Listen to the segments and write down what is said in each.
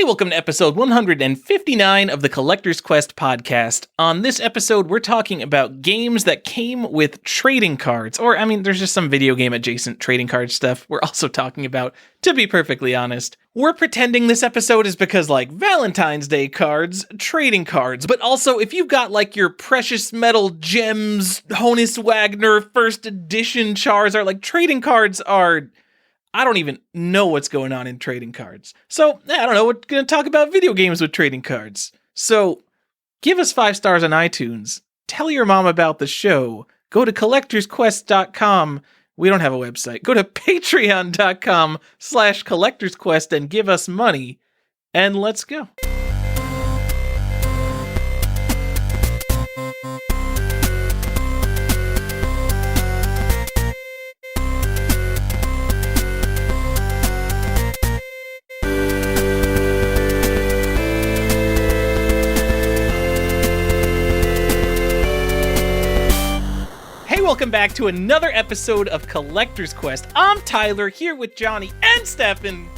Hey, welcome to episode 159 of the Collector's Quest podcast. On this episode, we're talking about games that came with trading cards. Or, I mean, there's just some video game adjacent trading card stuff we're also talking about, to be perfectly honest. We're pretending this episode is because, like, Valentine's Day cards, trading cards, but also if you've got, like, your precious metal gems, Honus Wagner first edition Charizard, like, trading cards are... I don't even know what's going on in trading cards. So, I don't know, we're going to talk about video games with trading cards. So, give us 5 stars on iTunes. Tell your mom about the show. Go to collectorsquest.com. We don't have a website. Go to patreon.com/collectorsquest and give us money. And let's go. Welcome back to another episode of Collector's Quest. I'm Tyler, here with Johnny and Stefan.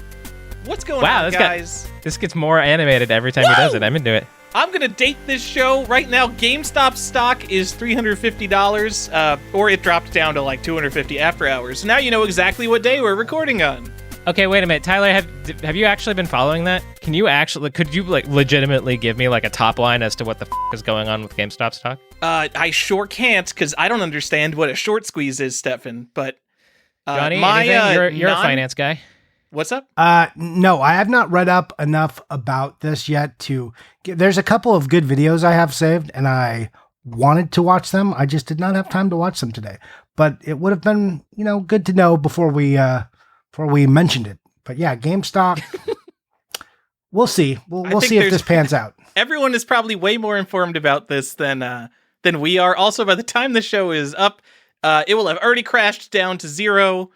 What's going on, guys? This gets more animated every time he does it. I'm into it. I'm going to date this show. Right now, GameStop stock is $350, or it dropped down to like $250 after hours. Now you know exactly what day we're recording on. Okay, wait a minute. Tyler, have you actually been following that? Could you like legitimately give me like a top line as to what the is going on with GameStop stock? I sure can't, because I don't understand what a short squeeze is, Stefan, but... Johnny, you're a finance guy. What's up? No, I have not read up enough about this yet to... There's a couple of good videos I have saved, and I wanted to watch them. I just did not have time to watch them today. But it would have been, good to know before we mentioned it. But yeah, GameStop... We'll see. We'll see if this pans out. Everyone is probably way more informed about this than we are. Also, by the time the show is up, it will have already crashed down to zero.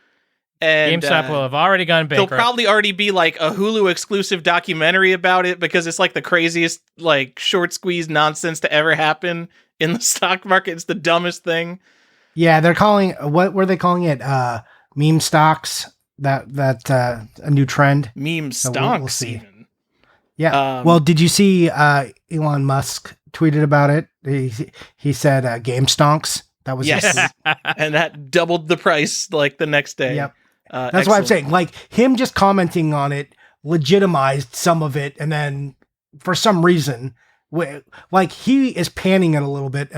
And GameStop will have already gone bankrupt. There'll probably already be like a Hulu exclusive documentary about it because it's like the craziest like short squeeze nonsense to ever happen in the stock market. It's the dumbest thing. Yeah, they're calling what were they calling it? Meme stocks. That a new trend. Meme stocks. We'll see. Even. Yeah. Well, did you see Elon Musk tweeted about it? He said game stonks. That was yes, and that doubled the price like the next day. Yep. That's what I'm saying. Like him just commenting on it legitimized some of it, and then for some reason, like he is panning it a little bit,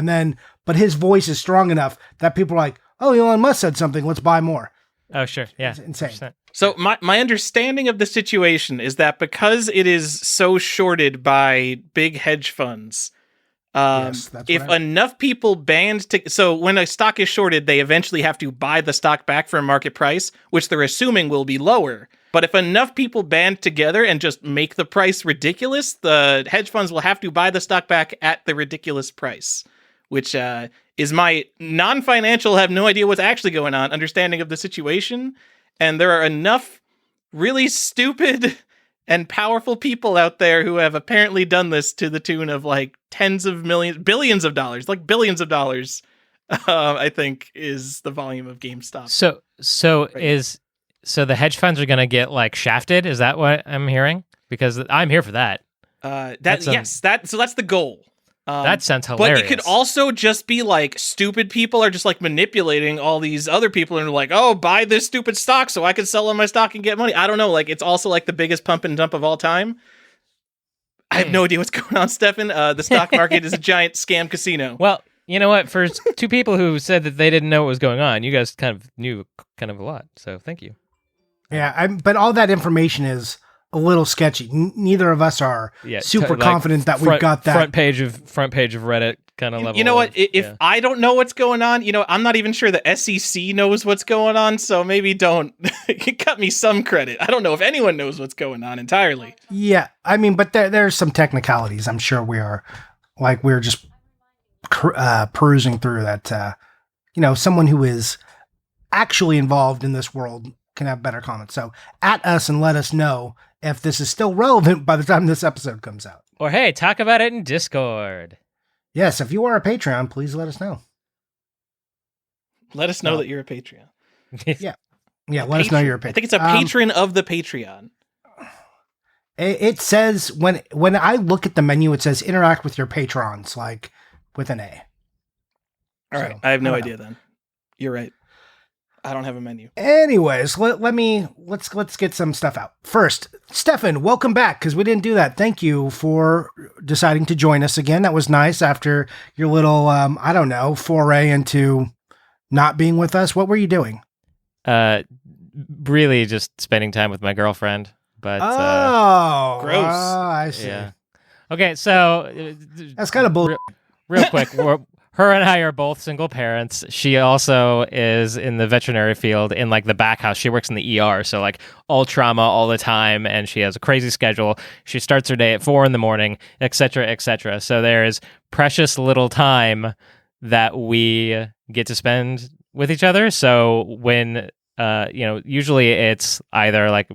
but his voice is strong enough that people are like, "Oh, Elon Musk said something. Let's buy more." Oh, sure. Yeah. It's insane. 100%. So my understanding of the situation is that because it is so shorted by big hedge funds, if enough people so when a stock is shorted, they eventually have to buy the stock back for a market price, which they're assuming will be lower. But if enough people band together and just make the price ridiculous, the hedge funds will have to buy the stock back at the ridiculous price, which is my non-financial, have no idea what's actually going on, understanding of the situation. And there are enough really stupid and powerful people out there who have apparently done this to the tune of like tens of millions, billions of dollars, like billions of dollars, I think is the volume of GameStop. So the hedge funds are going to get like shafted. Is that what I'm hearing? Because I'm here for that. That's the goal. That sounds hilarious. But it could also just be like stupid people are just like manipulating all these other people and are like, oh, buy this stupid stock so I can sell on my stock and get money. I don't know. Like it's also like the biggest pump and dump of all time. I have no idea what's going on, Stefan. The stock market is a giant scam casino. Well, you know what? For two people who said that they didn't know what was going on, you guys kind of knew a lot. So thank you. Yeah, but all that information is a little sketchy. Neither of us are super confident that we've got that front page of Reddit kind of level. You know what? If I don't know what's going on, I'm not even sure the SEC knows what's going on. So maybe don't cut me some credit. I don't know if anyone knows what's going on entirely. Yeah, I mean, but there's some technicalities. I'm sure we're just perusing through that. Someone who is actually involved in this world can have better comments. So at us and let us know if this is still relevant by the time this episode comes out. Or hey, talk about it in Discord. Yes, if you are a Patreon, please let us know. Let us know that you're a Patreon. Yeah, let us know you're a patron. I think it's a patron of the Patreon. It says when I look at the menu, it says interact with your patrons, like with an A. All right, I have no idea then. You're right. I don't have a menu. Anyways, let's get some stuff out. First, Stefan, welcome back, because we didn't do that. Thank you for deciding to join us again. That was nice after your little I don't know, foray into not being with us. What were you doing? Really just spending time with my girlfriend. But gross. I see. Yeah. Okay, so that's kind of bull. Real quick, her and I are both single parents. She also is in the veterinary field in like the back house. She works in the ER, so like all trauma all the time, and she has a crazy schedule. She starts her day at 4 a.m, etc., etc. So there's precious little time that we get to spend with each other. So when usually it's either like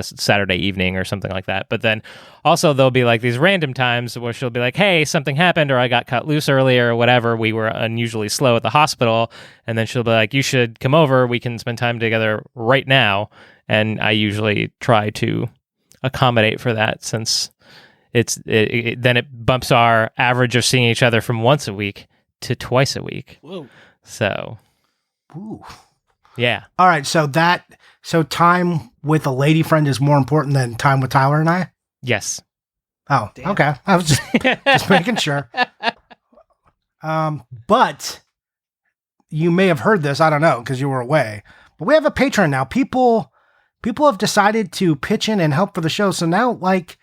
Saturday evening or something like that. But then also there'll be like these random times where she'll be like, hey, something happened, or I got cut loose earlier, or whatever. We were unusually slow at the hospital. And then she'll be like, you should come over. We can spend time together right now. And I usually try to accommodate for that, since then it bumps our average of seeing each other from once a week to twice a week. Whoa. So, ooh. Yeah. All right. So time with a lady friend is more important than time with Tyler and I? Yes. Oh, damn. Okay. I was just making sure. But you may have heard this. I don't know, because you were away. But we have a Patreon now. People have decided to pitch in and help for the show. So now, like,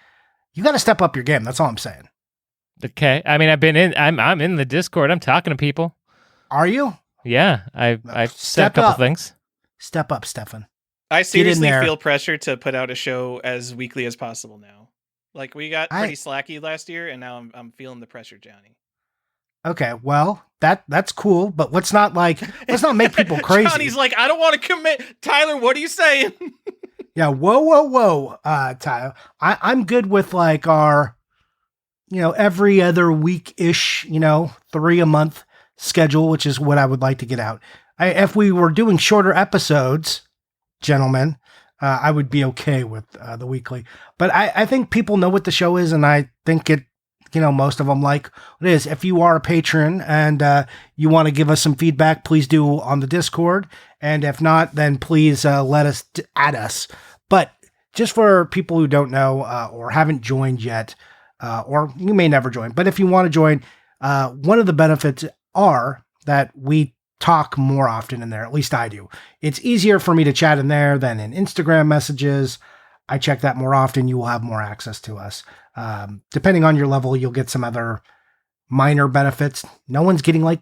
you got to step up your game. That's all I'm saying. Okay. I mean, I'm in the Discord. I'm talking to people. Are you? Yeah. I've said a couple things. Step up, Stefan. I seriously feel pressure to put out a show as weekly as possible now. Like, we got pretty slacky last year, and now I'm feeling the pressure, Johnny. Okay, well, that's cool, but let's not make people crazy. Johnny's like, I don't want to commit. Tyler, what are you saying? Yeah, whoa, Tyler. I'm good with like our, every other week-ish, 3 a month schedule, which is what I would like to get out. If we were doing shorter episodes, gentlemen, I would be okay with the weekly. But I think people know what the show is, and I think it, most of them like what it is. If you are a patron and you want to give us some feedback, please do on the Discord. And if not, then please let us add us. But just for people who don't know or haven't joined yet, or you may never join, but if you want to join, one of the benefits are that we talk more often in there. At least I do. It's easier for me to chat in there than in Instagram messages. I check that more often. You will have more access to us. Depending on your level, you'll get some other minor benefits. No one's getting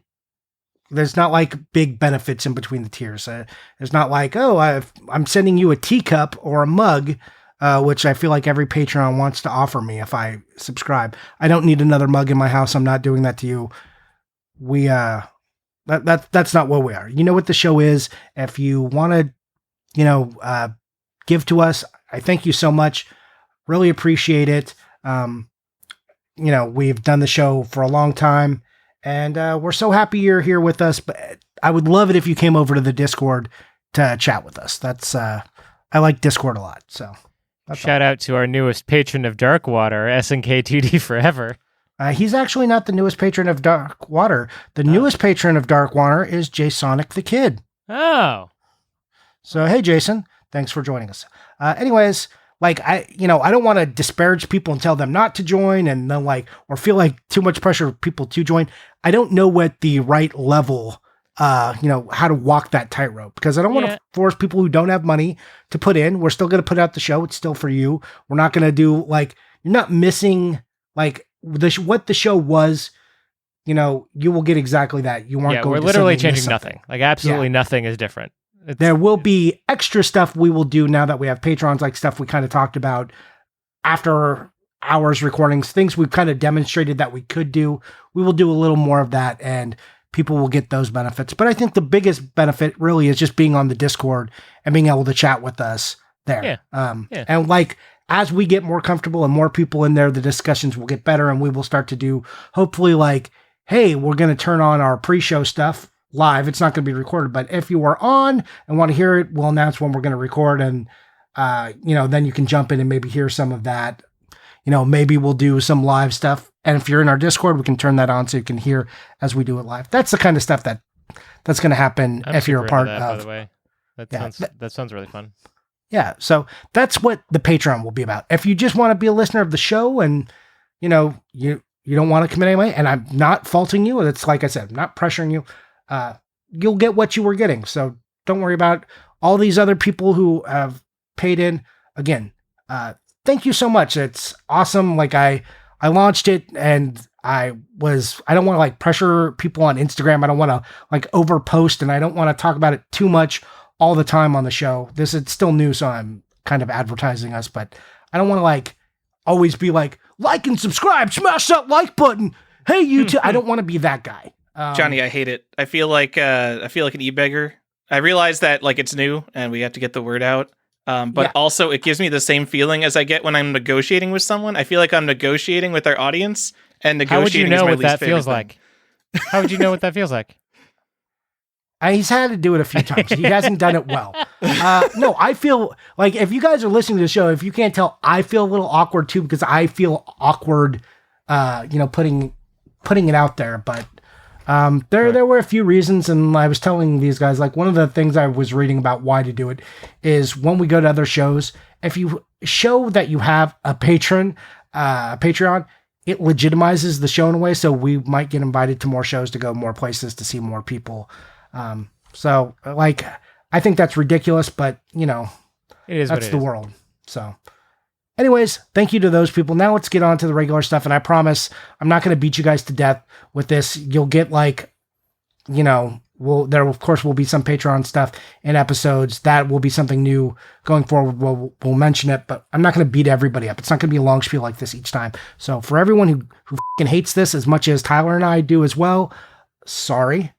there's not like big benefits in between the tiers. It's not like, I'm sending you a teacup or a mug, which I feel like every Patreon wants to offer me if I subscribe. I don't need another mug in my house. I'm not doing that to you. That's not what we are. You know what the show is. If you want to, give to us, I thank you so much. Really appreciate it. We've done the show for a long time, and we're so happy you're here with us. But I would love it if you came over to the Discord to chat with us. That's I like Discord a lot. So shout out to our newest patron of Darkwater, SNK2D Forever. He's actually not the newest patron of Darkwater. The newest patron of Darkwater is Jasonic the Kid. Oh. So, hey, Jason, thanks for joining us. Anyways, I don't want to disparage people and tell them not to join and then or feel like too much pressure for people to join. I don't know what the right level, how to walk that tightrope, because I don't want to force people who don't have money to put in. We're still going to put out the show. It's still for you. We're not going to do you're not missing what the show was. You will get exactly that. You aren't going we're to literally changing nothing. Absolutely nothing is different. There will be extra stuff we will do now that we have patrons, like stuff we kind of talked about after hours recordings, things we've kind of demonstrated that we could do. We will do a little more of that, and people will get those benefits. But I think the biggest benefit really is just being on the Discord and being able to chat with us there. And as we get more comfortable and more people in there, the discussions will get better, and we will start to do, hopefully, hey, we're going to turn on our pre-show stuff live. It's not going to be recorded, but if you are on and want to hear it, we'll announce when we're going to record, and then you can jump in and maybe hear some of that. Maybe we'll do some live stuff. And if you're in our Discord, we can turn that on so you can hear as we do it live. That's the kind of stuff that's going to happen if you're a part of. By the way, that sounds really fun. Yeah, so that's what the Patreon will be about. If you just want to be a listener of the show and you don't want to commit anyway, and I'm not faulting you, it's like I said, I'm not pressuring you. You'll get what you were getting. So don't worry about all these other people who have paid in. Again, thank you so much. It's awesome. Like I launched it and I don't want to like pressure people on Instagram. I don't want to like over post and I don't want to talk about it too much all the time on the show. This is still new, so I'm kind of advertising us, but I don't want to like always be like and subscribe, smash that like button. Hey, YouTube. I don't want to be that guy. Johnny, I hate it. I feel like an e-beggar. I realize that like it's new and we have to get the word out. But also it gives me the same feeling as I get when I'm negotiating with someone. I feel like I'm negotiating with our audience and negotiating is my least favorite thing. How would you know what that feels like? He's had to do it a few times. He hasn't done it well. No, I feel like if you guys are listening to the show, if you can't tell, I feel a little awkward too, because I feel awkward, putting it out there. But there were a few reasons, and I was telling these guys, like one of the things I was reading about why to do it is when we go to other shows, if you show that you have a Patreon, it legitimizes the show in a way. So we might get invited to more shows, to go more places, to see more people. So like, I think that's ridiculous, but it is that's the world. So anyways, thank you to those people. Now let's get on to the regular stuff. And I promise I'm not going to beat you guys to death with this. You'll get like, there of course will be some Patreon stuff in episodes. That will be something new going forward. We'll mention it, but I'm not going to beat everybody up. It's not going to be a long spiel like this each time. So for everyone who fucking hates this as much as Tyler and I do as well, sorry.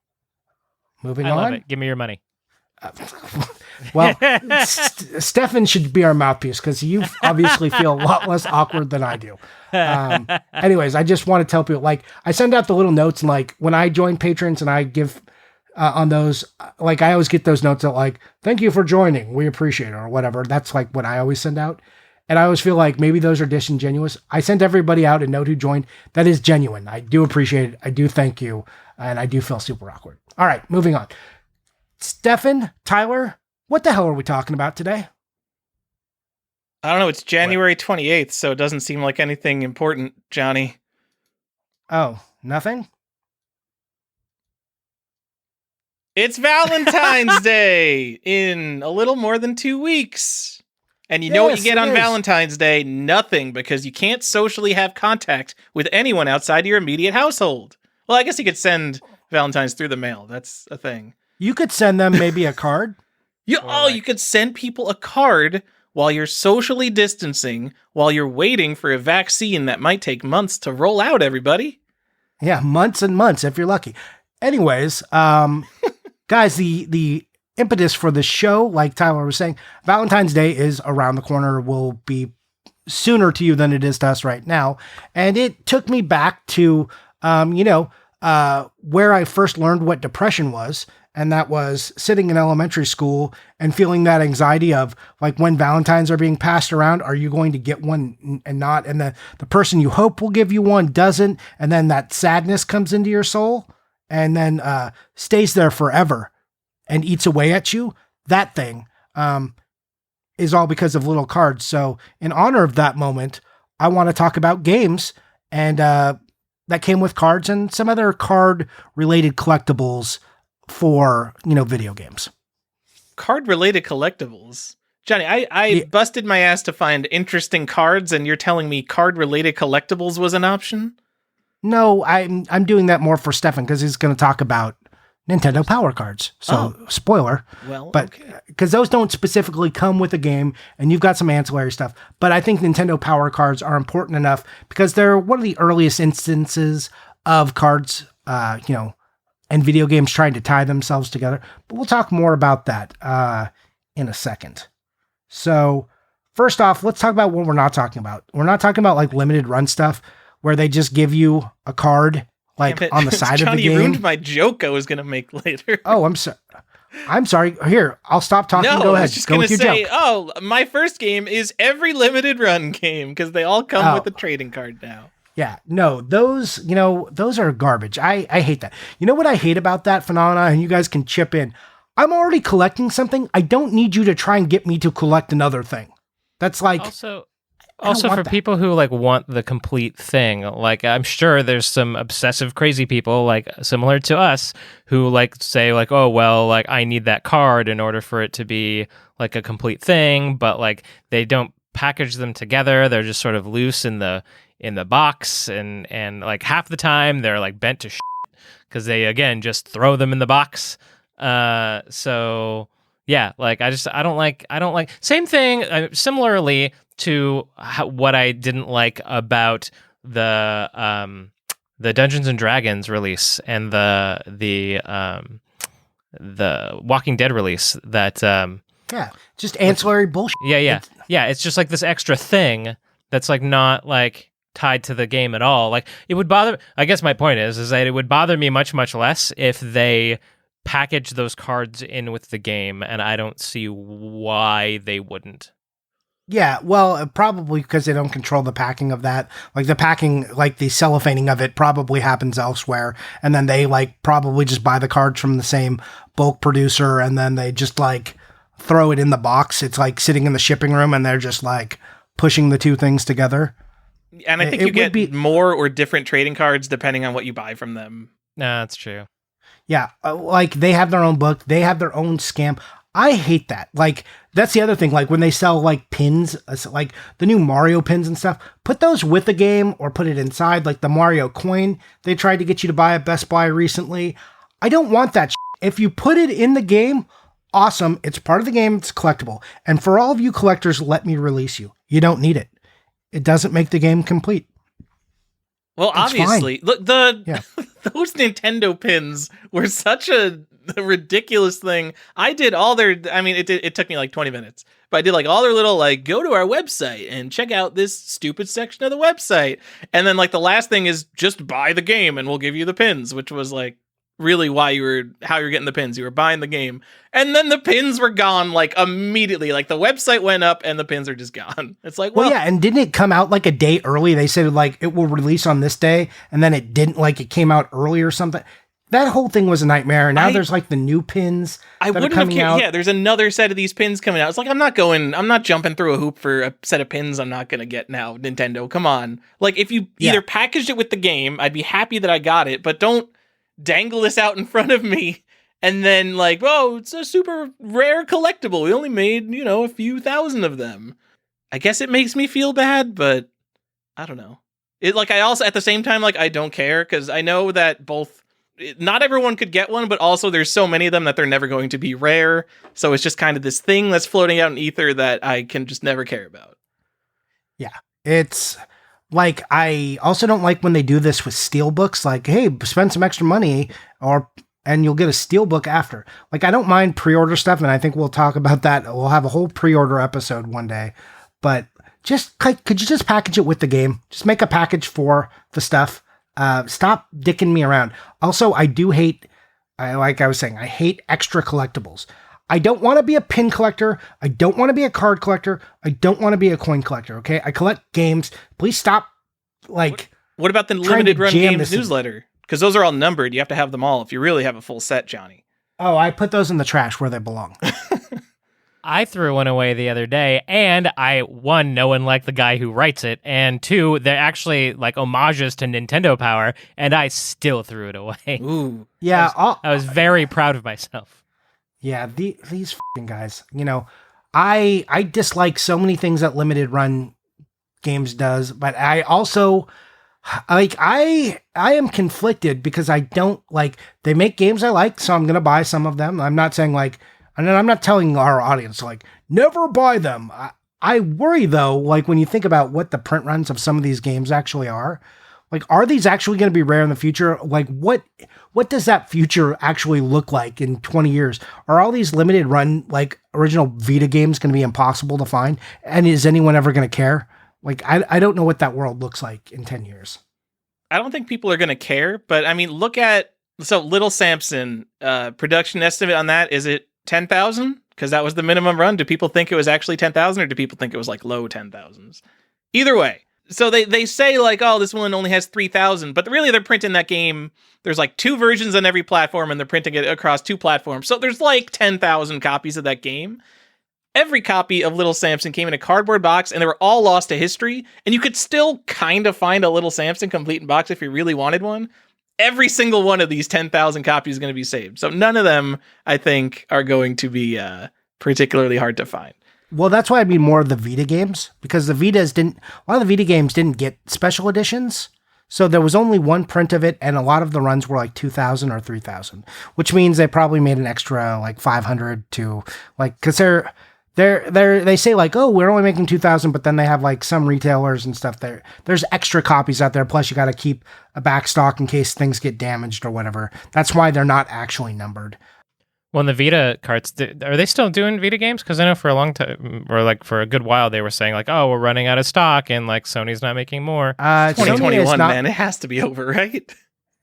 Moving on. I love it. Give me your money. Well, Stefan should be our mouthpiece because you obviously feel a lot less awkward than I do. Anyways, I just want to tell people, like, I send out the little notes, and like when I join patrons and I give on those, like I always get those notes that like, thank you for joining, we appreciate it, or whatever. That's like what I always send out. And I always feel like maybe those are disingenuous. I sent everybody out a note who joined. That is genuine. I do appreciate it. I do thank you. And I do feel super awkward. All right, moving on. Stefan, Tyler, what the hell are we talking about today? I don't know. It's January 28th, so it doesn't seem like anything important, Johnny. Oh, nothing? It's Valentine's Day in a little more than 2 weeks. And you know what you get on Valentine's Day? Nothing, because you can't socially have contact with anyone outside your immediate household. Well, I guess you could send Valentine's through the mail. That's a thing. You could send them maybe a card. You could send people a card while you're socially distancing, while you're waiting for a vaccine that might take months to roll out, everybody. Yeah, months and months if you're lucky. Anyways, guys, the impetus for the show, like Tyler was saying, Valentine's Day is around the corner, will be sooner to you than it is to us right now. And it took me back to, where I first learned what depression was. And that was sitting in elementary school and feeling that anxiety of like when Valentines are being passed around, are you going to get one and not? And the person you hope will give you one doesn't. And then that sadness comes into your soul and then stays there forever and eats away at you. That thing is all because of little cards. So in honor of that moment, I want to talk about games and that came with cards and some other card related collectibles for, video games. Card related collectibles. Johnny, I busted my ass to find interesting cards, and you're telling me card related collectibles was an option? No, I'm doing that more for Stefan because he's going to talk about Nintendo Power Cards. So, spoiler. Well, but because those don't specifically come with a game, and you've got some ancillary stuff. But I think Nintendo Power Cards are important enough because they're one of the earliest instances of cards, and video games trying to tie themselves together. But we'll talk more about that in a second. So first off, let's talk about what we're not talking about. We're not talking about like limited run stuff where they just give you a card like on the side of the game. Johnny ruined my joke I was going to make later. Oh, I'm sorry. I'm sorry. Here, I'll stop talking. No, Go ahead. I was just going to say, my first game is every limited run game because they all come with a trading card now. Yeah, no, those are garbage. I hate that. You know what I hate about that phenomena, and you guys can chip in. I'm already collecting something. I don't need you to try and get me to collect another thing. That's like... Also for people who like want the complete thing, like I'm sure there's some obsessive crazy people like similar to us who like say like, oh well, like I need that card in order for it to be like a complete thing, but like they don't package them together. They're just sort of loose in the box, and like half the time they're like bent to shit because they again just throw them in the box. So yeah, like I don't like same thing. Similarly to what I didn't like about the Dungeons and Dragons release and the Walking Dead release that just ancillary bullshit. It's just like this extra thing that's like not like tied to the game at all. Like it would bother. I guess my point is that it would bother me much less if they package those cards in with the game, and I don't see why they wouldn't. Yeah, well, probably because they don't control the packing of that. Like the packing, like the cellophaning of it probably happens elsewhere. And then they like probably just buy the cards from the same bulk producer and then they just like throw it in the box. It's like sitting in the shipping room and they're just like pushing the two things together. And I think you get more or different trading cards depending on what you buy from them. No, that's true. Yeah, like they have their own book. They have their own scam. I hate that. Like, that's the other thing. Like, when they sell, like, pins, like the new Mario pins and stuff, put those with the game or put it inside. Like, the Mario coin they tried to get you to buy at Best Buy recently. I don't want that shit. If you put it in the game, awesome. It's part of the game. It's collectible. And for all of you collectors, let me release you. You don't need it. It doesn't make the game complete. Well, it's obviously, fine. Look, those Nintendo pins were such a ridiculous thing. I did all their, I mean, it took me like 20 minutes, but I did like all their little, like, go to our website and check out this stupid section of the website. And then like the last thing is just buy the game and we'll give you the pins, which was like really how you're getting the pins. You were buying the game. And then the pins were gone like immediately. Like the website went up and the pins are just gone. It's like, well, yeah. And didn't it come out like a day early? They said like it will release on this day. And then it didn't, like it came out early or something. That whole thing was a nightmare. And now there's like the new pins. I wouldn't have cared. Yeah, there's another set of these pins coming out. It's like, I'm not jumping through a hoop for a set of pins I'm not going to get now, Nintendo. Come on. Like, if you either packaged it with the game, I'd be happy that I got it, but don't dangle this out in front of me and then like, oh, it's a super rare collectible. We only made, a few thousand of them. I guess it makes me feel bad, but I don't know. It like, I also, at the same time, like, I don't care because I know that not everyone could get one, but also there's so many of them that they're never going to be rare. So it's just kind of this thing that's floating out in ether that I can just never care about. Yeah. It's like, I also don't like when they do this with steelbooks, like, hey, spend some extra money and you'll get a steelbook after. Like, I don't mind pre-order stuff. And I think we'll talk about that. We'll have a whole pre-order episode one day, but just could you just package it with the game? Just make a package for the stuff. Stop dicking me around. Also, I do hate, like I was saying, I hate extra collectibles. I don't want to be a pin collector. I don't want to be a card collector. I don't want to be a coin collector. Okay. I collect games. Please stop. Like, what about the limited run games newsletter? Because those are all numbered. You have to have them all if you really have a full set, Johnny. Oh, I put those in the trash where they belong. I threw one away the other day, and one, no one liked the guy who writes it, and two, they're actually like homages to Nintendo Power, and I still threw it away. Ooh. Yeah. I was very proud of myself. Yeah, these fucking guys, I dislike so many things that limited run games does, but I also I am conflicted because I don't like, they make games I like, so I'm going to buy some of them. I'm not saying like, and I'm not telling our audience, like, never buy them. I worry, though, like, when you think about what the print runs of some of these games actually are, like, are these actually going to be rare in the future? Like, what does that future actually look like in 20 years? Are all these limited run, like, original Vita games going to be impossible to find? And is anyone ever going to care? Like, I don't know what that world looks like in 10 years. I don't think people are going to care, but, I mean, look at So Little Samson, production estimate on that, is it 10,000? Because that was the minimum run. Do people think it was actually 10,000, or do people think it was like low 10,000s? Either way. So they say like, oh, this one only has 3,000, but really they're printing that game. There's like 2 versions on every platform, and they're printing it across 2 platforms. So there's like 10,000 copies of that game. Every copy of Little Samson came in a cardboard box, and they were all lost to history. And you could still kind of find a Little Samson complete in box if you really wanted one. Every single one of these 10,000 copies is going to be saved. So none of them, I think, are going to be particularly hard to find. Well, that's why I mean more of the Vita games, because a lot of the Vita games didn't get special editions. So there was only one print of it, and a lot of the runs were like 2,000 or 3,000, which means they probably made an extra like 500 to like, because they say like, oh, we're only making 2,000, but then they have like some retailers and stuff there. There's extra copies out there. Plus you got to keep a back stock in case things get damaged or whatever. That's why they're not actually numbered. Well, the Vita carts, are they still doing Vita games? Because I know for a long time, or like for a good while, they were saying like, oh, we're running out of stock and like Sony's not making more. 2021, man, it has to be over, right?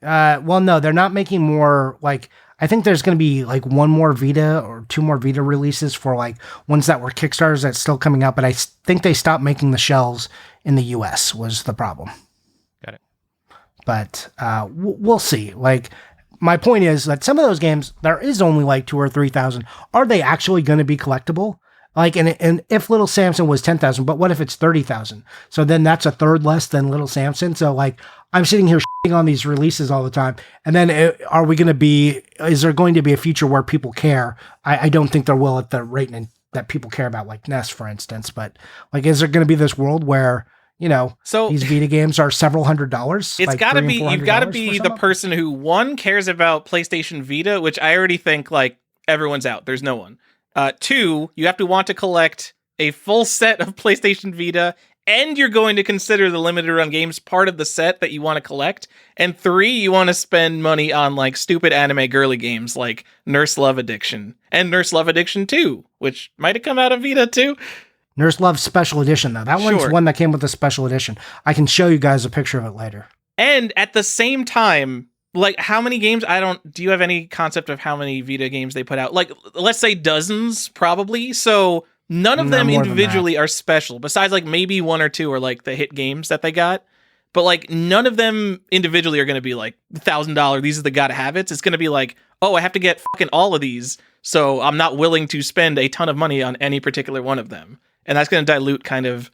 Well, no, they're not making more. Like, I think there's going to be like 1 more Vita or 2 more Vita releases for like ones that were Kickstarters that's still coming out. But I think they stopped making the shells in the US was the problem. Got it. But we'll see. Like, my point is that some of those games, there is only like 2,000 or 3,000. Are they actually going to be collectible? Like, and if Little Samson was 10,000, but what if it's 30,000? So then that's a third less than Little Samson. So like, I'm sitting here shitting on these releases all the time. And then is there going to be a future where people care? I don't think there will at the rate that people care about like NES, for instance. But like, is there going to be this world where, so these Vita games are several $100s? It's got to be, you've got to be the person who, 1, cares about PlayStation Vita, which I already think like everyone's out. There's no one. 2, you have to want to collect a full set of PlayStation Vita, and you're going to consider the limited run games part of the set that you want to collect. And 3, you want to spend money on like stupid anime girly games like Nurse Love Addiction and Nurse Love Addiction 2, which might have come out of Vita too. Nurse Love Special Edition, though. That one's one that came with a special edition. I can show you guys a picture of it later. And at the same time, like, how many games? Do you have any concept of how many Vita games they put out? Like, let's say dozens, probably. So none of them individually are special, besides like maybe 1 or 2 are like the hit games that they got. But like none of them individually are going to be like $1,000. These are the gotta have it's. It's going to be like, oh, I have to get fucking all of these. So I'm not willing to spend a ton of money on any particular one of them. And that's going to dilute kind of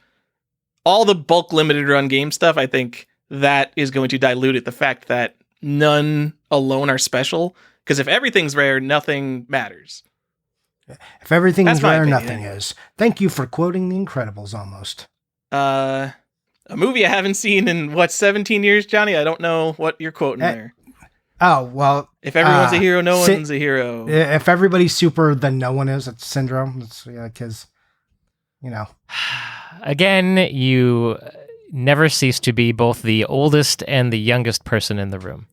all the bulk limited run game stuff. I think that is going to dilute it. The fact that none alone are special, because if everything's rare, nothing matters. If everything is rare, nothing is. Thank you for quoting The Incredibles almost. A movie I haven't seen in 17 years, Johnny? I don't know what you're quoting there. Oh, well. If everyone's a hero, no one's a hero. If everybody's super, then no one is. It's Syndrome. It's because, Again, you never cease to be both the oldest and the youngest person in the room.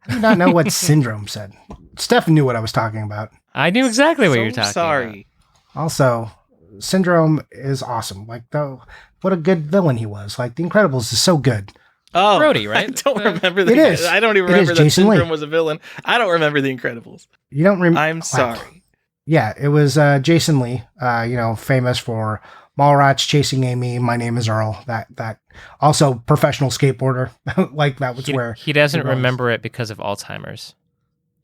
I do not know what Syndrome said. Steph knew what I was talking about. I knew exactly what you're talking about. Also, Syndrome is awesome. Like, though, what a good villain he was. Like, The Incredibles is so good. Oh, Brody, right? I don't remember. It is. I don't even remember that Syndrome was a villain. I don't remember The Incredibles. You don't remember? I'm sorry. Yeah, it was Jason Lee. Famous for Mallrats, Chasing Amy, My Name Is Earl. That also professional skateboarder. Like that was where he doesn't remember it because of Alzheimer's.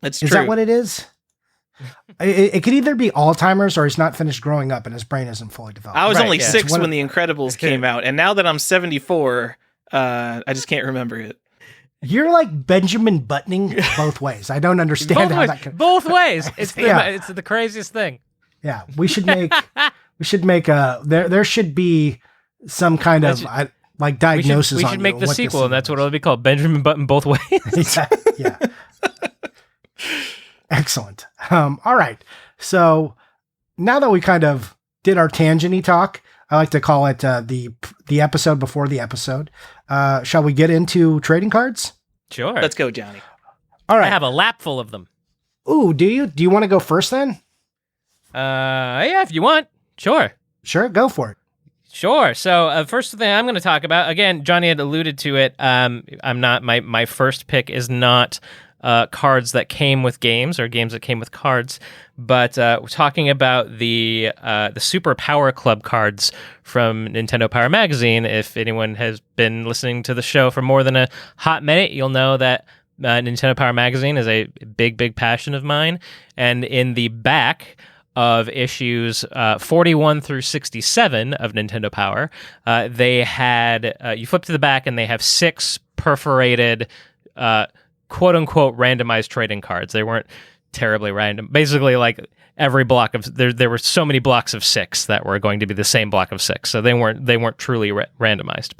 That's true. Is that what it is? It could either be Alzheimer's or he's not finished growing up and his brain isn't fully developed. I was only 6 when The Incredibles came out, and now that I'm 74, I just can't remember it. You're like Benjamin Buttoning both ways. I don't understand that can... Both ways. It's the craziest thing. Yeah, we should make there should be some kind of like diagnosis. We should make the sequel, and that's what it'll be called: Benjamin Button Both Ways. Yeah. Excellent. All right. So now that we kind of did our tangent-y talk, I like to call it the episode before the episode. Shall we get into trading cards? Sure. Let's go, Johnny. All right. I have a lap full of them. Ooh, do you? Do you want to go first then? Yeah, if you want. Sure. Sure, go for it. Sure. So first thing I'm going to talk about, again, Johnny had alluded to it. I'm not, my first pick is not cards that came with games or games that came with cards, but we're talking about the Super Power Club cards from Nintendo Power Magazine. If anyone has been listening to the show for more than a hot minute, you'll know that Nintendo Power Magazine is a big passion of mine. And in the back of issues 41 through 67 of Nintendo Power, they had, you flip to the back and they have 6 perforated, quote-unquote randomized trading cards. They weren't terribly random. Basically, like every block of, there were so many blocks of 6 that were going to be the same block of 6. So they weren't truly randomized,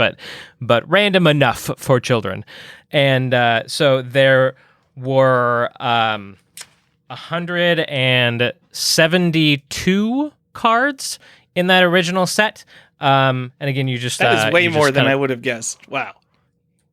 but random enough for children. And so there were 172 cards in that original set. And again, you just... That is way more than I would have guessed. Wow.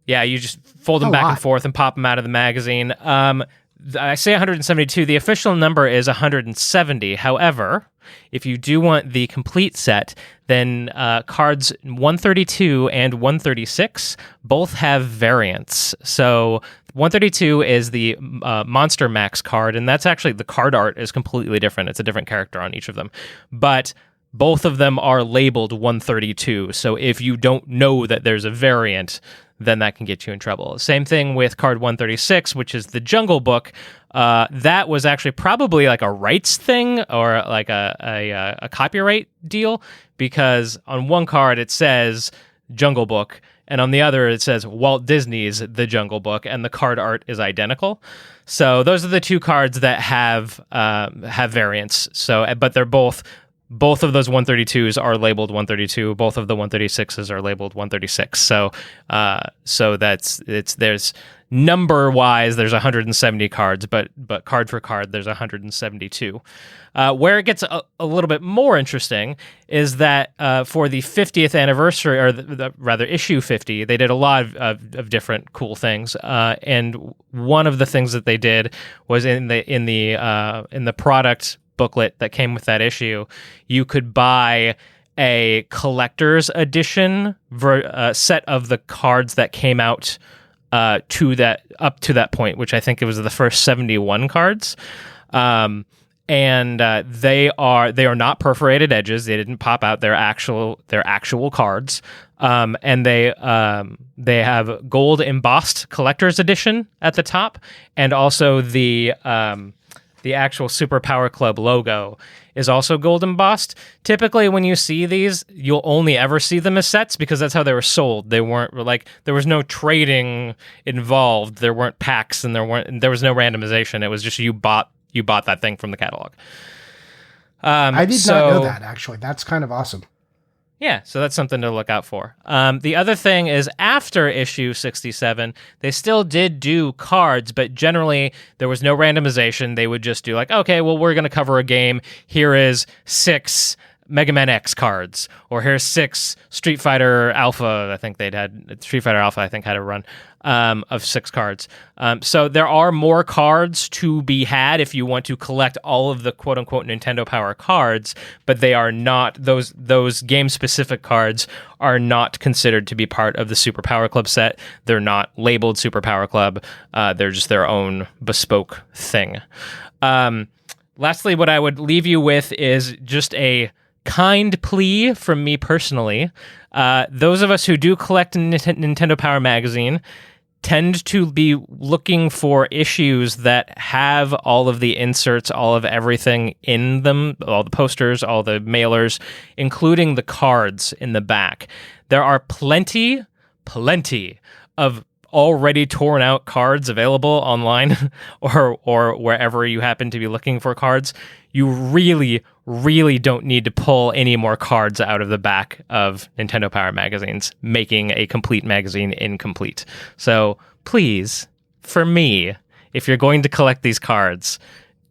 Yeah, you just fold them back and forth and pop them out of the magazine. I say 172. The official number is 170. However, if you do want the complete set, then cards 132 and 136 both have variants. So 132 is the Monster Max card, and that's actually, the card art is completely different. It's a different character on each of them. But both of them are labeled 132. So if you don't know that there's a variant, then that can get you in trouble. Same thing with card 136, which is the Jungle Book. That was actually probably like a rights thing or like a copyright deal, because on one card it says Jungle Book, and on the other it says Walt Disney's The Jungle Book, and the card art is identical. So those are the 2 cards that have variants. So, but they're both of those 132s are labeled 132. Both of the 136s are labeled 136. So there's number wise, there's 170 cards, but card for card, there's 172. Where it gets a little bit more interesting is that for the 50th anniversary, or rather issue 50, they did a lot of different cool things. And one of the things that they did was in the product booklet that came with that issue, you could buy a collector's edition set of the cards that came out up to that point, which I think it was the first 71 cards. And they are not perforated edges. They didn't pop out. They're actual cards. And they have gold embossed collector's edition at the top, and also the actual Super Power Club logo is also gold embossed. Typically, when you see these, you'll only ever see them as sets because that's how they were sold. They weren't there was no trading involved. There weren't packs, and there was no randomization. It was just you bought that thing from the catalog. I did not know that, actually. That's kind of awesome. Yeah, so that's something to look out for. The other thing is, after issue 67, they still did do cards, but generally there was no randomization. They would just do like, okay, well, we're going to cover a game. Here is 6 Mega Man X cards, or here's 6 Street Fighter Alpha. I think had a run of 6 cards. So there are more cards to be had if you want to collect all of the quote-unquote Nintendo Power cards, but they are not, those game-specific cards are not considered to be part of the Super Power Club set. They're not labeled Super Power Club. They're just their own bespoke thing. Lastly, what I would leave you with is just a kind plea from me personally. Those of us who do collect Nintendo Power Magazine tend to be looking for issues that have all of the inserts, all of everything in them, all the posters, all the mailers, including the cards in the back. There are plenty of already torn out cards available online or wherever you happen to be looking for cards. You really don't need to pull any more cards out of the back of Nintendo Power magazines, making a complete magazine incomplete. So please, for me, if you're going to collect these cards,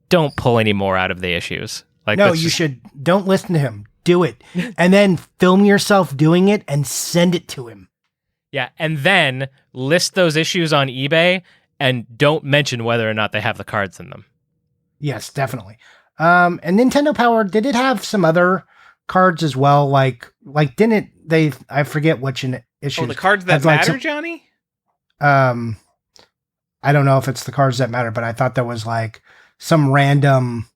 don't pull any more out of the issues. Don't listen to him. Do it. And then film yourself doing it and send it to him. Yeah, and then list those issues on eBay and don't mention whether or not they have the cards in them. Yes, definitely. And Nintendo Power, did it have some other cards as well? Like didn't they, I forget which issue. Oh, the cards that matter, Johnny? I I don't know if it's the cards that matter, but I thought there was like some random,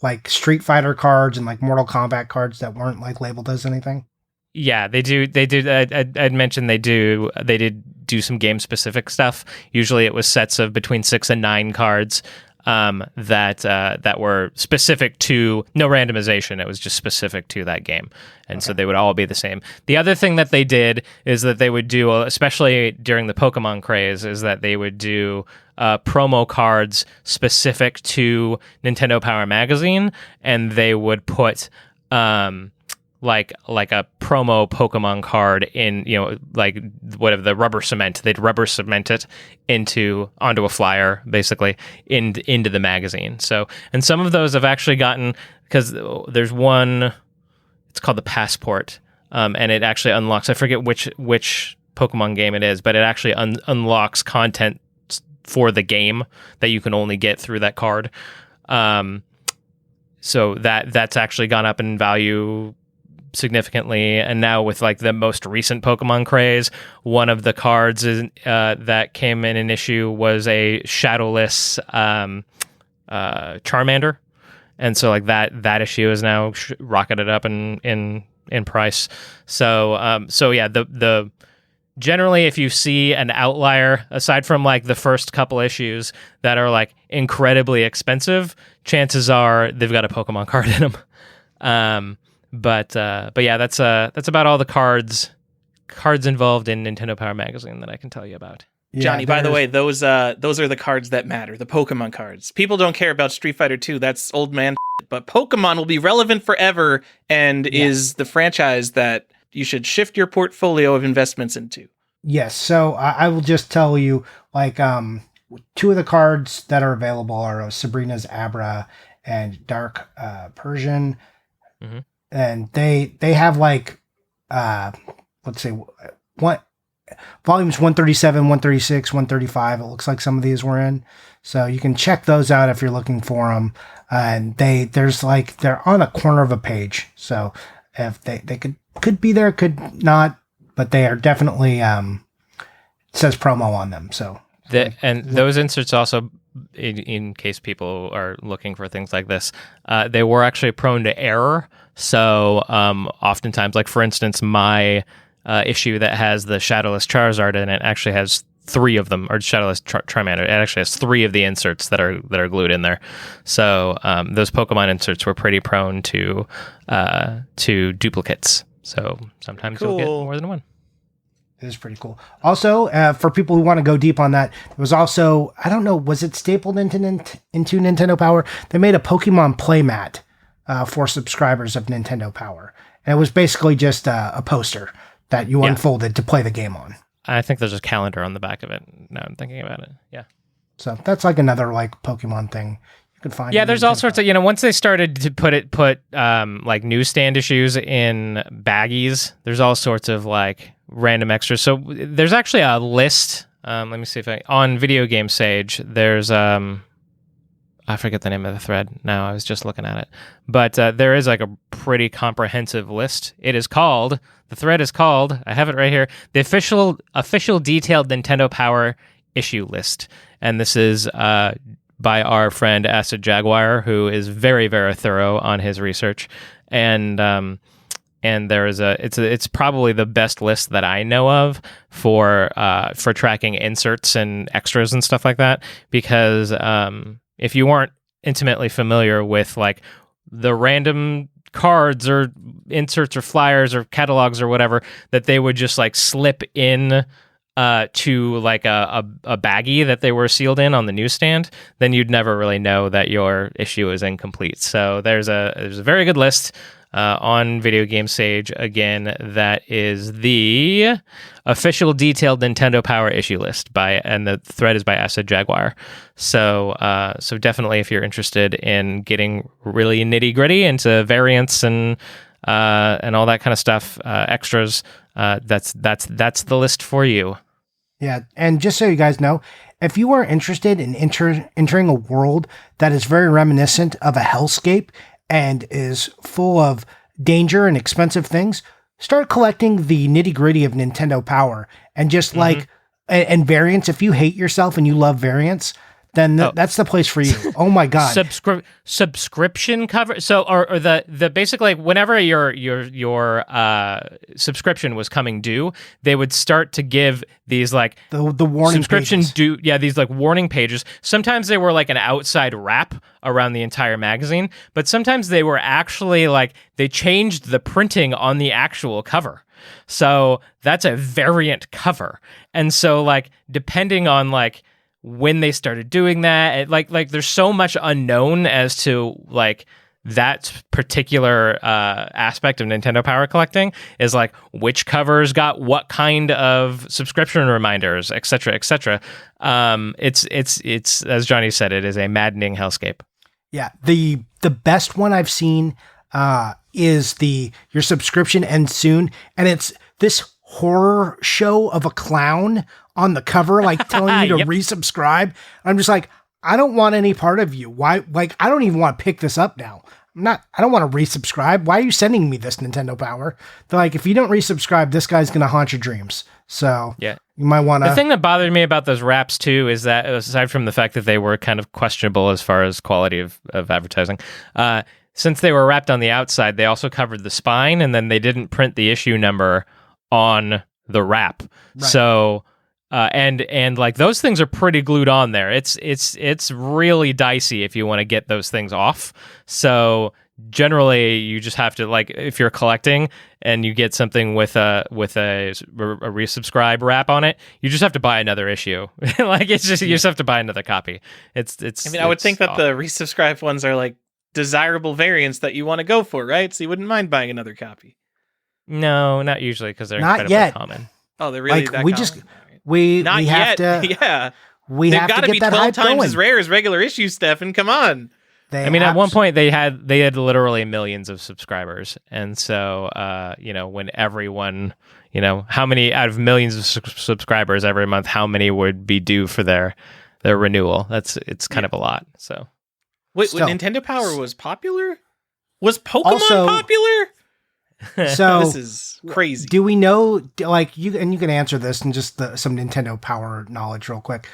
like Street Fighter cards and like Mortal Kombat cards that weren't like labeled as anything. Yeah, they do. They do. I'd mentioned they did do some game specific stuff. Usually it was sets of between 6 and 9 cards that were specific to no randomization. It was just specific to that game. And so they would all be the same. The other thing that they did is that they would do, especially during the Pokemon craze, is that they would do promo cards specific to Nintendo Power Magazine, and they would put like a promo Pokemon card in, like whatever, the rubber cement. They'd rubber cement it onto a flyer, basically, into the magazine. So, and some of those have actually gotten, because there's one, it's called the Passport, and it actually unlocks, I forget which Pokemon game it is, but it actually unlocks content for the game that you can only get through that card. So that's actually gone up in value significantly. And now with like the most recent Pokemon craze, one of the cards that came in an issue was a shadowless Charmander. And so like that issue is now rocketed up in price. So yeah, the generally, if you see an outlier, aside from like the first couple issues that are like incredibly expensive, chances are they've got a Pokemon card in them. But yeah, that's about all the cards involved in Nintendo Power Magazine that I can tell you about. Yeah, Johnny, by the way, those are the cards that matter, the Pokemon cards. People don't care about Street Fighter 2. That's old man shit, but Pokemon will be relevant forever and is the franchise that you should shift your portfolio of investments into. Yes, so I will just tell you, like, 2 of the cards that are available are Sabrina's Abra and Dark Persian. Mm-hmm. And they have like, let's say, volumes 137, 136, 135. It looks like some of these were in. So you can check those out if you're looking for them. And they're on a corner of a page. So if they could be there, could not, but they are definitely, it says promo on them. So those inserts also, in case people are looking for things like this, they were actually prone to error. So oftentimes, like for instance, my issue that has the Shadowless Charizard in it actually has 3 of them, or Shadowless Charmander. It actually has 3 of the inserts that are glued in there. So those Pokemon inserts were pretty prone to duplicates. So sometimes you'll get more than one. It is pretty cool. Also, for people who want to go deep on that, it was also, I don't know, was it stapled into Nintendo Power? They made a Pokemon playmat for subscribers of Nintendo Power. And it was basically just a poster that you unfolded to play the game on. I think there's a calendar on the back of it, now I'm thinking about it. Yeah. So that's like another like Pokemon thing you can find. Yeah, there's all sorts of, once they started to put like newsstand issues in baggies, there's all sorts of like random extras. So there's actually a list. Let me see if on Video Game Sage, there's I forget the name of the thread now. I was just looking at it, but there is like a pretty comprehensive list. The thread is called, I have it right here, the official detailed Nintendo Power issue list, and this is by our friend Acid Jaguar, who is very, very thorough on his research, and there is it's probably the best list that I know of for tracking inserts and extras and stuff like that, because if you weren't intimately familiar with like the random cards or inserts or flyers or catalogs or whatever that they would just like slip in to like a baggie that they were sealed in on the newsstand, then you'd never really know that your issue is incomplete. So there's a very good list on Video Game Sage, again, that is the official detailed Nintendo Power issue list and the thread is by Acid Jaguar. So definitely, if you're interested in getting really nitty gritty into variants and all that kind of stuff, extras, that's the list for you. Yeah, and just so you guys know, if you are interested in entering a world that is very reminiscent of a hellscape and is full of danger and expensive things, start collecting the nitty-gritty of Nintendo Power and just like and variants, if you hate yourself and you love variants, then that's the place for you. Oh my God. Subscription cover. So, or the basically, whenever your subscription was coming due, they would start to give these like the warning subscription pages. due. Yeah, these like warning pages. Sometimes they were like an outside wrap around the entire magazine, but sometimes they were actually like they changed the printing on the actual cover. So that's a variant cover. And so like depending on like when they started doing that, like there's so much unknown as to like that particular aspect of Nintendo Power collecting is like which covers got what kind of subscription reminders, et cetera, et cetera. It's as Johnny said, it is a maddening hellscape. Yeah, the best one I've seen is your subscription ends soon, and it's this horror show of a clown on the cover, like telling you to resubscribe. I'm just like, I don't want any part of you. Why? Like, I don't even want to pick this up now. I don't want to resubscribe. Why are you sending me this, Nintendo Power? They're like, if you don't resubscribe, this guy's going to haunt your dreams. So yeah, you might want to. The thing that bothered me about those wraps too is that, aside from the fact that they were kind of questionable as far as quality of advertising, since they were wrapped on the outside, they also covered the spine, and then they didn't print the issue number on the wrap. Right. So, and like those things are pretty glued on there. It's really dicey if you want to get those things off. So generally, you just have to, like, if you're collecting and you get something with a resubscribe wrap on it, you just have to buy another issue. Like you just have to buy another copy. It's. I mean, I would think that the resubscribed ones are like desirable variants that you want to go for, right? So you wouldn't mind buying another copy. No, not usually, because they're not incredibly yet. Common. Oh, they're really like, that we common? Just we not we yet. Have to, yeah, we they've have got to to be get that 12 hype times going. as rare as regular issues, Stefan. Come on. I mean, at one point they had literally millions of subscribers, and so when everyone, how many out of millions of subscribers every month, how many would be due for their renewal? It's kind of a lot. So wait, when Nintendo Power was popular, was Pokemon popular? So this is crazy. Do we know, like, you can answer this in just some Nintendo Power knowledge real quick.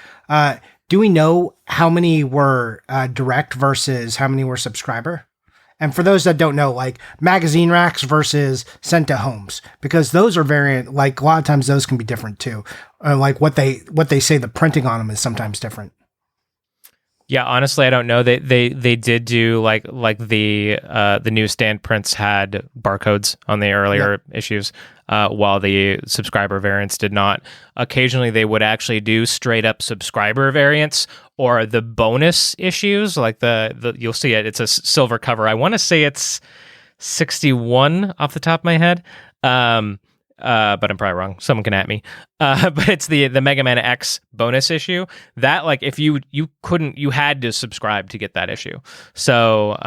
Do we know how many were direct versus how many were subscriber? And for those that don't know, like magazine racks versus sent to homes, because those are variant. Like a lot of times those can be different too. Like what they say the printing on them is sometimes different. Yeah, honestly, I don't know. They did do like the newsstand prints had barcodes on the earlier issues, while the subscriber variants did not. Occasionally, they would actually do straight up subscriber variants or the bonus issues, like the you'll see it. It's a silver cover. I want to say it's 61 off the top of my head. But I'm probably wrong. Someone can at me. But it's the Mega Man X bonus issue that, like, if you had to subscribe to get that issue. So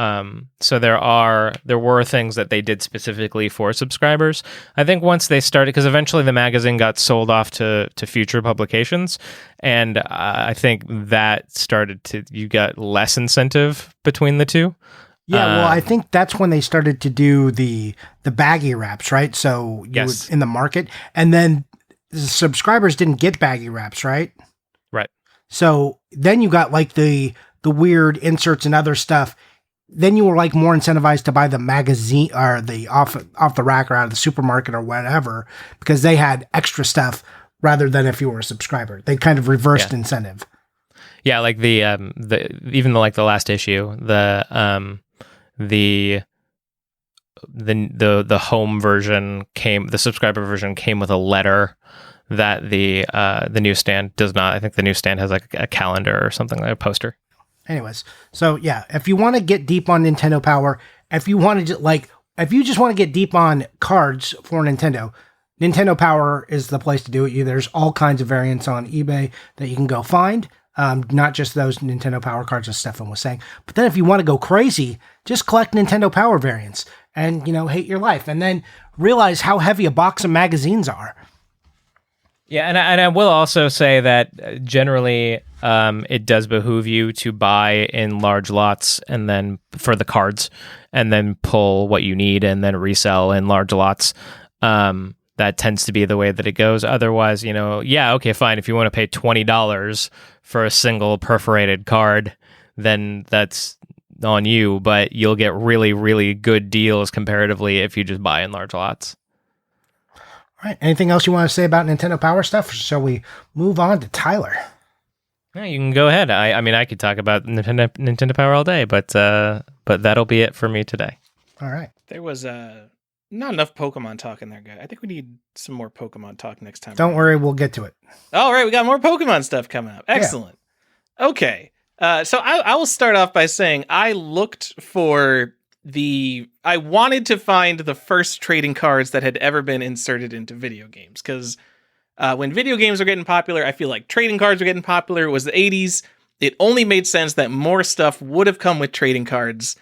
there were things that they did specifically for subscribers. I think once they started, because eventually the magazine got sold off to future publications, and I think that you got less incentive between the two. Yeah, well, I think that's when they started to do the baggy wraps, right? So you would, in the market, and then the subscribers didn't get baggy wraps, right? Right. So then you got like the weird inserts and other stuff. Then you were like more incentivized to buy the magazine or the off the rack or out of the supermarket or whatever, because they had extra stuff rather than if you were a subscriber. They kind of reversed incentive. Yeah, like the last issue, the home version the subscriber version came with a letter that the newsstand does not. I think the newsstand has like a calendar or something, like a poster. Anyways, so yeah, if you want to get deep on Nintendo Power, if you just want to get deep on cards for Nintendo Power is the place to do it. There's all kinds of variants on eBay that you can go find. Not just those Nintendo Power cards, as Stefan was saying. But then if you want to go crazy, just collect Nintendo Power variants and, hate your life. And then realize how heavy a box of magazines are. Yeah, and I will also say that generally it does behoove you to buy in large lots and then for the cards, and then pull what you need and then resell in large lots. that tends to be the way that it goes. Otherwise, yeah, okay, fine. If you want to pay $20 for a single perforated card, then that's on you, but you'll get really, really good deals comparatively if you just buy in large lots. All right. Anything else you want to say about Nintendo Power stuff? Or shall we move on to Tyler? Yeah, you can go ahead. I mean, I could talk about Nintendo Power all day, but that'll be it for me today. All right. There was not enough Pokemon talk in there, guy. I think we need some more Pokemon talk next time. Don't worry, we'll get to it. All right, we got more Pokemon stuff coming up. Excellent. Yeah. Okay. So I will start off by saying I looked for I wanted to find the first trading cards that had ever been inserted into video games, because when video games were getting popular, I feel like trading cards were getting popular. It was the 80s. It only made sense that more stuff would have come with trading cards.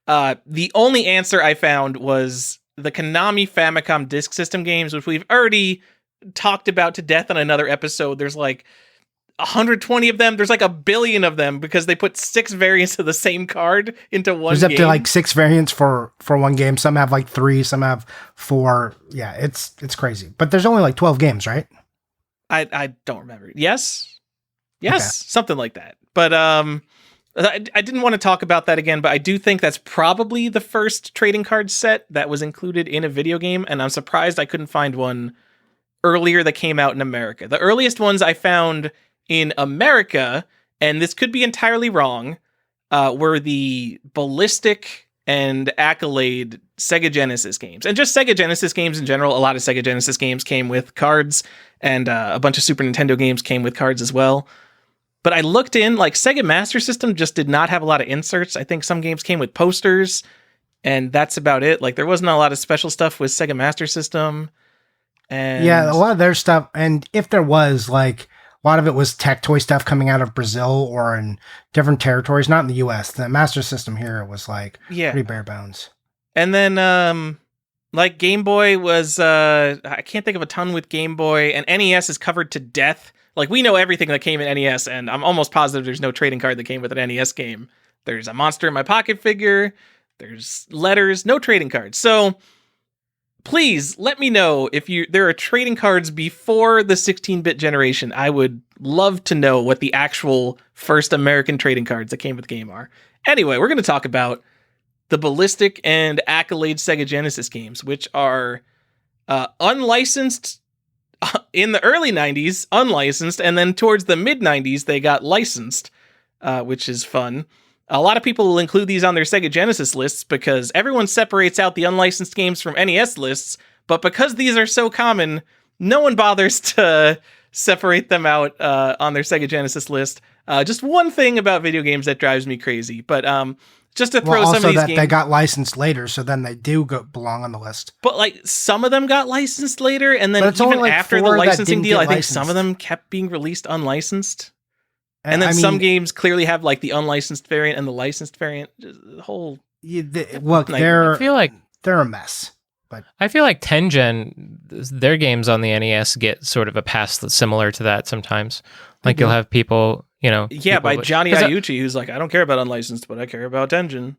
The only answer I found was the Konami Famicom Disk System games, which we've already talked about to death on another episode. There's like 120 of them. There's like 1 billion of them because they put 6 variants of the same card into one game. There's up to like 6 variants for one game. Some have like 3, some have 4. Yeah, it's crazy. But there's only like 12 games, right? I don't remember. Yes, okay. Something like that. But I didn't want to talk about that again, but I do think that's probably the first trading card set that was included in a video game, and I'm surprised I couldn't find one earlier that came out in America. The earliest ones I found in America, and this could be entirely wrong, were the Ballistic and Accolade Sega Genesis games. And just Sega Genesis games in general, a lot of Sega Genesis games came with cards, and a bunch of Super Nintendo games came with cards as well. But I looked in, like Sega Master System just did not have a lot of inserts. I think some games came with posters, and that's about it. Like there wasn't a lot of special stuff with Sega Master System. And yeah, a lot of their stuff, and if there was, like, a lot of it was tech toy stuff coming out of Brazil or in different territories, not in the US. The Master System here was like pretty bare bones. And then like Game Boy was I can't think of a ton with Game Boy, and NES is covered to death. Like we know everything that came in NES, and I'm almost positive there's no trading card that came with an NES game. There's a Monster in My Pocket figure, there's letters, no trading cards. So please let me know if there are trading cards before the 16-bit generation. I would love to know what the actual first American trading cards that came with the game are. Anyway, we're going to talk about the Ballistic and Accolade Sega Genesis games, which are unlicensed in the early 90s, unlicensed, and then towards the mid-90s, they got licensed, which is fun. A lot of people will include these on their Sega Genesis lists because everyone separates out the unlicensed games from NES lists, but because these are so common, no one bothers to separate them out on their Sega Genesis list. Just one thing about video games that drives me crazy, but just to throw some of these games... they got licensed later, so then they do belong on the list. But like some of them got licensed later, and then even like after the licensing deal, I think some of them kept being released unlicensed. And then some games clearly have like the unlicensed variant and the licensed variant. Just the whole look, I feel like they're a mess. But I feel like Tengen, their games on the NES get sort of a pass that's similar to that sometimes. Like you'll have people, by Johnny Iuchi, who's like, I don't care about unlicensed, but I care about Tengen.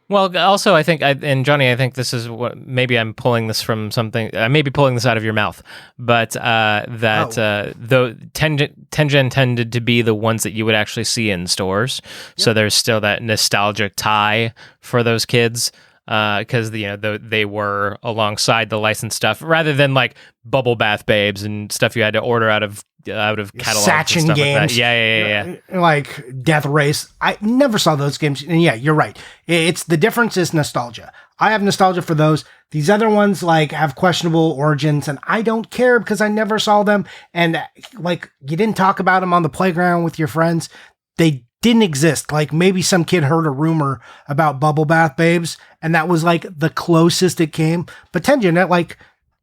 Well, also, I think, and Johnny, I think this is what, maybe I'm pulling this from something, I may be pulling this out of your mouth, but though Tengen tended to be the ones that you would actually see in stores. Yep. So there's still that nostalgic tie for those kids. Because they were alongside the licensed stuff, rather than like Bubble Bath Babes and stuff you had to order out of catalogs Sachin and stuff games. like that. Yeah. Like Death Race. I never saw those games. And yeah, you're right. It's the difference is nostalgia. I have nostalgia for those. These other ones like have questionable origins, and I don't care because I never saw them. And like you didn't talk about them on the playground with your friends. They didn't exist. Like maybe some kid heard a rumor about Bubble Bath Babes, and that was like the closest it came. But Tengen, like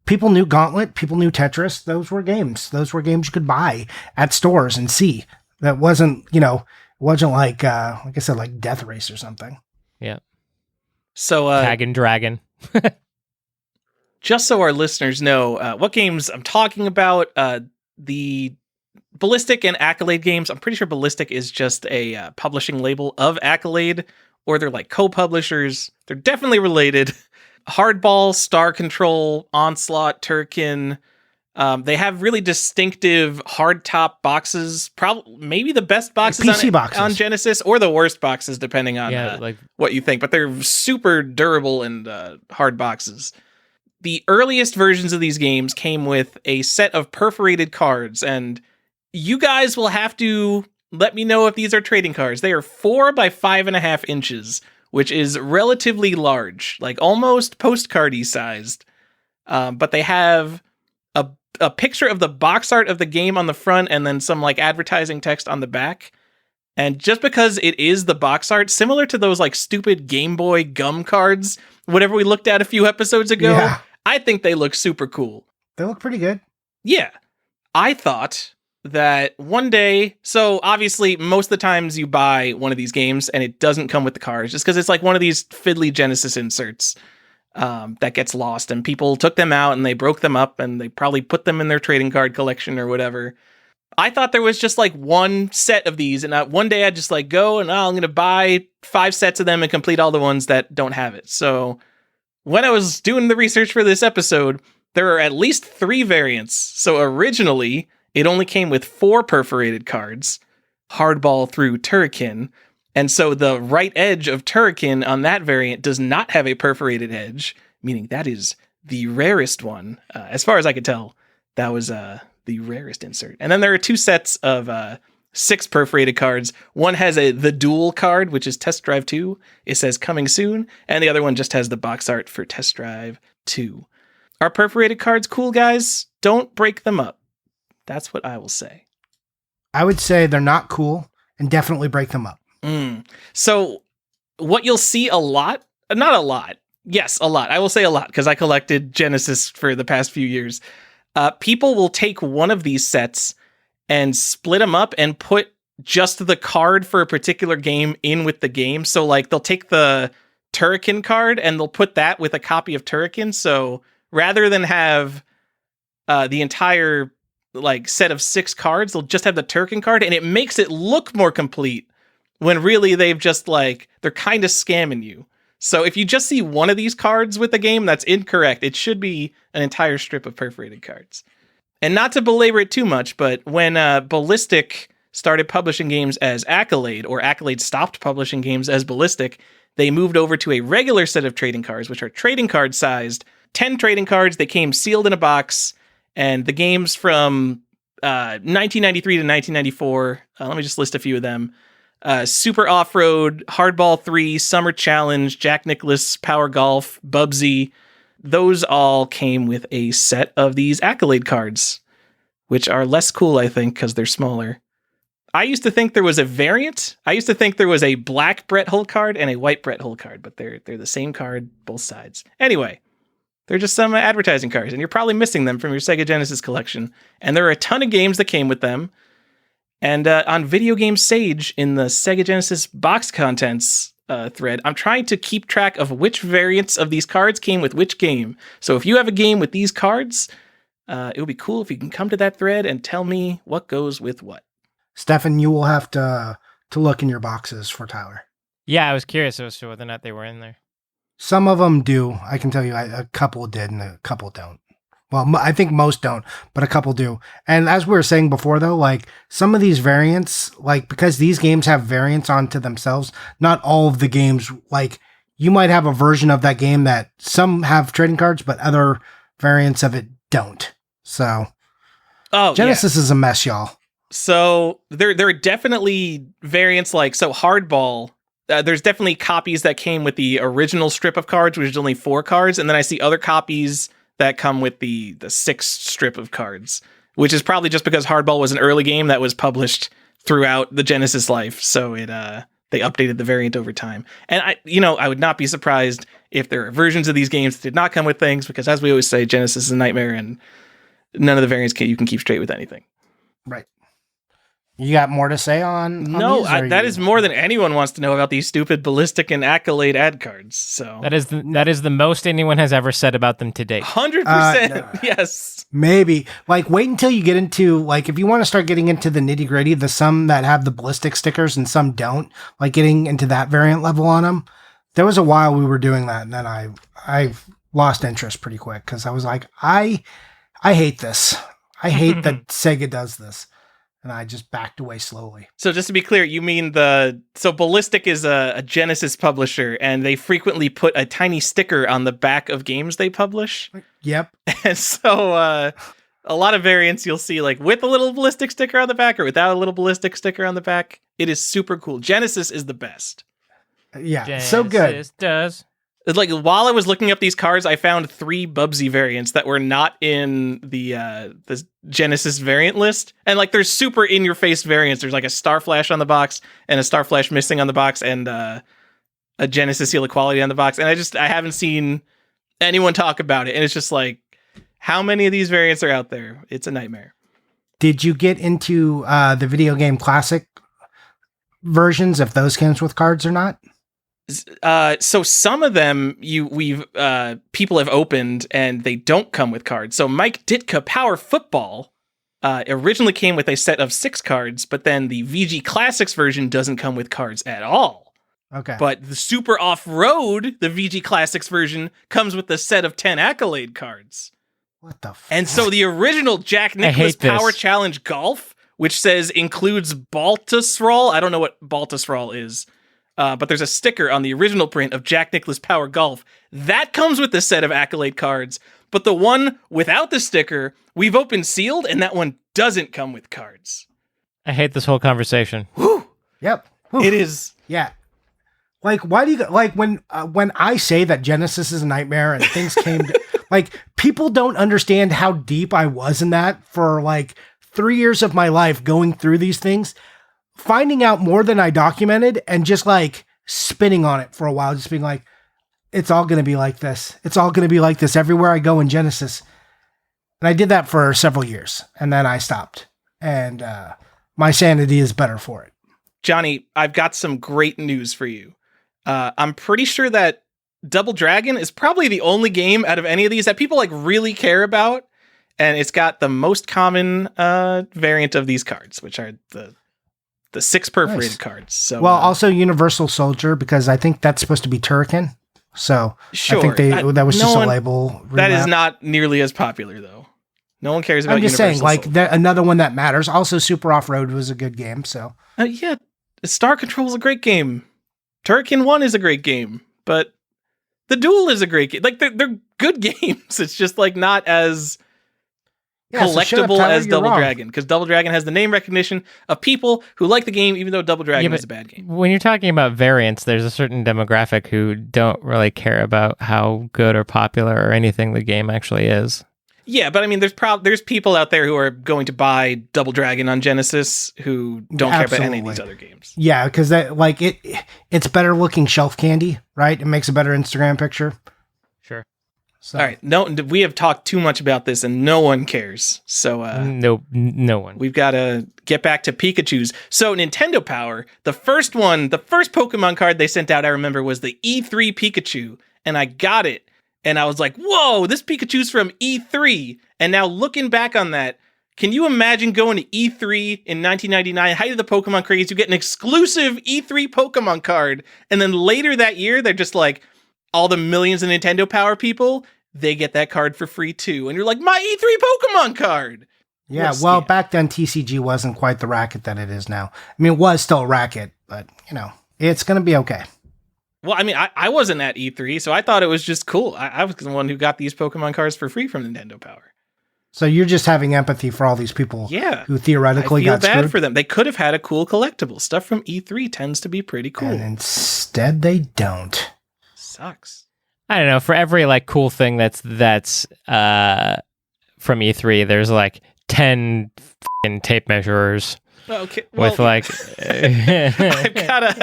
people knew Gauntlet, people knew Tetris. Those were games. Those were games you could buy at stores and see. That wasn't, wasn't like I said, like Death Race or something. Yeah. So Tag and Dragon. Just so our listeners know what games I'm talking about, the Ballistic and Accolade games, I'm pretty sure Ballistic is just a publishing label of Accolade, or they're like co-publishers. They're definitely related. Hardball, Star Control, Onslaught, Turrican. They have really distinctive hardtop boxes. Probably maybe the best boxes, PC boxes on Genesis, or the worst boxes, depending on what you think. But they're super durable and hard boxes. The earliest versions of these games came with a set of perforated cards, and you guys will have to let me know if these are trading cards. They are 4 by 5.5 inches, which is relatively large, like almost postcardy sized. But they have a picture of the box art of the game on the front, and then some like advertising text on the back. And just because it is the box art, similar to those like stupid Game Boy gum cards, whatever we looked at a few episodes ago, I think they look super cool. They look pretty good. Yeah. I thought that one day, so obviously most of the times you buy one of these games and it doesn't come with the cards, just because it's like one of these fiddly Genesis inserts that gets lost, and people took them out and they broke them up and they probably put them in their trading card collection or whatever. I thought there was just like one set of these, and one day I'd just like go and I'm going to buy 5 sets of them and complete all the ones that don't have it. So when I was doing the research for this episode, there are at least 3 variants. So originally, it only came with 4 perforated cards, Hardball through Turrican. And so the right edge of Turrican on that variant does not have a perforated edge, meaning that is the rarest one. As far as I could tell, that was the rarest insert. And then there are 2 sets of 6 perforated cards. One has the dual card, which is Test Drive 2. It says coming soon. And the other one just has the box art for Test Drive 2. Are perforated cards cool, guys? Don't break them up. That's what I will say. I would say they're not cool, and definitely break them up. So what you'll see a lot, not a lot. Yes, a lot. I will say a lot because I collected Genesis for the past few years. People will take one of these sets and split them up and put just the card for a particular game in with the game. So like they'll take the Turrican card and they'll put that with a copy of Turrican. So rather than have the entire like set of 6 cards, they'll just have the Turrican card, and it makes it look more complete when really they've just like, they're kind of scamming you. So if you just see one of these cards with the game, that's incorrect. It should be an entire strip of perforated cards. And not to belabor it too much, but when Ballistic started publishing games as Accolade, or Accolade stopped publishing games as Ballistic, they moved over to a regular set of trading cards, which are trading card sized, 10 trading cards. They came sealed in a box, and the games from 1993 to 1994, let me just list a few of them. Super Off-Road, Hardball 3, Summer Challenge, Jack Nicklaus, Power Golf, Bubsy. Those all came with a set of these Accolade cards, which are less cool, I think, because they're smaller. I used to think there was a variant. I used to think there was a black Brett Hull card and a white Brett Hull card, but they're the same card, both sides. Anyway, they're just some advertising cards, and you're probably missing them from your Sega Genesis collection. And there are a ton of games that came with them. And on Video Game Sage, in the Sega Genesis box contents thread, I'm trying to keep track of which variants of these cards came with which game. So if you have a game with these cards, it would be cool if you can come to that thread and tell me what goes with what. Stefan, you will have to look in your boxes for Tyler. Yeah, I was curious as to whether or not they were in there. Some of them do. I can tell you a couple did and a couple don't. Well, I think most don't, but a couple do. And as we were saying before, though, like some of these variants, like because these games have variants onto themselves, not all of the games, like you might have a version of that game that some have trading cards, but other variants of it don't. So Genesis is a mess, y'all. So there are definitely variants like, so Hardball, there's definitely copies that came with the original strip of cards, which is only 4 cards. And then I see other copies that come with the 6th strip of cards, which is probably just because Hardball was an early game that was published throughout the Genesis life. So they updated the variant over time. And I would not be surprised if there are versions of these games that did not come with things, because as we always say, Genesis is a nightmare and none of the variants you can keep straight with anything. Right. You got more to say on No, that is more than anyone wants to know about these stupid Ballistic and Accolade ad cards. So that is the most anyone has ever said about them to date. 100%. Yes. Maybe. Like, wait until you get into, like, if you want to start getting into the nitty gritty, the some that have the Ballistic stickers and some don't, like getting into that variant level on them. There was a while we were doing that, and then I lost interest pretty quick because I was like, I hate this. I hate that Sega does this. And I just backed away slowly. So just to be clear, you mean Ballistic is a Genesis publisher, and they frequently put a tiny sticker on the back of games they publish? Yep. And so a lot of variants you'll see like with a little Ballistic sticker on the back or without a little Ballistic sticker on the back. It is super cool. Genesis is the best. Yeah, Genesis so good. Does. Like while I was looking up these cards, I found 3 Bubsy variants that were not in the Genesis variant list, and like there's super in your face variants. There's like a Star Flash on the box and a Star Flash missing on the box, and a Genesis Seal of Quality on the box. And I haven't seen anyone talk about it, and it's just like, how many of these variants are out there? It's a nightmare. Did you get into the video game classic versions, if those came with cards or not? So some of them people have opened and they don't come with cards. So Mike Ditka Power Football originally came with a set of 6 cards, but then the VG Classics version doesn't come with cards at all. Okay. But the Super Off-Road, the VG Classics version, comes with a set of 10 Accolade cards. What the fuck? And so the original Jack Nicklaus Power Challenge Golf, which says includes Baltusrol. I don't know what Baltusrol is. But there's a sticker on the original print of Jack Nicklaus Power Golf. That comes with the set of Accolade cards. But the one without the sticker, we've opened sealed, and that one doesn't come with cards. I hate this whole conversation. Whew. Yep. Whew. It is. Yeah. Like, why do you, like, when I say that Genesis is a nightmare and things came to, like, people don't understand how deep I was in that for, like, 3 years of my life going through these things. Finding out more than I documented and just like spinning on it for a while, just being like, it's all going to be like this. It's all going to be like this everywhere I go in Genesis. And I did that for several years and then I stopped, and my sanity is better for it. Johnny, I've got some great news for you. I'm pretty sure that Double Dragon is probably the only game out of any of these that people like really care about. And it's got the most common variant of these cards, which are the 6 perforated cards. So, well, also Universal Soldier, because I think that's supposed to be Turrican. So sure, I think that was just a label. That is not nearly as popular, though. No one cares about. I'm just Universal saying, like another one that matters. Also, Super Off-Road was a good game. So yeah, Star Control is a great game. Turrican 1 is a great game, but the Duel is a great game. Like they're good games. It's just like not as collectible as Double Dragon, because Double Dragon has the name recognition of people who like the game, even though Double Dragon is a bad game. When you're talking about variants, there's a certain demographic who don't really care about how good or popular or anything the game actually is. Yeah, but I mean, there's people out there who are going to buy Double Dragon on Genesis who don't care about any of these other games. Yeah, because it's better looking shelf candy, right? It makes a better Instagram picture. Sure. So. All right, no, we have talked too much about this, and no one cares. So no one. We've got to get back to Pikachu's. So Nintendo Power, the first Pokemon card they sent out, I remember, was the E3 Pikachu, and I got it. And I was like, whoa, this Pikachu's from E3. And now looking back on that, can you imagine going to E3 in 1999, height of the Pokemon craze, you get an exclusive E3 Pokemon card. And then later that year, they're just like, all the millions of Nintendo Power people, they get that card for free too. And you're like, my E3 Pokemon card. Yeah, well, back then TCG wasn't quite the racket that it is now. I mean, it was still a racket, but, it's going to be okay. Well, I mean, I wasn't at E3, so I thought it was just cool. I was the one who got these Pokemon cards for free from Nintendo Power. So you're just having empathy for all these people who theoretically got screwed? I feel bad for them. They could have had a cool collectible. Stuff from E3 tends to be pretty cool. And instead they don't. Sucks. I don't know. For every cool thing that's from E3, there's 10 tape measurers. Okay. Well, with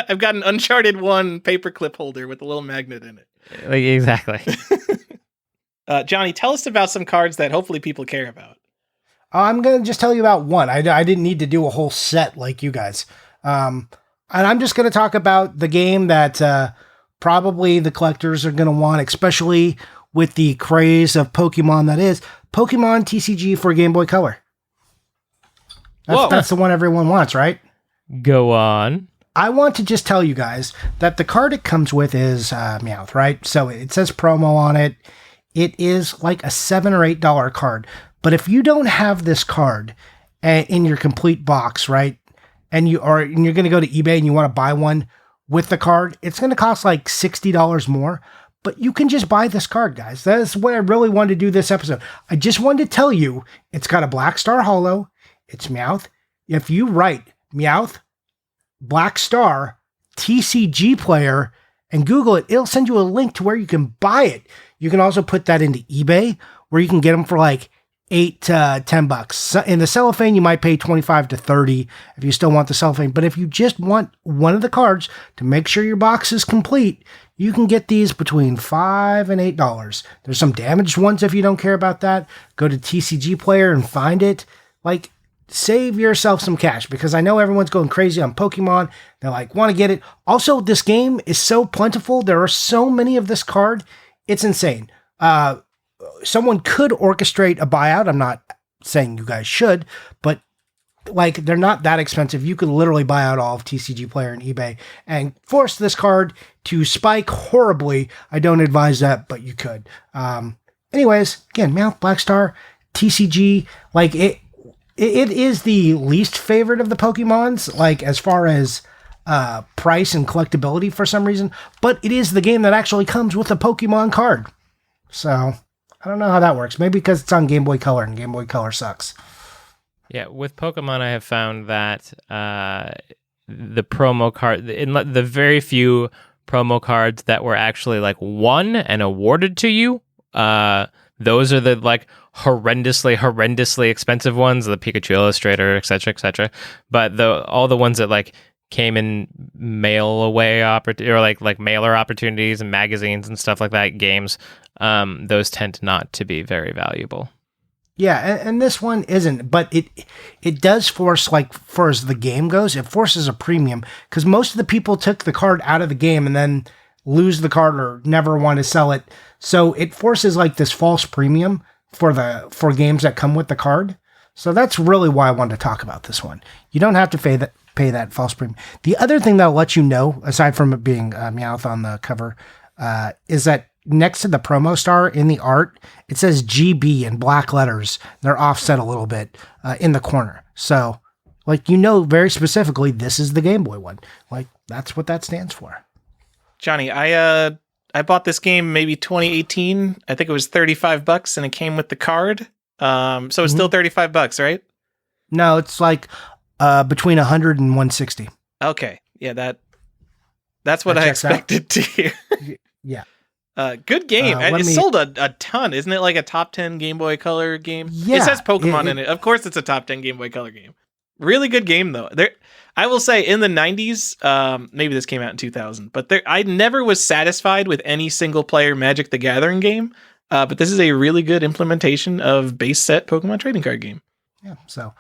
I've got an Uncharted 1 paperclip holder with a little magnet in it. Exactly. Johnny, tell us about some cards that hopefully people care about. I'm going to just tell you about one. I didn't need to do a whole set like you guys. And I'm just going to talk about the game that probably the collectors are going to want, especially with the craze of Pokemon that is Pokemon TCG for Game Boy Color. That's the one everyone wants, right? Go on. I want to just tell you guys that the card it comes with is Meowth, right? So it says promo on it. it is like a $7 or $8 card. But if you don't have this card in your complete box, right, and you're going to go to eBay and you want to buy one with the card, it's going to cost like $60 more. But you can just buy this card, guys. That's what I really wanted to do this episode. I just wanted to tell you, it's got a Black Star Holo. It's Meowth. If you write Meowth, Black Star, TCG player, and Google it, it'll send you a link to where you can buy it. You can also put that into eBay, where you can get them for like $8 to $10. In the cellophane, you might pay $25 to $30 if you still want the cellophane. But if you just want one of the cards to make sure your box is complete, you can get these between $5 and $8. There's some damaged ones if you don't care about that. Go to TCG Player and find it. Like, save yourself some cash, because I know everyone's going crazy on Pokemon. They like want to get it. Also, this game is so plentiful. There are so many of this card. It's insane. Someone could orchestrate a buyout. I'm not saying you guys should, but like, they're not that expensive. You could literally buy out all of TCG Player and eBay and force this card to spike horribly. I don't advise that, but you could. Anyways, again, Meowth, Black Star, TCG, like it is the least favorite of the Pokemons, like as far as price and collectability for some reason, but it is the game that actually comes with a Pokemon card. So I don't know how that works. Maybe because it's on Game Boy Color and Game Boy Color sucks. Yeah, with Pokemon, I have found that the promo card, in the very few promo cards that were actually like won and awarded to you, those are the like horrendously expensive ones, the Pikachu Illustrator, etc. But all the ones that like came in mail away or like mailer opportunities and magazines and stuff like that, games, those tend not to be very valuable. Yeah, and this one isn't, but it does force, like, far as the game goes, it forces a premium, because most of the people took the card out of the game and then lose the card or never want to sell it. So it forces like this false premium for games that come with the card. So that's really why I wanted to talk about this one. You don't have to pay that false premium. The other thing that'll let you know, aside from it being Meowth on the cover, is that next to the promo star in the art, it says GB in black letters. They're offset a little bit in the corner. So, like, you know very specifically this is the Game Boy one. Like, that's what that stands for. Johnny, I bought this game maybe 2018. I think it was $35 and it came with the card. So it's still $35, right? No, it's like between 100 and 160. Okay. Yeah, that's what I expected to hear. Yeah. Good game. It sold a ton. Isn't it like a top 10 Game Boy Color game? Yeah, it says Pokemon in it. Of course it's a top 10 Game Boy Color game. Really good game, though. I will say, in the 90s, maybe this came out in 2000, but I never was satisfied with any single-player Magic the Gathering game, but this is a really good implementation of base set Pokemon trading card game. Yeah, so...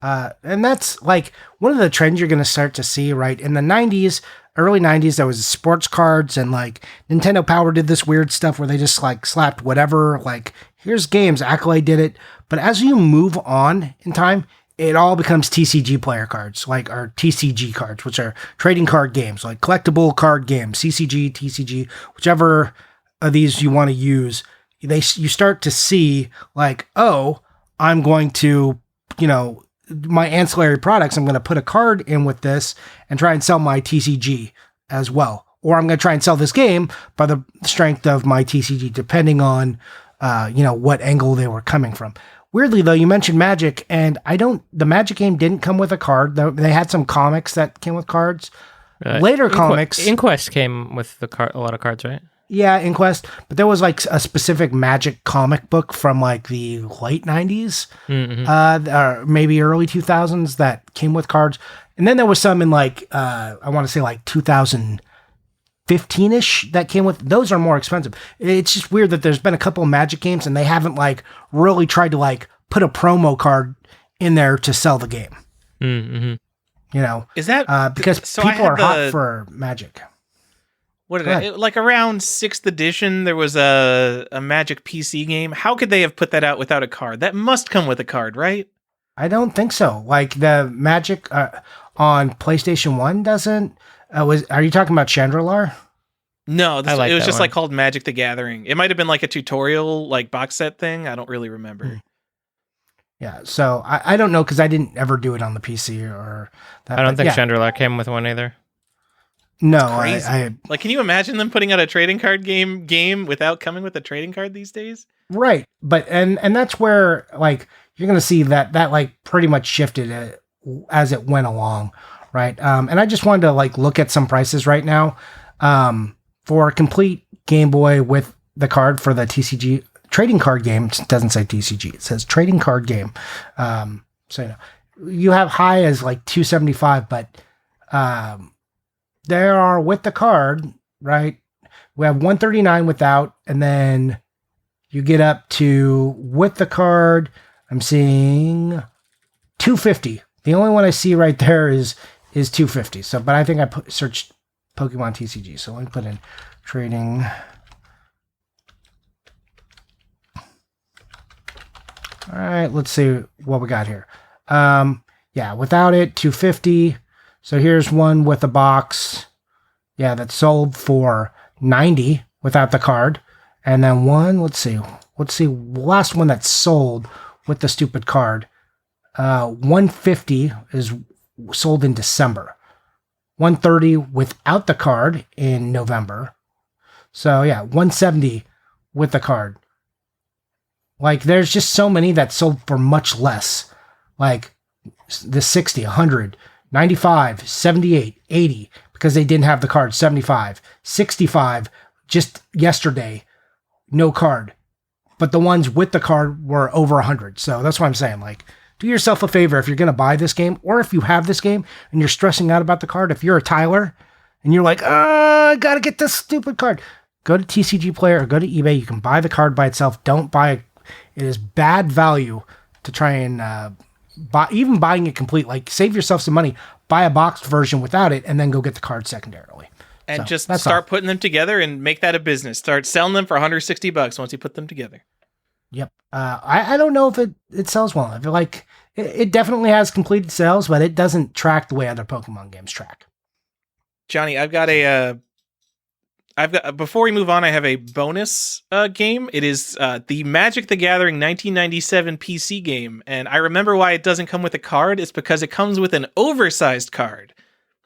and that's like one of the trends you're going to start to see, right? In the 90s, early 90s, there was sports cards, and like Nintendo Power did this weird stuff where they just like slapped whatever, like, here's games, Accolade did it. But as you move on in time, it all becomes TCG player cards, like our TCG cards, which are trading card games, like collectible card games, CCG, TCG, whichever of these you want to use. You start to see like, oh, I'm going to, my ancillary products, I'm going to put a card in with this and try and sell my TCG as well. Or I'm going to try and sell this game by the strength of my TCG, depending on, what angle they were coming from. Weirdly, though, you mentioned Magic, and the Magic game didn't come with a card. They had some comics that came with cards. Later comics... Inquest came with a lot of cards, right? Yeah, Inquest. But there was like a specific Magic comic book from like the late 90s, or maybe early 2000s that came with cards. And then there was some in like, I want to say like 2015-ish that came with. Those are more expensive. It's just weird that there's been a couple of Magic games and they haven't like really tried to like put a promo card in there to sell the game. Is that because people are hot for Magic? What did like around 6th edition, there was a Magic PC game. How could they have put that out without a card? That must come with a card, right? I don't think so. Like the Magic on PlayStation 1 doesn't. Are you talking about Chandralar? No, it was just like called Magic the Gathering. It might have been like a tutorial, like box set thing. I don't really remember. Yeah, so I don't know because I didn't ever do it on the PC or that. I don't think Chandler came with one either. No, I like. Can you imagine them putting out a trading card game without coming with a trading card these days? Right, but and that's where like you're gonna see that like pretty much shifted as it went along, right? And I just wanted to like look at some prices right now, for a complete Game Boy with the card for the TCG trading card game. It doesn't say TCG; it says trading card game. So you have high as like $275, but there are with the card, right? We have $139 without, and then you get up to with the card. I'm seeing $250. The only one I see right there is $250. So, but I think I searched Pokemon TCG. So let me put in trading. All right, let's see what we got here. Yeah, without it, $250. So here's one with a box. Yeah, that sold for $90 without the card. And then one, let's see, last one that sold with the stupid card. $150 is sold in December. $130 without the card in November. So yeah, $170 with the card. Like there's just so many that sold for much less. Like the 60, 100, 95, 78, 80, because they didn't have the card, 75, 65, just yesterday, no card. But the ones with the card were over 100. So that's what I'm saying. Like, do yourself a favor if you're going to buy this game, or if you have this game and you're stressing out about the card. If you're a Tyler and you're like, I got to get this stupid card, go to TCG Player or go to eBay. You can buy the card by itself. Don't buy it. It is bad value to try and even buying it complete. Like, save yourself some money, buy a boxed version without it, and then go get the card secondarily. And so, just start putting them together and make that a business. Start selling them for $160 once you put them together. Yep. I don't know if it sells well. I feel like it definitely has completed sales, but it doesn't track the way other Pokemon games track. Johnny, before we move on, I have a bonus game. It is the Magic the Gathering 1997 PC game. And I remember why it doesn't come with a card. It's because it comes with an oversized card.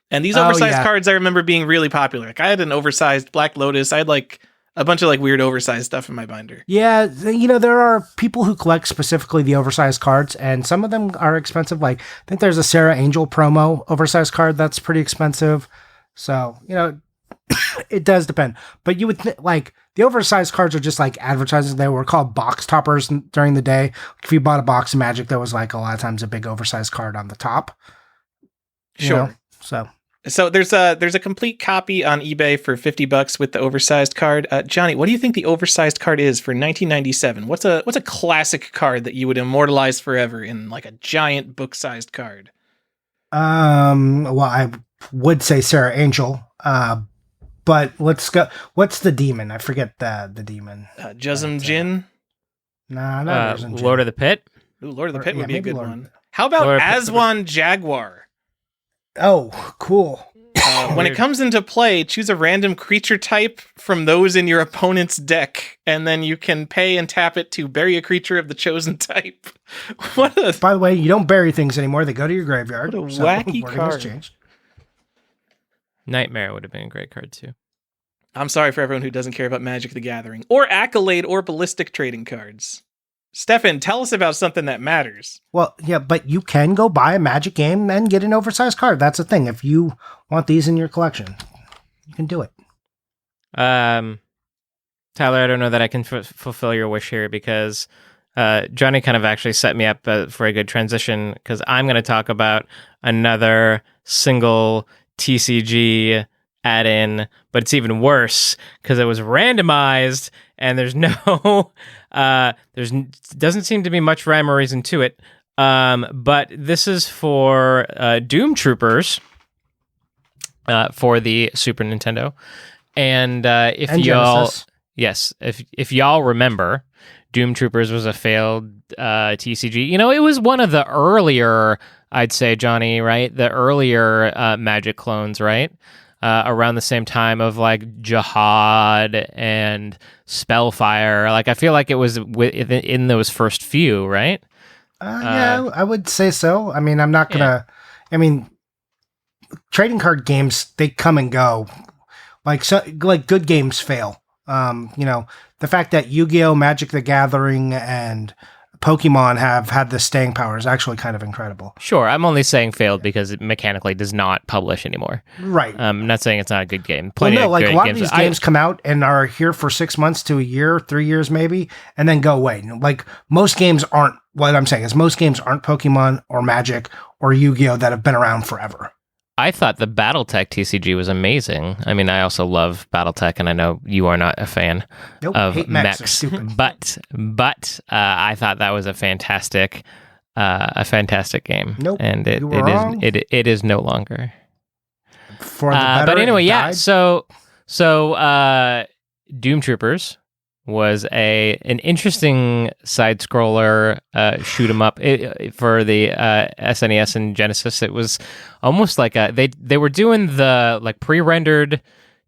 And these oversized cards I remember being really popular. Like I had an oversized Black Lotus. I had like a bunch of like weird oversized stuff in my binder. Yeah, there are people who collect specifically the oversized cards, and some of them are expensive. Like I think there's a Sarah Angel promo oversized card that's pretty expensive. So, it does depend. But you would like the oversized cards are just like advertising. They were called box toppers during the day. If you bought a box of Magic, there was like a lot of times a big oversized card on the top. Sure. So there's a complete copy on eBay for $50 with the oversized card. Johnny, what do you think the oversized card is for 1997? What's a classic card that you would immortalize forever in like a giant book-sized card? Well, I would say Sarah Angel. But let's go. What's the demon? I forget the demon. Jusm Jin? Nah, not Jusm Jin. Lord of the Pit? Ooh, Lord of the Pit would be a good one. How about Aswan Jaguar? Oh, cool. When it comes into play, choose a random creature type from those in your opponent's deck, and then you can pay and tap it to bury a creature of the chosen type. By the way, you don't bury things anymore. They go to your graveyard. What a wacky card. Changed. Nightmare would have been a great card, too. I'm sorry for everyone who doesn't care about Magic the Gathering, or Accolade, or Ballistic trading cards. Stefan, tell us about something that matters. Well, yeah, but you can go buy a Magic game and get an oversized card. That's the thing. If you want these in your collection, you can do it. Tyler, I don't know that I can fulfill your wish here because Johnny kind of actually set me up for a good transition because I'm going to talk about another single TCG add-in, but it's even worse because it was randomized and there's no doesn't seem to be much rhyme or reason to it. But this is for Doom Troopers for the Super Nintendo. And if y'all remember, Doom Troopers was a failed TCG. It was one of the earlier, I'd say, Johnny, right? The earlier Magic clones, right? around the same time of like Jihad and Spellfire. Like I feel like it was in those first few, right? Yeah, I would say so. I mean, I'm not gonna. I mean, trading card games, they come and go. Like good games fail. The fact that Yu-Gi-Oh, Magic the Gathering, and Pokemon have had this staying power is actually kind of incredible. Sure, I'm only saying failed because it mechanically does not publish anymore. Right. I'm not saying it's not a good game. Like a lot of these games come out and are here for 6 months to a year, 3 years maybe, and then go away. Like most games aren't. What I'm saying is most games aren't Pokemon or Magic or Yu-Gi-Oh that have been around forever. I thought the BattleTech TCG was amazing. I mean, I also love BattleTech, and I know you are not a fan of mechs, but I thought that was a fantastic game. Nope, and it is no longer. For the better, but anyway, yeah. died. So Doom Troopers was an interesting side scroller shoot 'em up for the SNES and Genesis. It was almost like they were doing the like pre-rendered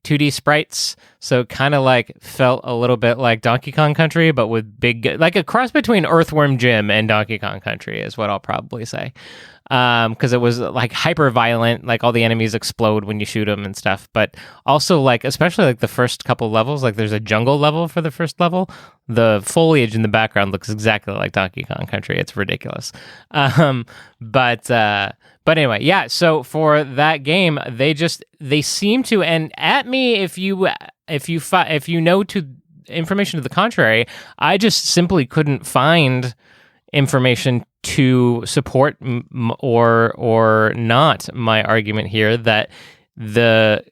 2D sprites, so it kind of like felt a little bit like Donkey Kong Country, but with like a cross between Earthworm Jim and Donkey Kong Country is what I'll probably say. Because it was like hyper violent, like all the enemies explode when you shoot them and stuff. But also like, especially like the first couple levels, like there's a jungle level for the first level. The foliage in the background looks exactly like Donkey Kong Country. It's ridiculous. But anyway, yeah. So for that game, they seem to, and at me if you know to information to the contrary, I just simply couldn't find information to support or not my argument here that the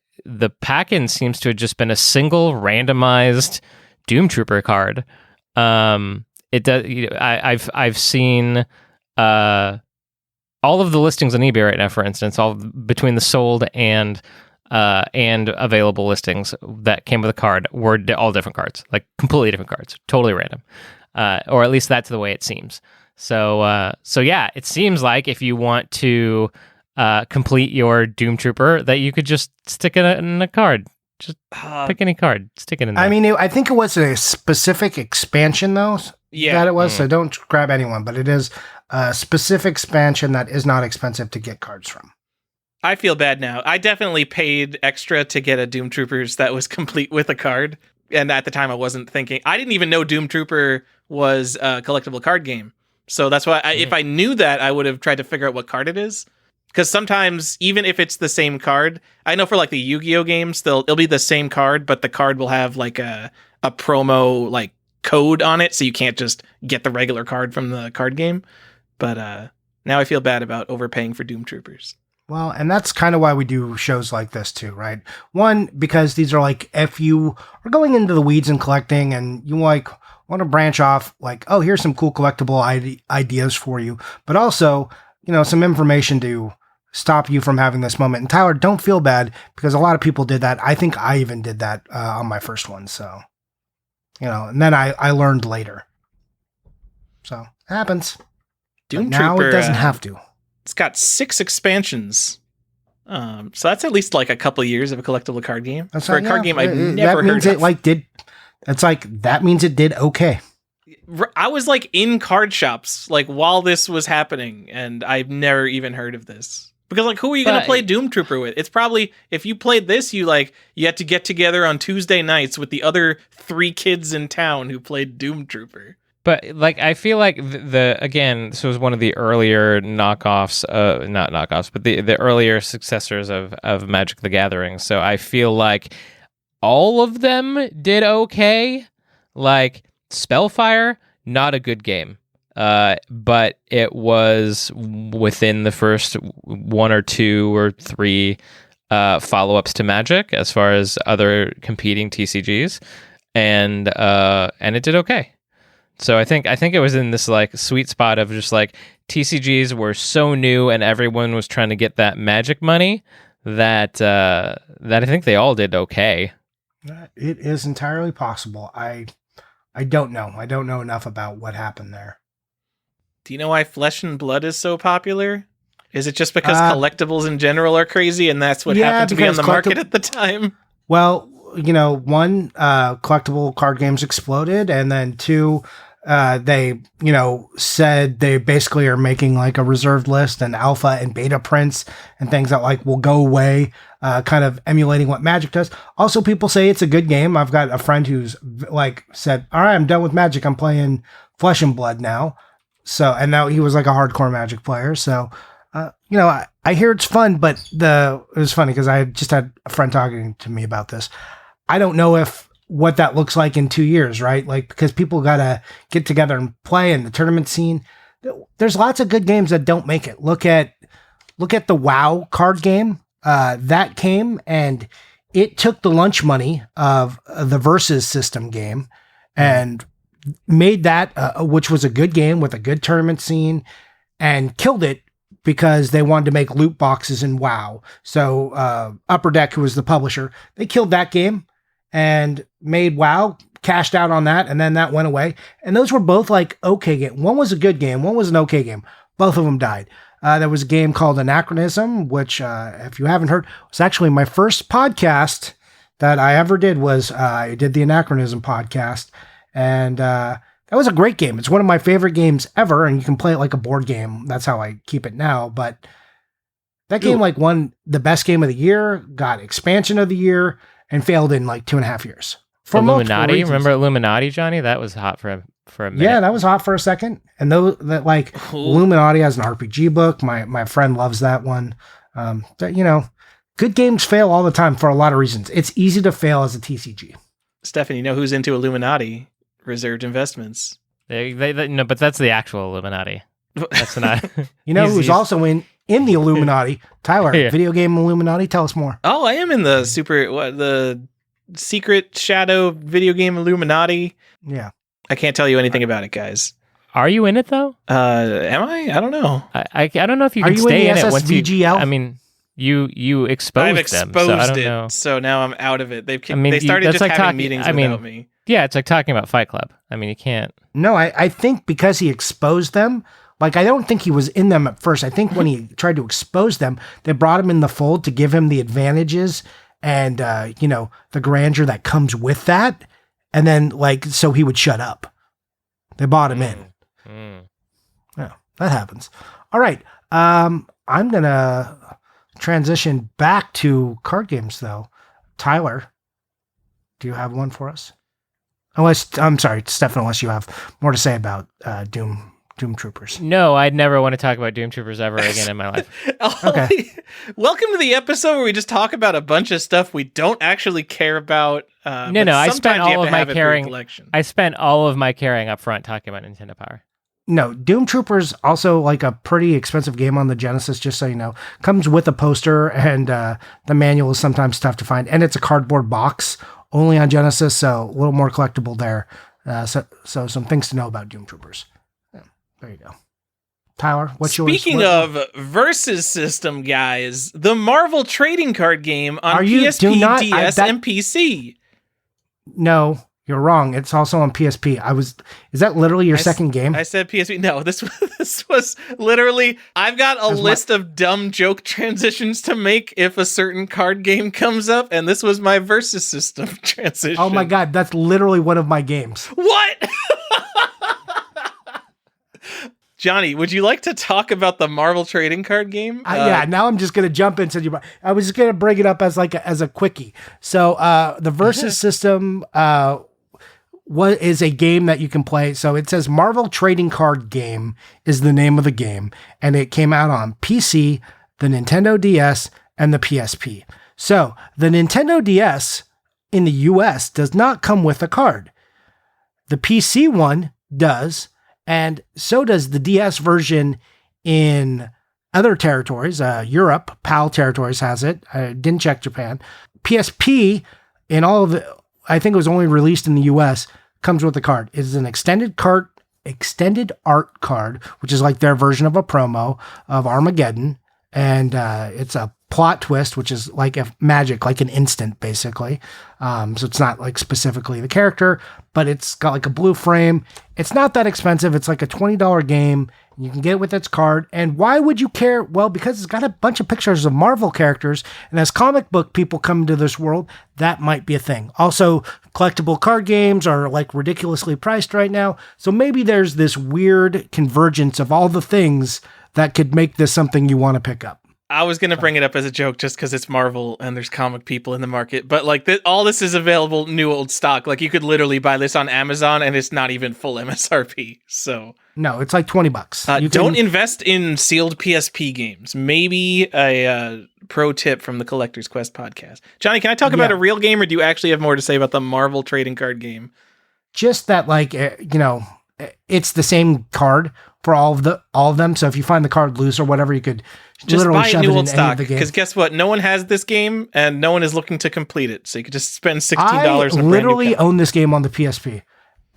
pack-in seems to have just been a single randomized Doom Trooper card. It does. I've seen all of the listings on eBay right now, for instance, all between the sold and available listings that came with a card were all different cards, like completely different cards, totally random. Or at least that's the way it seems. So yeah, it seems like if you want to complete your Doom Trooper, that you could just stick it in a card. Just pick any card, stick it in there. I mean, I think it was a specific expansion, though. Yeah, that it was. So don't grab anyone, but it is a specific expansion that is not expensive to get cards from. I feel bad now. I definitely paid extra to get a Doom Troopers that was complete with a card. And at the time, I wasn't thinking. I didn't even know Doom Trooper was a collectible card game. So that's why if I knew that, I would have tried to figure out what card it is. Because sometimes, even if it's the same card, I know for like the Yu-Gi-Oh games, it'll be the same card, but the card will have like a promo like code on it, so you can't just get the regular card from the card game. But now I feel bad about overpaying for Doom Troopers. Well, and that's kind of why we do shows like this too, right? One, because these are like, if you are going into the weeds and collecting and you like want to branch off, like, oh, here's some cool collectible ideas for you, but also, some information to stop you from having this moment. And Tyler, don't feel bad, because a lot of people did that. I think I even did that on my first one. So, and then I learned later. So it happens. Doom now Trooper, it doesn't have to. It's got 6 expansions. So that's at least like a couple of years of a collectible card game. That's for a card game I've never heard of. That means it did okay. I was like in card shops like while this was happening, and I've never even heard of this. Because like, who are you going to play Doom Trooper with? It's probably, if you played this, you had to get together on Tuesday nights with the other 3 kids in town who played Doom Trooper. But like, I feel like this was one of the earlier knockoffs, not knockoffs, but the earlier successors of Magic the Gathering. So I feel like all of them did okay. Like Spellfire, not a good game. But it was within the first 1 or 2 or 3 follow-ups to Magic as far as other competing TCGs, and it did okay. So I think it was in this like sweet spot of just like TCGs were so new and everyone was trying to get that Magic money that I think they all did okay. It is entirely possible. I don't know. I don't know enough about what happened there. Do you know why Flesh and Blood is so popular? Is it just because collectibles in general are crazy and that's what happened to be on the market at the time? Well, one, collectible card games exploded, and then two, they, said they basically are making like a reserved list and alpha and beta prints and things that like will go away, kind of emulating what Magic does. Also, people say it's a good game. I've got a friend who's like said, all right, I'm done with Magic. I'm playing Flesh and Blood now. So, and now he was like a hardcore Magic player. So, I hear it's fun, but it was funny because I just had a friend talking to me about this. I don't know what that looks like in 2 years, right? Like, because people got to get together and play in the tournament scene. There's lots of good games that don't make it. Look at the WoW card game. That came and it took the lunch money of the Versus system game and made that, which was a good game with a good tournament scene, and killed it because they wanted to make loot boxes in WoW. So Upper Deck, who was the publisher, they killed that game and made WoW, cashed out on that, and then that went away. And those were both like okay games. One was a good game, one was an okay game. Both of them died. There was a game called Anachronism, which, if you haven't heard, was actually my first podcast that I ever did. I did the Anachronism podcast, and that was a great game. It's one of my favorite games ever, and you can play it like a board game. That's how I keep it now. But that game won the best game of the year, got expansion of the year, and failed in like 2.5 years. For Illuminati, remember Illuminati, Johnny? That was hot for a minute. Yeah, that was hot for a second. And Illuminati has an RPG book. My friend loves that one. Good games fail all the time for a lot of reasons. It's easy to fail as a TCG. Stephanie, you know who's into Illuminati? Reserved Investments. They no, but that's the actual Illuminati. That's not. Who's also in the Illuminati? Tyler, yeah. Video game Illuminati. Tell us more. Oh, I am in the the secret shadow video game Illuminati. Yeah, I can't tell you anything about it, guys. Are you in it though? Am I? I don't know. I don't know if you can stay in it once you. VGL? I mean, you exposed I've them. exposed so I don't it, know. so now I'm out of it. They started just having meetings without me. Yeah, it's like talking about Fight Club. I mean, you can't. No, I think because he exposed them, like I don't think he was in them at first. I think when he tried to expose them, they brought him in the fold to give him the advantages and, the grandeur that comes with that. And then so he would shut up. They bought him in. Yeah, that happens. All right. I'm going to transition back to card games though. Tyler, do you have one for us? I'm sorry, Stefan, unless you have more to say about Doom Troopers. No, I'd never want to talk about Doom Troopers ever again in my life. Okay. Welcome to the episode where we just talk about a bunch of stuff we don't actually care about. No, I spent all of my caring. I spent all of my caring up front talking about Nintendo Power. No, Doom Troopers also like a pretty expensive game on the Genesis, just so you know. Comes with a poster, and the manual is sometimes tough to find, and it's a cardboard box. Only on Genesis, so a little more collectible there. So some things to know about Doom Troopers. Yeah, there you go. Tyler, what's yours? Speaking of Versus system, guys, the Marvel trading card game on PSP, DS, and PC. No, you're wrong. It's also on PSP. Is that literally your second game? I said PSP. No, this was literally, I've got a list of dumb joke transitions to make if a certain card game comes up, and this was my Versus system transition. Oh my God, that's literally one of my games. What? Johnny, would you like to talk about the Marvel trading card game? Yeah, now I'm just going to jump into you. I was just going to bring it up as a quickie. So the Versus system is a game that you can play. So it says Marvel Trading Card Game is the name of the game, and it came out on PC, the Nintendo DS, and the PSP. So the Nintendo DS in the US does not come with a card. The PC one does, and so does the DS version in other territories. Europe, PAL territories has it. I didn't check Japan. PSP, in all of it, I think it was only released in the US, comes with the card. It is an extended art card, which is like their version of a promo of Armageddon. And it's a plot twist, which is like a magic, like an instant, basically. So it's not like specifically the character, but it's got like a blue frame. It's not that expensive. It's like a $20 game, You can get it with its card. And why would you care? Well, because it's got a bunch of pictures of Marvel characters. And as comic book people come into this world, that might be a thing. Also, collectible card games are like ridiculously priced right now. So maybe there's this weird convergence of all the things that could make this something you want to pick up. I was going to bring it up as a joke just because it's Marvel and there's comic people in the market. But like all this is available new old stock. Like you could literally buy this on Amazon and it's not even full MSRP. So no, it's like $20. Don't invest in sealed PSP games. Maybe a pro tip from the Collector's Quest podcast. Johnny, can I talk about a real game, or do you actually have more to say about the Marvel trading card game? Just that, like, it's the same card for all of them. So if you find the card loose or whatever, you could just literally buy shove new it old in stock. Any of the games. Because guess what? No one has this game, and no one is looking to complete it. So you could just spend $16 on a brand new literally own this game on the PSP,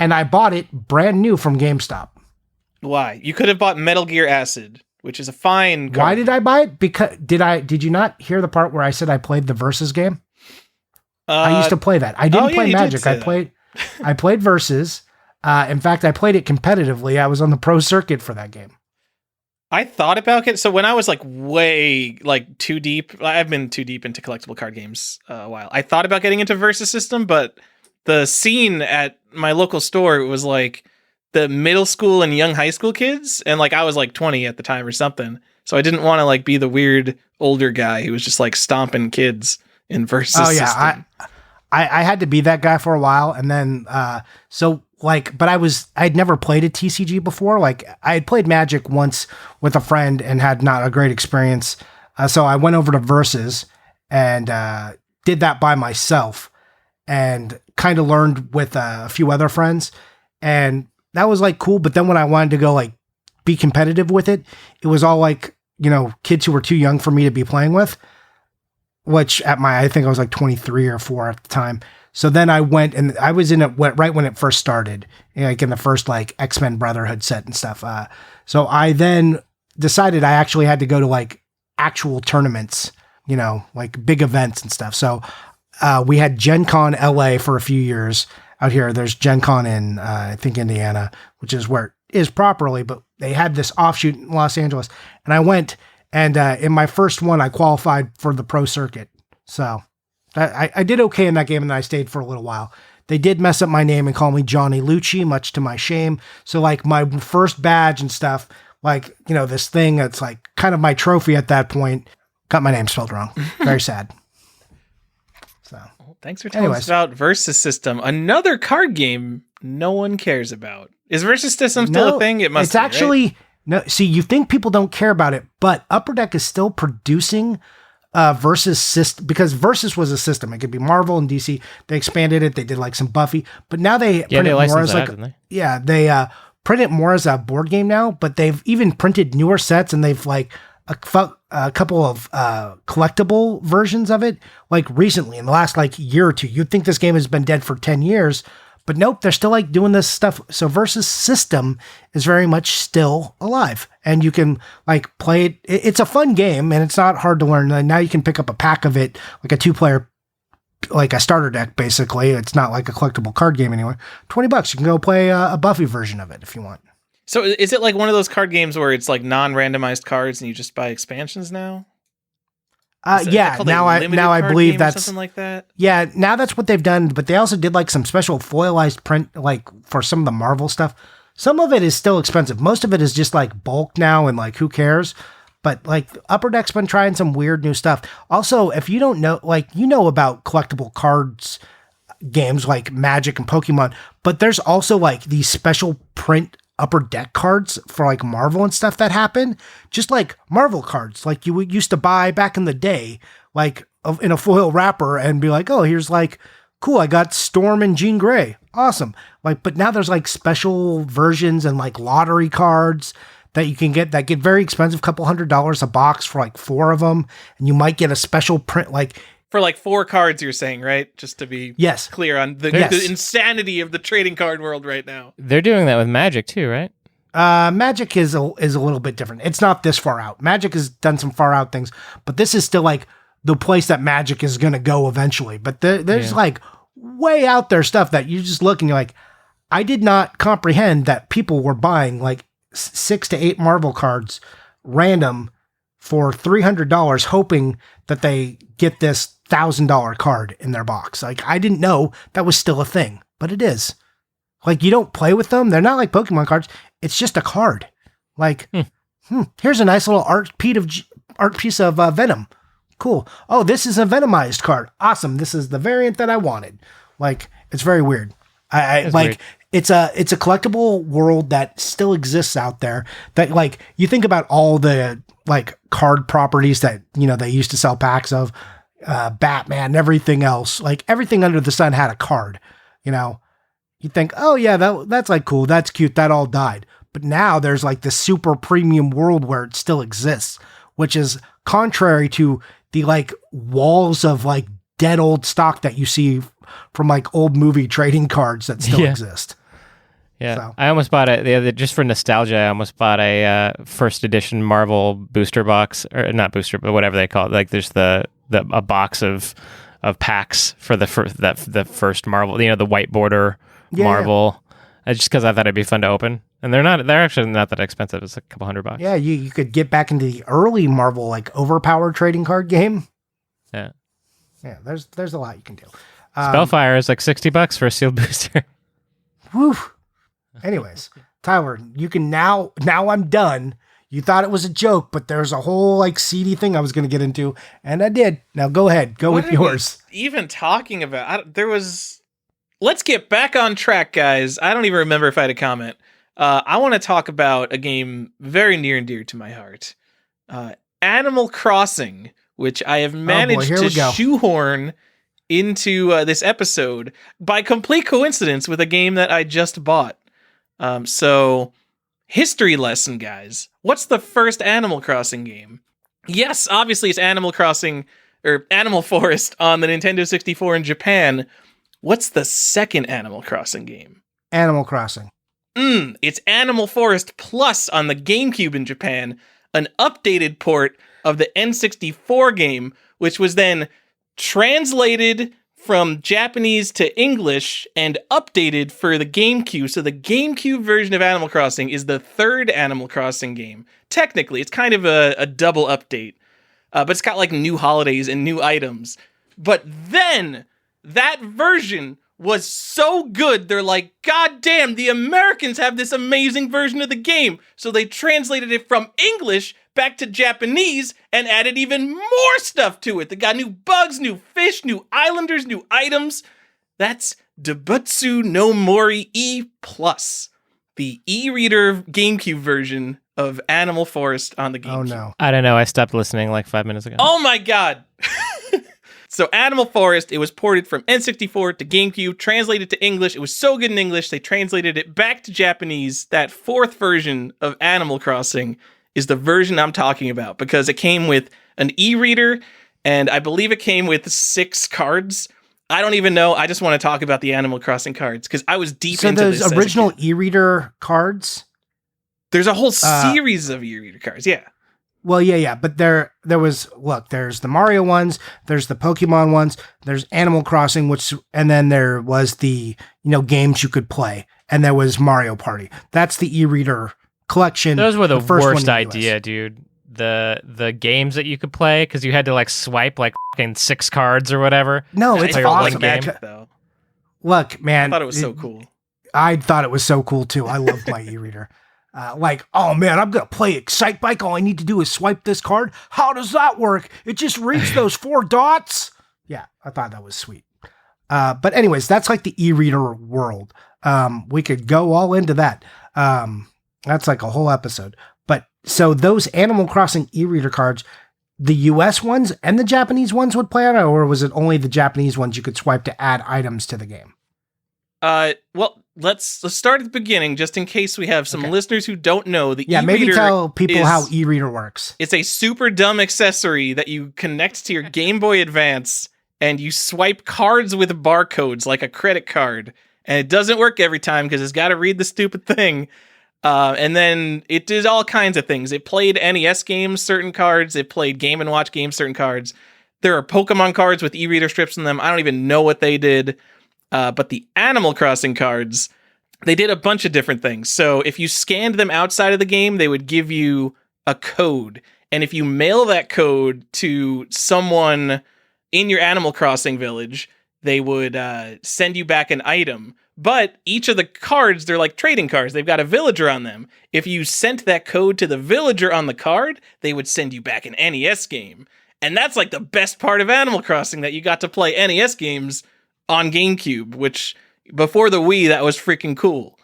and I bought it brand new from GameStop. Why? You could have bought Metal Gear Acid, which is a fine card. Why did I buy it? Because did you not hear the part where I said I played the Versus game? I used to play that. I didn't play Magic. I played Versus. In fact, I played it competitively. I was on the pro circuit for that game. I thought about it. So when I was like way like too deep, I've been too deep into collectible card games a while. I thought about getting into Versus System, but the scene at my local store was like the middle school and young high school kids, and like I was like 20 at the time or something. So I didn't want to like be the weird older guy who was just like stomping kids in Versus System. I had to be that guy for a while, and then but I'd never played a TCG before. Like I had played Magic once with a friend and had not a great experience. So I went over to Versus and did that by myself and kind of learned with a few other friends. And that was like cool. But then when I wanted to go like be competitive with it, it was all like, kids who were too young for me to be playing with, which I think I was like 23 or 4 at the time. So then I went, and I was in it right when it first started, like in the first like X-Men Brotherhood set and stuff. So I then decided I actually had to go to like actual tournaments, like big events and stuff. So we had Gen Con LA for a few years out here. There's Gen Con in, I think, Indiana, which is where it is properly, but they had this offshoot in Los Angeles. And I went, and in my first one, I qualified for the pro circuit. So I did okay in that game, and then I stayed for a little while. They did mess up my name and call me Johnny Lucci, much to my shame. So like my first badge and stuff, like, this thing that's like kind of my trophy at that point, got my name spelled wrong. Very sad. So thanks for telling us about Versus System, another card game no one cares about. Is Versus System still a thing? It must be, actually, right? No. See, you think people don't care about it, but Upper Deck is still producing Versus system, because Versus was a system. It could be Marvel and DC. They expanded it. They did like some Buffy, but now they print it more as like, they print it more as a board game now, but they've even printed newer sets, and they've like a couple of collectible versions of it, like recently in the last like year or two. You'd think this game has been dead for 10 years, but nope, they're still like doing this stuff. So Versus System is very much still alive, and you can like play it. It's a fun game, and it's not hard to learn. And now you can pick up a pack of it, like a 2-player, like a starter deck, basically. It's not like a collectible card game anymore. $20. You can go play a Buffy version of it if you want. So is it like one of those card games where it's like non-randomized cards and you just buy expansions now? Now I believe that's something like that. Yeah, now that's what they've done, but they also did like some special foilized print, like for some of the Marvel stuff. Some of it is still expensive. Most of it is just like bulk now, and like who cares? But like Upper Deck's been trying some weird new stuff. Also, if you don't know, like about collectible cards games like Magic and Pokemon, but there's also like these special print Upper Deck cards for like Marvel and stuff that happen, just like Marvel cards like you used to buy back in the day, like in a foil wrapper, and be like, oh, here's like, cool, I got Storm and Jean Grey, awesome. Like, but now there's like special versions and like lottery cards that you can get that get very expensive, couple $100 a box for like 4 of them, and you might get a special print like. For like 4 cards, you're saying, right? Just to be clear on the insanity of the trading card world right now. They're doing that with Magic too, right? Magic is a little bit different. It's not this far out. Magic has done some far out things, but this is still like the place that Magic is going to go eventually. But there's like way out there stuff that you just look and you're like, I did not comprehend that people were buying like 6 to 8 Marvel cards random for $300, hoping that they get this $1,000 card in their box. Like, I didn't know that was still a thing, but it is. Like, you don't play with them. They're not like Pokemon cards. It's just a card. Like, here's a nice little art piece of Venom. Cool. Oh, this is a Venomized card. Awesome. This is the variant that I wanted. Like, it's very weird. I like weird. It's a collectible world that still exists out there, that, like, you think about all the, like, card properties that, you know, they used to sell packs of, Batman, everything else, like everything under the sun had a card, you know. You think, oh yeah, that's like cool, that's cute, that all died. But now there's like this super premium world where it still exists, which is contrary to the like walls of like dead old stock that you see from like old movie trading cards that still exist. Yeah, so. I almost bought it just for nostalgia. I almost bought a first edition Marvel booster box, or not booster, but whatever they call it. Like, there's a box of packs for the first Marvel. You know, the white border Marvel. Just because I thought it'd be fun to open, and they're actually not that expensive. It's like a couple $100. Yeah, you could get back into the early Marvel like overpowered trading card game. Yeah, There's a lot you can do. Spellfire is like $60 for a sealed booster. Woo. Anyways, Tyler, you can now I'm done. You thought it was a joke, but there's a whole like seedy thing I was going to get into, and I did. Now go ahead, go with yours. Even talking about, let's get back on track, guys. I don't even remember if I had a comment. I want to talk about a game very near and dear to my heart. Animal Crossing, which I have managed to shoehorn into this episode by complete coincidence with a game that I just bought. So, history lesson, guys. What's the first Animal Crossing game? Yes, obviously it's Animal Crossing, or Animal Forest on the Nintendo 64 in Japan. What's the second Animal Crossing game? Animal Crossing. It's Animal Forest Plus on the GameCube in Japan, an updated port of the N64 game, which was then translated from Japanese to English and updated for the GameCube. So the GameCube version of Animal Crossing is the third Animal Crossing game. Technically, it's kind of a double update, but it's got like new holidays and new items. But then that version was so good, they're like, God damn, the Americans have this amazing version of the game. So they translated it from English back to Japanese and added even more stuff to it. They got new bugs, new fish, new islanders, new items. That's Debutsu no Mori E+, the e-reader GameCube version of Animal Forest on the GameCube. Oh no. I don't know, I stopped listening like 5 minutes ago. Oh my god. So Animal Forest, it was ported from N64 to GameCube, translated to English. It was so good in English, they translated it back to Japanese. That fourth version of Animal Crossing is the version I'm talking about, because it came with an e-reader, and I believe it came with 6 cards. I don't even know. I just want to talk about the Animal Crossing cards, because I was deep into this. So those original e-reader cards? There's a whole series of e-reader cards, yeah. Well, yeah, but there's the Mario ones, there's the Pokemon ones, there's Animal Crossing, and then there was the, games you could play, and there was Mario Party. That's the e-reader collection. Those were the worst idea, dude. The games that you could play, because you had to like swipe like fucking 6 cards or whatever. No, it's awesome. Magic, though. Look, man, I thought it was so cool. I thought it was so cool too. I loved my e-reader. Oh man, I'm going to play Excite Bike. All I need to do is swipe this card. How does that work? It just reads those 4 dots. Yeah, I thought that was sweet. But anyways, that's like the e-reader world. We could go all into that. That's like a whole episode. But so those Animal Crossing e-reader cards, the US ones and the Japanese ones would play on it, or was it only the Japanese ones you could swipe to add items to the game? Well, let's start at the beginning, just in case we have some listeners who don't know. Maybe tell people how e-reader works. It's a super dumb accessory that you connect to your Game Boy Advance, and you swipe cards with barcodes like a credit card. And it doesn't work every time because it's got to read the stupid thing. And then it did all kinds of things. It played NES games, certain cards. It played Game & Watch games, certain cards. There are Pokemon cards with e-reader strips in them. I don't even know what they did. But the Animal Crossing cards, they did a bunch of different things. So if you scanned them outside of the game, they would give you a code. And if you mail that code to someone in your Animal Crossing village, they would send you back an item. But each of the cards, they're like trading cards. They've got a villager on them. If you sent that code to the villager on the card, they would send you back an NES game. And that's like the best part of Animal Crossing, that you got to play NES games on GameCube, which before the Wii, that was freaking cool.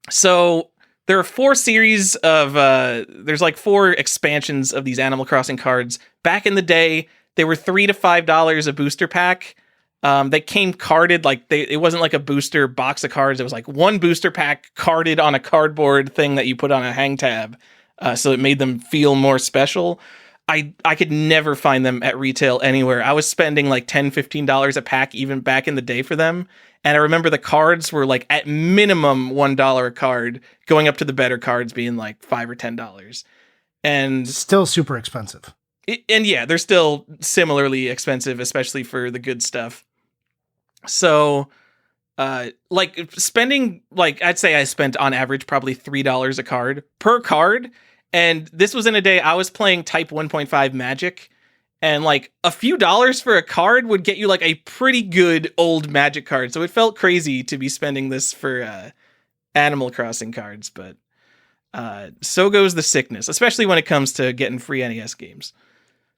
So there are 4 series of, there's like 4 expansions of these Animal Crossing cards. Back in the day, they were $3 to $5 a booster pack. They came carded, like it wasn't like a booster box of cards. It was like one booster pack carded on a cardboard thing that you put on a hang tab. So it made them feel more special. I could never find them at retail anywhere. I was spending like $10, $15 a pack even back in the day for them. And I remember the cards were like at minimum $1 a card, going up to the better cards being like $5 or $10. And still super expensive. And yeah, they're still similarly expensive, especially for the good stuff. So, like spending, like I'd say I spent on average probably $3 a card per card. And this was in a day I was playing Type 1.5 Magic, and like a few dollars for a card would get you like a pretty good old Magic card. So it felt crazy to be spending this for Animal Crossing cards, but so goes the sickness, especially when it comes to getting free NES games.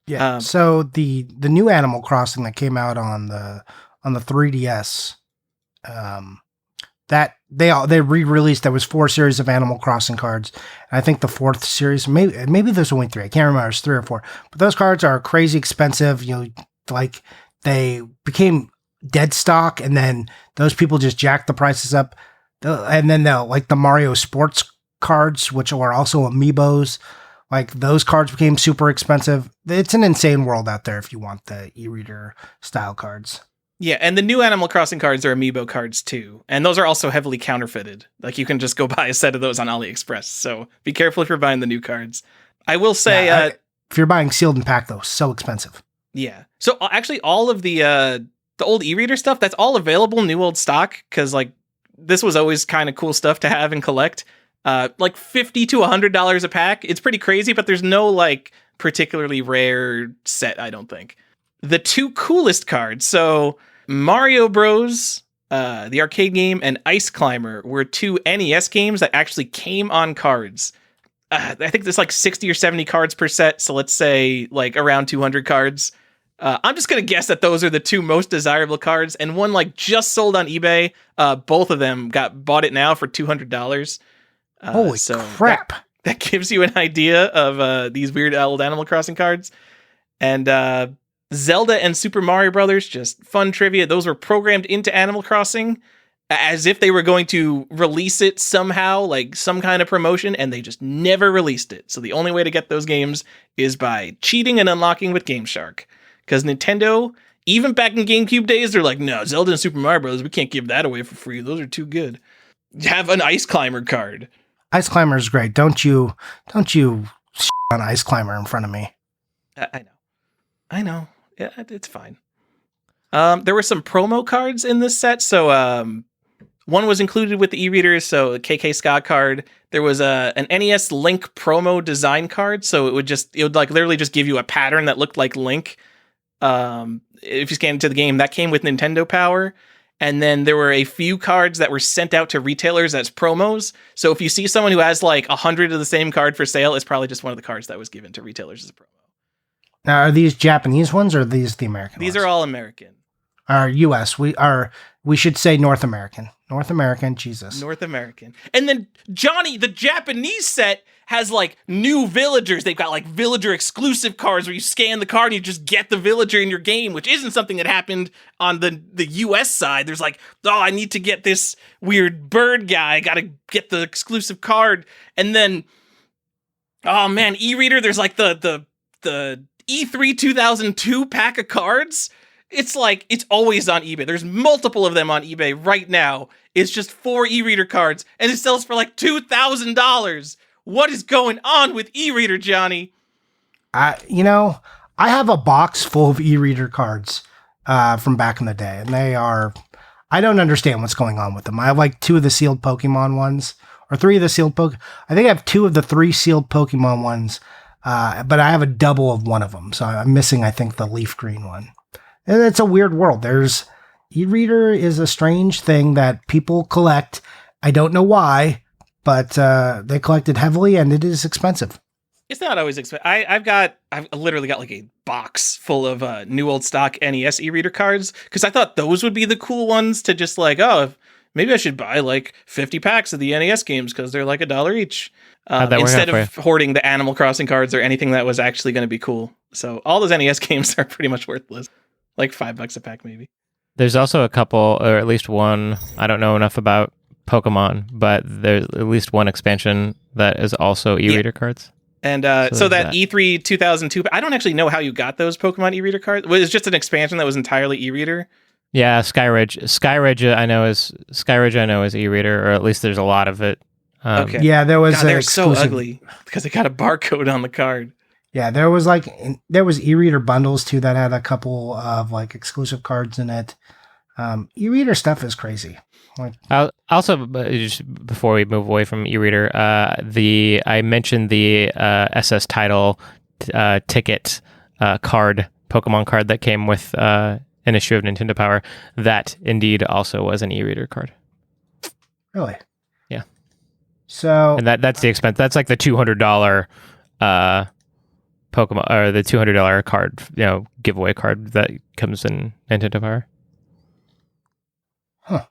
Yeah. So the new Animal Crossing that came out on the 3DS, that they re-released. There was 4 series of Animal Crossing cards. And I think the 4th series, maybe there's only 3. I can't remember. It's 3 or 4. But those cards are crazy expensive. You know, like they became dead stock, and then those people just jacked the prices up. And then like the Mario Sports cards, which are also amiibos, like those cards became super expensive. It's an insane world out there if you want the e-reader style cards. Yeah, and the new Animal Crossing cards are amiibo cards too. And those are also heavily counterfeited. Like you can just go buy a set of those on AliExpress. So be careful if you're buying the new cards. I will say... if you're buying sealed and packed though, so expensive. Yeah. So actually all of the old e-reader stuff, that's all available, new old stock. Because like this was always kind of cool stuff to have and collect. Like $50 to $100 a pack. It's pretty crazy, but there's no like particularly rare set, I don't think. The 2 coolest cards, so Mario Bros, the arcade game, and Ice Climber were 2 NES games that actually came on cards. I think there's like 60 or 70 cards per set, so let's say like around 200 cards. I'm just going to guess that those are the 2 most desirable cards, and one like just sold on eBay. Both of them bought it now for $200. Holy crap. That gives you an idea of these weird old Animal Crossing cards. And Zelda and Super Mario Brothers, just fun trivia. Those were programmed into Animal Crossing as if they were going to release it somehow, like some kind of promotion, and they just never released it. So the only way to get those games is by cheating and unlocking with Game Shark. Because Nintendo, even back in GameCube days, they're like, no, Zelda and Super Mario Brothers, we can't give that away for free. Those are too good. Have an Ice Climber card. Ice Climber is great. Don't you on Ice Climber in front of me. I know. Yeah, it's fine. There were some promo cards in this set. So one was included with the e-readers. So a KK Ska card. There was an NES Link promo design card. So it would like literally just give you a pattern that looked like Link. If you scan into the game, that came with Nintendo Power. And then there were a few cards that were sent out to retailers as promos. So if you see someone who has like 100 of the same card for sale, it's probably just one of the cards that was given to retailers as a promo. Now, are these Japanese ones or are these the American ones? These are all American. U.S. We should say North American. North American, Jesus. North American. And then, Johnny, the Japanese set has like new villagers. They've got like villager exclusive cards where you scan the card and you just get the villager in your game, which isn't something that happened on the US side. There's like, oh, I need to get this weird bird guy. I got to get the exclusive card. And then, oh man, e-reader, there's like the E3 2002 pack of cards. It's like, it's always on eBay. There's multiple of them on eBay right now. It's just 4 e-reader cards and it sells for like $2,000. What is going on with e-reader, Johnny? I have a box full of e-reader cards from back in the day, and they are, I don't understand what's going on with them. I have like 2 of the sealed Pokemon ones, or 3 of the sealed I think I have 2 of the 3 sealed Pokemon ones, but I have a double of one of them. So I'm missing, I think, the leaf green one. And it's a weird world. E-reader is a strange thing that people collect. I don't know why, but they collect it heavily, and it is expensive. It's not always expensive. I've literally got like a box full of new old stock NES e-reader cards because I thought those would be the cool ones to just like, maybe I should buy like 50 packs of the NES games because they're like $1 each. Instead of hoarding the Animal Crossing cards or anything that was actually going to be cool. So all those NES games are pretty much worthless. Like $5 a pack, maybe. There's also a couple, or at least one, I don't know enough about Pokemon, but there's at least one expansion that is also e-reader cards. And so that E3 2002, I don't actually know how you got those Pokemon e-reader cards. Was it just an expansion that was entirely e-reader? Yeah, Skyridge I know is e-reader, or at least there's a lot of it. Okay. Yeah, there was. God, they're so ugly because they got a barcode on the card. Yeah, there was e-reader bundles too that had a couple of like exclusive cards in it. E-reader stuff is crazy. Also, just before we move away from e-reader, I mentioned the SS Title ticket card, Pokemon card that came with an issue of Nintendo Power. That indeed also was an e-reader card. Really? Yeah. So, and that's the expense. That's like the $200 Pokemon, or the $200 card, giveaway card that comes in Nintendo Power. Huh.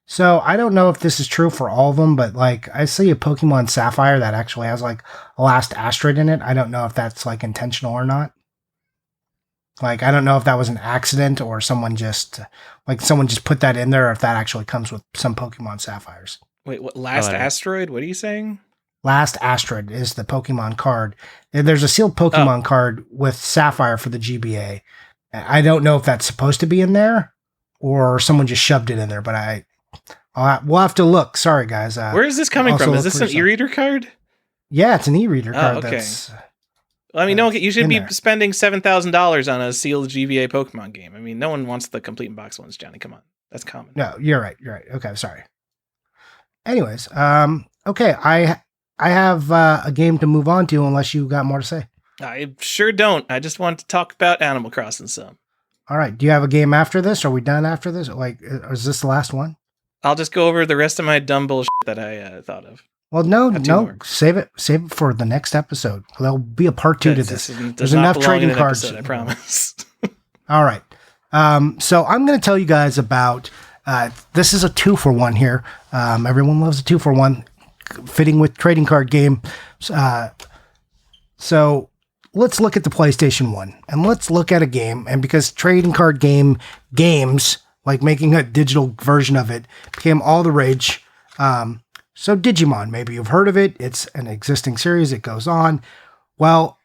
So I don't know if this is true for all of them, but like I see a Pokemon Sapphire that actually has like a last asteroid in it. I don't know if that's like intentional or not. Like, I don't know if that was an accident or someone just put that in there, or if that actually comes with some Pokemon Sapphires. Wait, what? Last asteroid? What are you saying? Last Asteroid is the Pokemon card. There's a sealed Pokemon card with Sapphire for the GBA. I don't know if that's supposed to be in there or someone just shoved it in there, but we'll have to look. Sorry, guys. Where is this coming from? Is this an e-reader card? Yeah, it's an e-reader card. Okay. Well, I mean, you shouldn't be spending $7,000 on a sealed GBA Pokemon game. I mean, no one wants the complete box ones, Johnny. Come on. That's common. No, you're right. Okay, sorry. Anyways, okay, I have a game to move on to unless you got more to say. I sure don't. I just want to talk about Animal Crossing some. All right. Do you have a game after this? Are we done after this? Like, is this the last one? I'll just go over the rest of my dumb bullshit that I thought of. Well, no. Save it for the next episode. There'll be a part 2 to this. There's enough trading cards. I promise. All right. So I'm going to tell you guys about, this is a 2-for-1 here. Everyone loves a 2-for-1 fitting with trading card game. So let's look at the PlayStation 1 and let's look at a game. And because trading card games, like making a digital version of it, became all the rage. So Digimon, maybe you've heard of it. It's an existing series. It goes on. Well,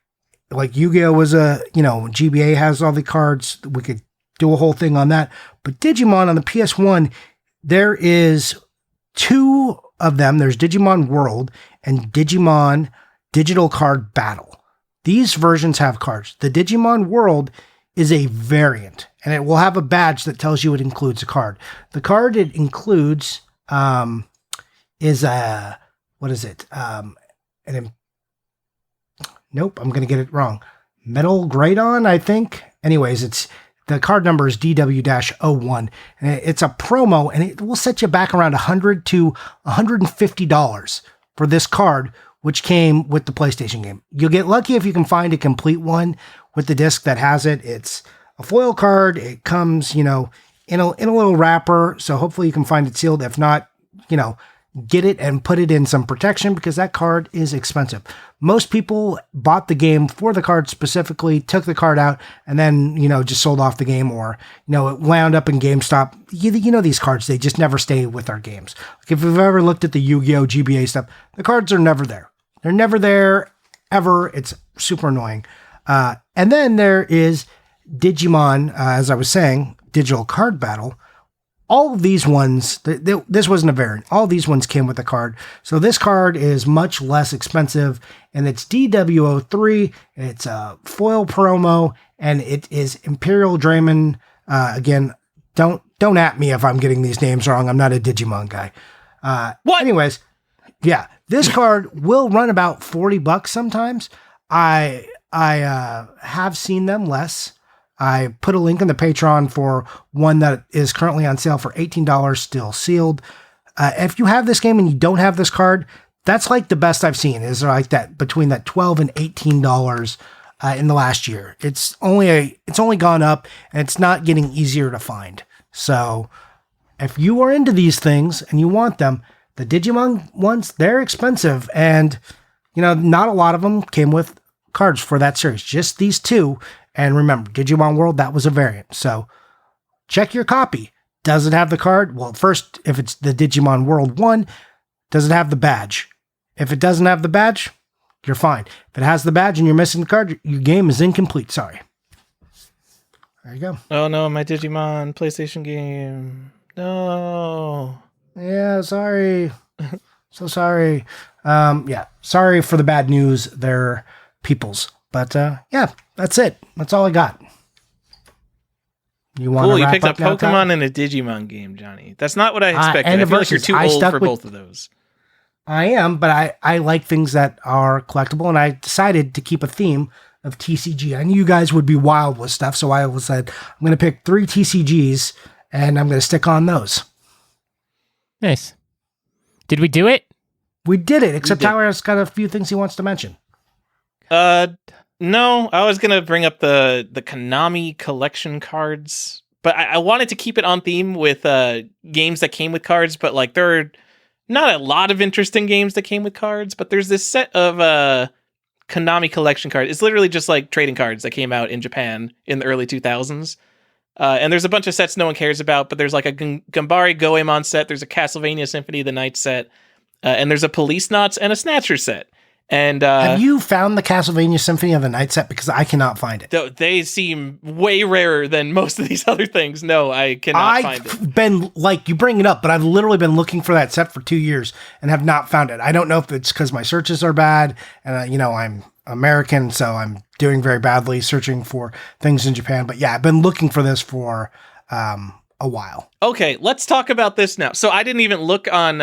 like Yu-Gi-Oh was GBA has all the cards. We could do a whole thing on that. But Digimon on the PS1, there is 2 of them. There's Digimon World and Digimon Digital Card Battle. These versions have cards. The Digimon World is a variant, and it will have a badge that tells you it includes a card. The card it includes is a, what is it? Nope, I'm going to get it wrong. Metal Gradon, I think. Anyways, the card number is DW-01, and it's a promo, and it will set you back around $100 to $150 for this card, which came with the PlayStation game. You'll get lucky if you can find a complete one with the disc that has it. It's a foil card. It comes, in a little wrapper, so hopefully you can find it sealed. If not, get it and put it in some protection because that card is expensive. Most people bought the game for the card specifically, took the card out, and then, just sold off the game, or, it wound up in GameStop. These cards, they just never stay with our games. Like if you've ever looked at the Yu-Gi-Oh! GBA stuff, the cards are never there. They're never there, ever. It's super annoying. And then there is Digimon, as I was saying, Digital Card Battle. All of these ones, this wasn't a variant. All these ones came with a card. So this card is much less expensive, and it's DW03. It's a foil promo, and it is Imperial Draymond. Again, don't don't at me if I'm getting these names wrong. I'm not a Digimon guy. What? Anyways, yeah, this card will run about $40 sometimes. I have seen them less. I put a link in the Patreon for one that is currently on sale for $18, still sealed. If you have this game and you don't have this card, that's like the best I've seen, is like that between that $12 and $18 in the last year. It's only gone up, and it's not getting easier to find. So if you are into these things and you want them, the Digimon ones, they're expensive, and not a lot of them came with cards for that series, just these two. And remember, Digimon World, that was a variant. So check your copy. Does it have the card? Well, first, if it's the Digimon World 1, does it have the badge? If it doesn't have the badge, you're fine. If it has the badge and you're missing the card, your game is incomplete. Sorry. There you go. Oh no, my Digimon PlayStation game. No. Yeah, sorry. So sorry. Yeah, sorry for the bad news. They're people's. But yeah, that's it. That's all I got. You want? Cool. You picked up Pokemon and a Digimon game, Johnny. That's not what I expected. I feel like you're too old for both of those. I am, but I like things that are collectible, and I decided to keep a theme of TCG. I knew you guys would be wild with stuff, so I said I'm going to pick 3 TCGs, and I'm going to stick on those. Nice. Did we do it? We did it, except Tyler's got a few things he wants to mention. No, I was gonna bring up the Konami collection cards, but I wanted to keep it on theme with games that came with cards. But like, there are not a lot of interesting games that came with cards. But there's this set of Konami collection cards. It's literally just like trading cards that came out in Japan in the early 2000s. And there's a bunch of sets no one cares about. But there's like a Gambari Goemon set. There's a Castlevania Symphony of the Night set, and there's a Police Knots and a Snatcher set. And have you found the Castlevania Symphony of the Night set? Because I cannot find it. They seem way rarer than most of these other things. No, I cannot find it. I've been, like, you bring it up, but I've literally been looking for that set for 2 years and have not found it. I don't know if it's because my searches are bad, and I'm American, so I'm doing very badly searching for things in Japan. But yeah, I've been looking for this for a while. Okay, let's talk about this now. So I didn't even look on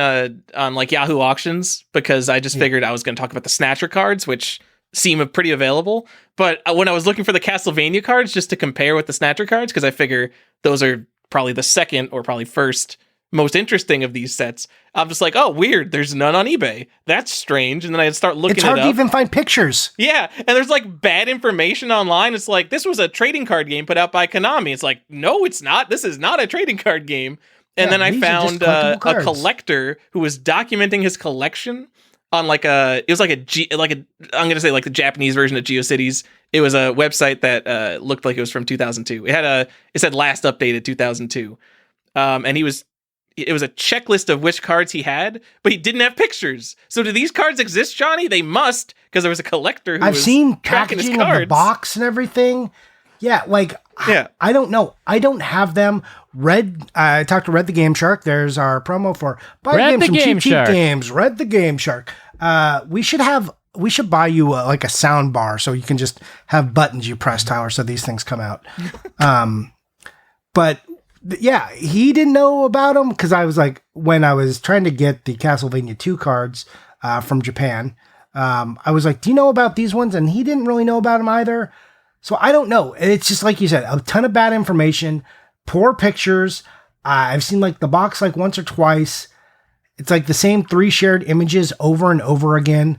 like Yahoo Auctions because I just figured I was going to talk about the Snatcher cards, which seem pretty available. But when I was looking for the Castlevania cards, just to compare with the Snatcher cards, because I figure those are probably the second or probably first most interesting of these sets, I'm just like, oh, weird, there's none on eBay. That's strange. And then I start looking it up. It's hard to even find pictures. Yeah, and there's like bad information online. It's like, this was a trading card game put out by Konami. It's like, no, it's not. This is not a trading card game. And then I found a collector who was documenting his collection on like I'm going to say like the Japanese version of GeoCities. It was a website that looked like it was from 2002. It said last updated 2002. And it was a checklist of which cards he had, but he didn't have pictures. So do these cards exist, Johnny? They must, because there was a collector who I've was seen tracking his packaging cards. of the box and everything. Yeah, like, yeah. I don't know. I don't have them. I talked to Red the Game Shark. There's our promo for buy games from Cheap Games. Red the Game Shark. We should buy you like a sound bar so you can just have buttons you press, Tyler, so these things come out. But yeah, he didn't know about them because I was like, when I was trying to get the Castlevania 2 cards from Japan, I was like, do you know about these ones? And he didn't really know about them either. So I don't know. It's just like you said, a ton of bad information, poor pictures. I've seen like the box like once or twice. It's like the same 3 shared images over and over again.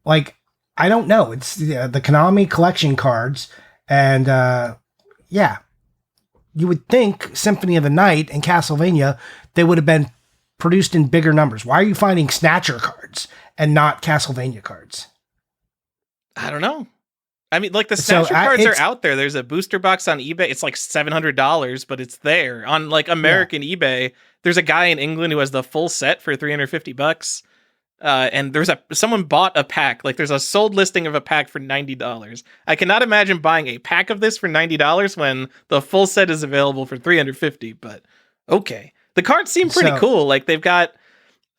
Like, I don't know. It's the Konami collection cards. And yeah. You would think Symphony of the Night and Castlevania, they would have been produced in bigger numbers. Why are you finding Snatcher cards and not Castlevania cards? I don't know. I mean, like the Snatcher cards are out there. There's a booster box on eBay. It's like $700, but it's there. On like American eBay, there's a guy in England who has the full set for $350. And someone bought a pack. Like there's a sold listing of a pack for $90. I cannot imagine buying a pack of this for $90 when the full set is available for $350. But okay, the cards seem pretty cool. Like they've got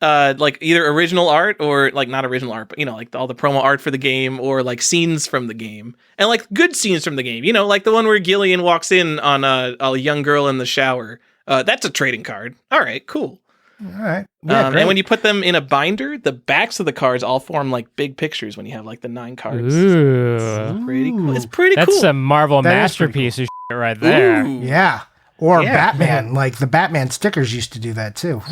like either original art or like not original art, but like all the promo art for the game or like scenes from the game and like good scenes from the game. Like the one where Gillian walks in on a young girl in the shower That's a trading card. All right, cool. All right. Yeah, and when you put them in a binder, the backs of the cards all form like big pictures when you have like the 9 cards. Ooh. It's pretty cool. It's pretty cool. That's a Marvel masterpiece of shit right there. Ooh. Yeah. Or Batman. Like the Batman stickers used to do that too.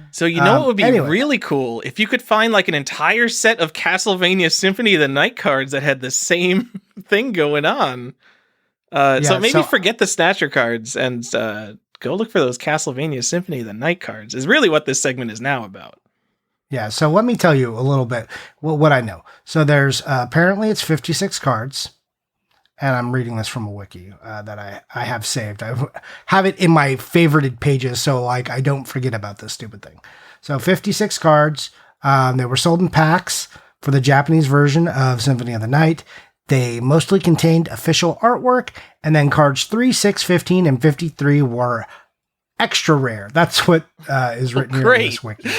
So you know what would be really cool? If you could find like an entire set of Castlevania Symphony of the Night cards that had the same thing going on. So maybe forget the Snatcher cards and go look for those Castlevania Symphony of the Night cards is really what this segment is now about. Yeah, so let me tell you a little bit what I know. So there's apparently it's 56 cards, and I'm reading this from a wiki that I have saved. I have it in my favorited pages, so like I don't forget about this stupid thing. So 56 cards. They were sold in packs for the Japanese version of Symphony of the Night. They mostly contained official artwork, and then cards 3, 6, 15, and 53 were extra rare. That's what is written here in this wiki.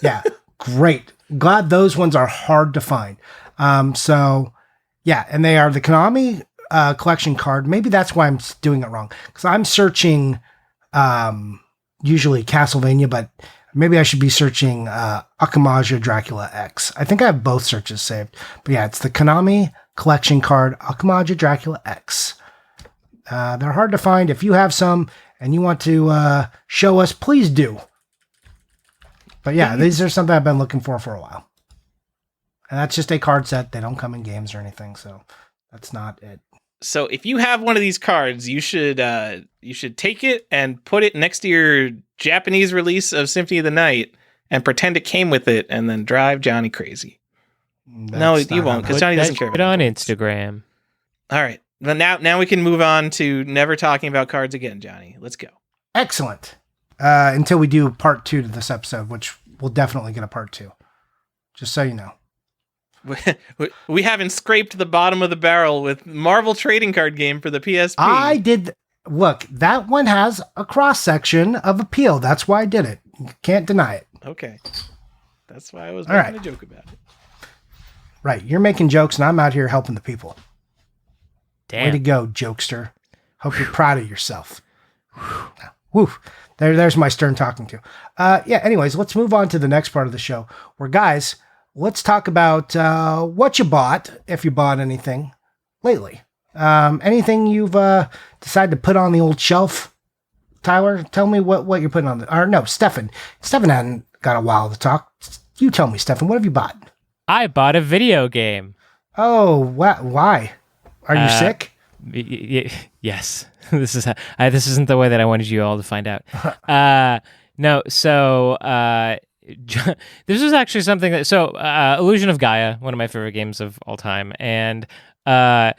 Yeah, great. Glad those ones are hard to find. So, yeah, and they are the Konami collection card. Maybe that's why I'm doing it wrong, because I'm searching usually Castlevania, but maybe I should be searching Akamaja Dracula X. I think I have both searches saved. But yeah, it's the Konami collection card, Akamaja Dracula X. They're hard to find. If you have some and you want to show us, please do. But yeah, these are something I've been looking for a while. And that's just a card set. They don't come in games or anything, so that's not it. So if you have one of these cards, you should take it and put it next to your Japanese release of Symphony of the Night and pretend it came with it and then drive Johnny crazy. No, you won't, because Johnny doesn't care about it. On Instagram. All right. Well, now we can move on to never talking about cards again, Johnny. Let's go. Excellent. Until we do part 2 to this episode, which we'll definitely get a part 2. Just so you know. We haven't scraped the bottom of the barrel with Marvel trading card game for the PSP. I did. Look, that one has a cross-section of appeal. That's why I did it. You can't deny it. Okay. That's why I was making a joke about it. Right. You're making jokes, and I'm out here helping the people. Damn. Way to go, jokester. Hope you're proud of yourself. Woo. There's my stern talking to. Anyways, let's move on to the next part of the show where, guys, let's talk about what you bought, if you bought anything lately. Anything you've decided to put on the old shelf? Tyler, tell me what you're putting on Stefan. Stefan hadn't got a while to talk. You tell me, Stefan, what have you bought? I bought a video game. Oh, why? Are you sick? Yes. This isn't the way that I wanted you all to find out. No, so this was actually something that Illusion of Gaia, one of my favorite games of all time, and the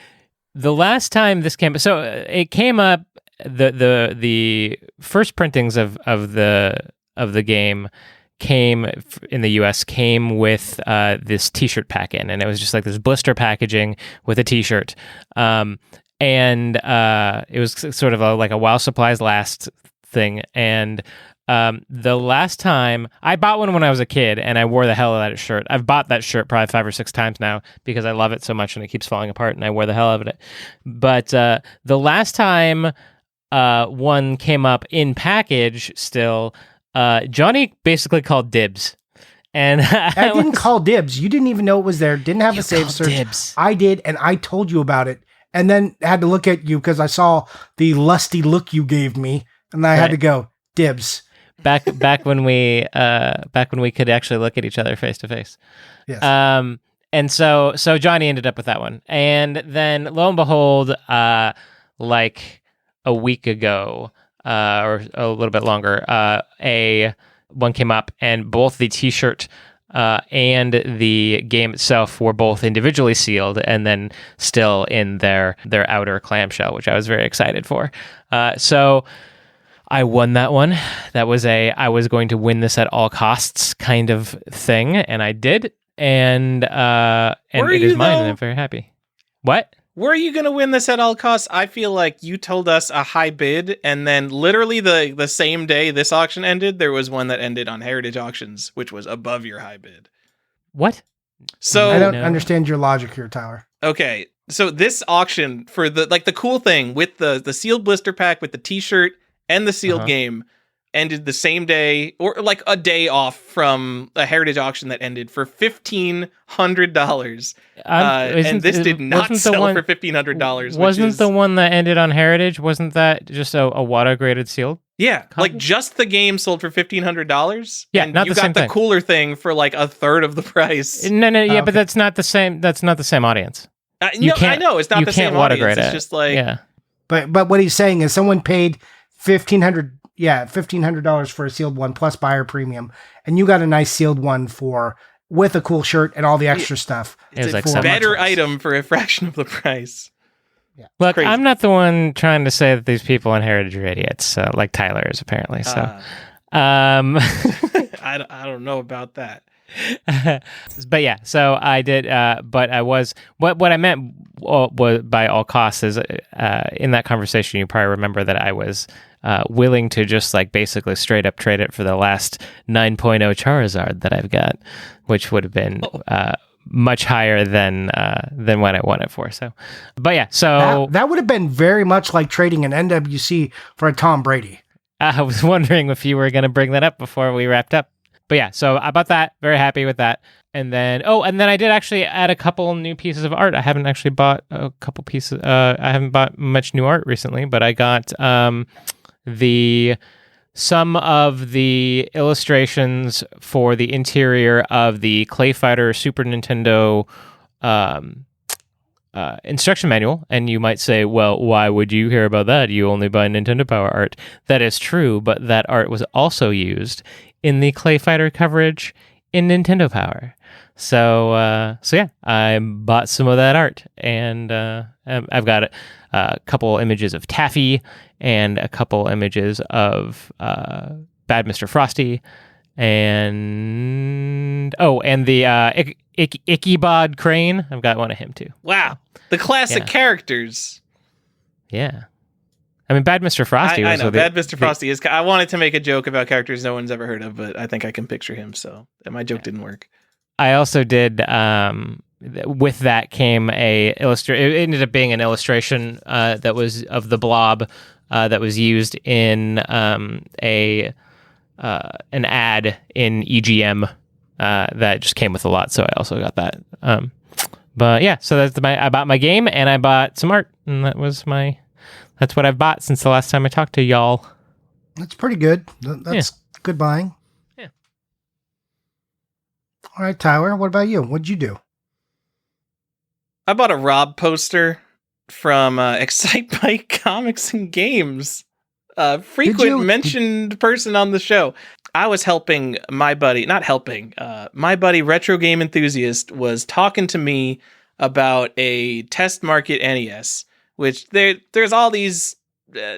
last time this came, so it came up, the first printings of the game came in the US came with this t-shirt pack in, and it was just like this blister packaging with a t-shirt, and it was sort of like a while supplies last thing. And the last time I bought one when I was a kid, and I wore the hell out of that shirt. I've bought that shirt probably 5 or 6 times now because I love it so much and it keeps falling apart, and I wear the hell out of it. But the last time one came up in package still, Johnny basically called dibs. And I didn't call dibs. You didn't even know it was there. Didn't have a save search. Dibs. I did, and I told you about it. And then had to look at you because I saw the lusty look you gave me, and I had to go dibs. Back when we could actually look at each other face to face. Yes. And so Johnny ended up with that one, and then lo and behold, like a week ago, or a little bit longer, a one came up, and both the t-shirt and the game itself were both individually sealed and then still in their outer clamshell, which I was very excited for. So I won that one. That was I was going to win this at all costs kind of thing, and I did. And it is mine, and I'm very happy. What? Were you going to win this at all costs? I feel like you told us a high bid, and then literally the same day this auction ended, there was one that ended on Heritage Auctions, which was above your high bid. What? So I don't understand your logic here, Tyler. Okay, so this auction for the cool thing with the sealed blister pack with the t-shirt and the sealed game ended the same day, or like a day off from a heritage auction that ended for $1,500. And this did not sell for $1,500. Wasn't the one that ended on heritage? Wasn't that just a water graded sealed? Yeah, copy? Like just the game sold for $1,500. Yeah, and not you the same got the thing. cooler thing for like a third of the price. No, yeah, but that's not the same. That's not the same audience. I know it's not the same audience. It's just like But what he's saying is someone paid $1,500 for a sealed one plus buyer premium, and you got a nice sealed one with a cool shirt and all the extra stuff. It's a better item for a fraction of the price. Yeah. Look, crazy. I'm not the one trying to say that these people in Heritage are idiots, like Tyler is apparently. So, I don't know about that. But yeah, so I did. But I was what I meant was by all costs is in that conversation. You probably remember that I was willing to just like basically straight up trade it for the last 9.0 Charizard that I've got, which would have been much higher than what I want it for. So, but yeah, so that would have been very much like trading an NWC for a Tom Brady. I was wondering if you were going to bring that up before we wrapped up. But yeah, so I bought that. Very happy with that. And then I did actually add a couple new pieces of art. I haven't actually bought a couple pieces. I haven't bought much new art recently, but I got some of the illustrations for the interior of the Clay Fighter Super Nintendo instruction manual. And you might say, well, why would you care about that? You only buy Nintendo Power art. That is true, but that art was also used in the Clay Fighter coverage in Nintendo Power. So yeah, I bought some of that art, and I've got a couple images of Taffy and a couple images of Bad Mr. Frosty, and the Ichabod Crane. I've got one of him too. Wow, the classic characters. Yeah. I mean, Bad Mr. Frosty. I know, Bad Mr. Frosty is... I wanted to make a joke about characters no one's ever heard of, but I think I can picture him, so my joke didn't work. I also did... with that came it ended up being an illustration that was of the Blob that was used in an ad in EGM that just came with a lot, so I also got that. But yeah, so I bought my game, and I bought some art, and that's what I've bought since the last time I talked to y'all. That's pretty good. That's good buying. Yeah. All right, Tyler, what about you? What'd you do? I bought a Rob poster from Excite Bike Comics and Games. Frequent mentioned person on the show. I was helping my buddy, my buddy Retro Game Enthusiast was talking to me about a test market NES. Which there's all these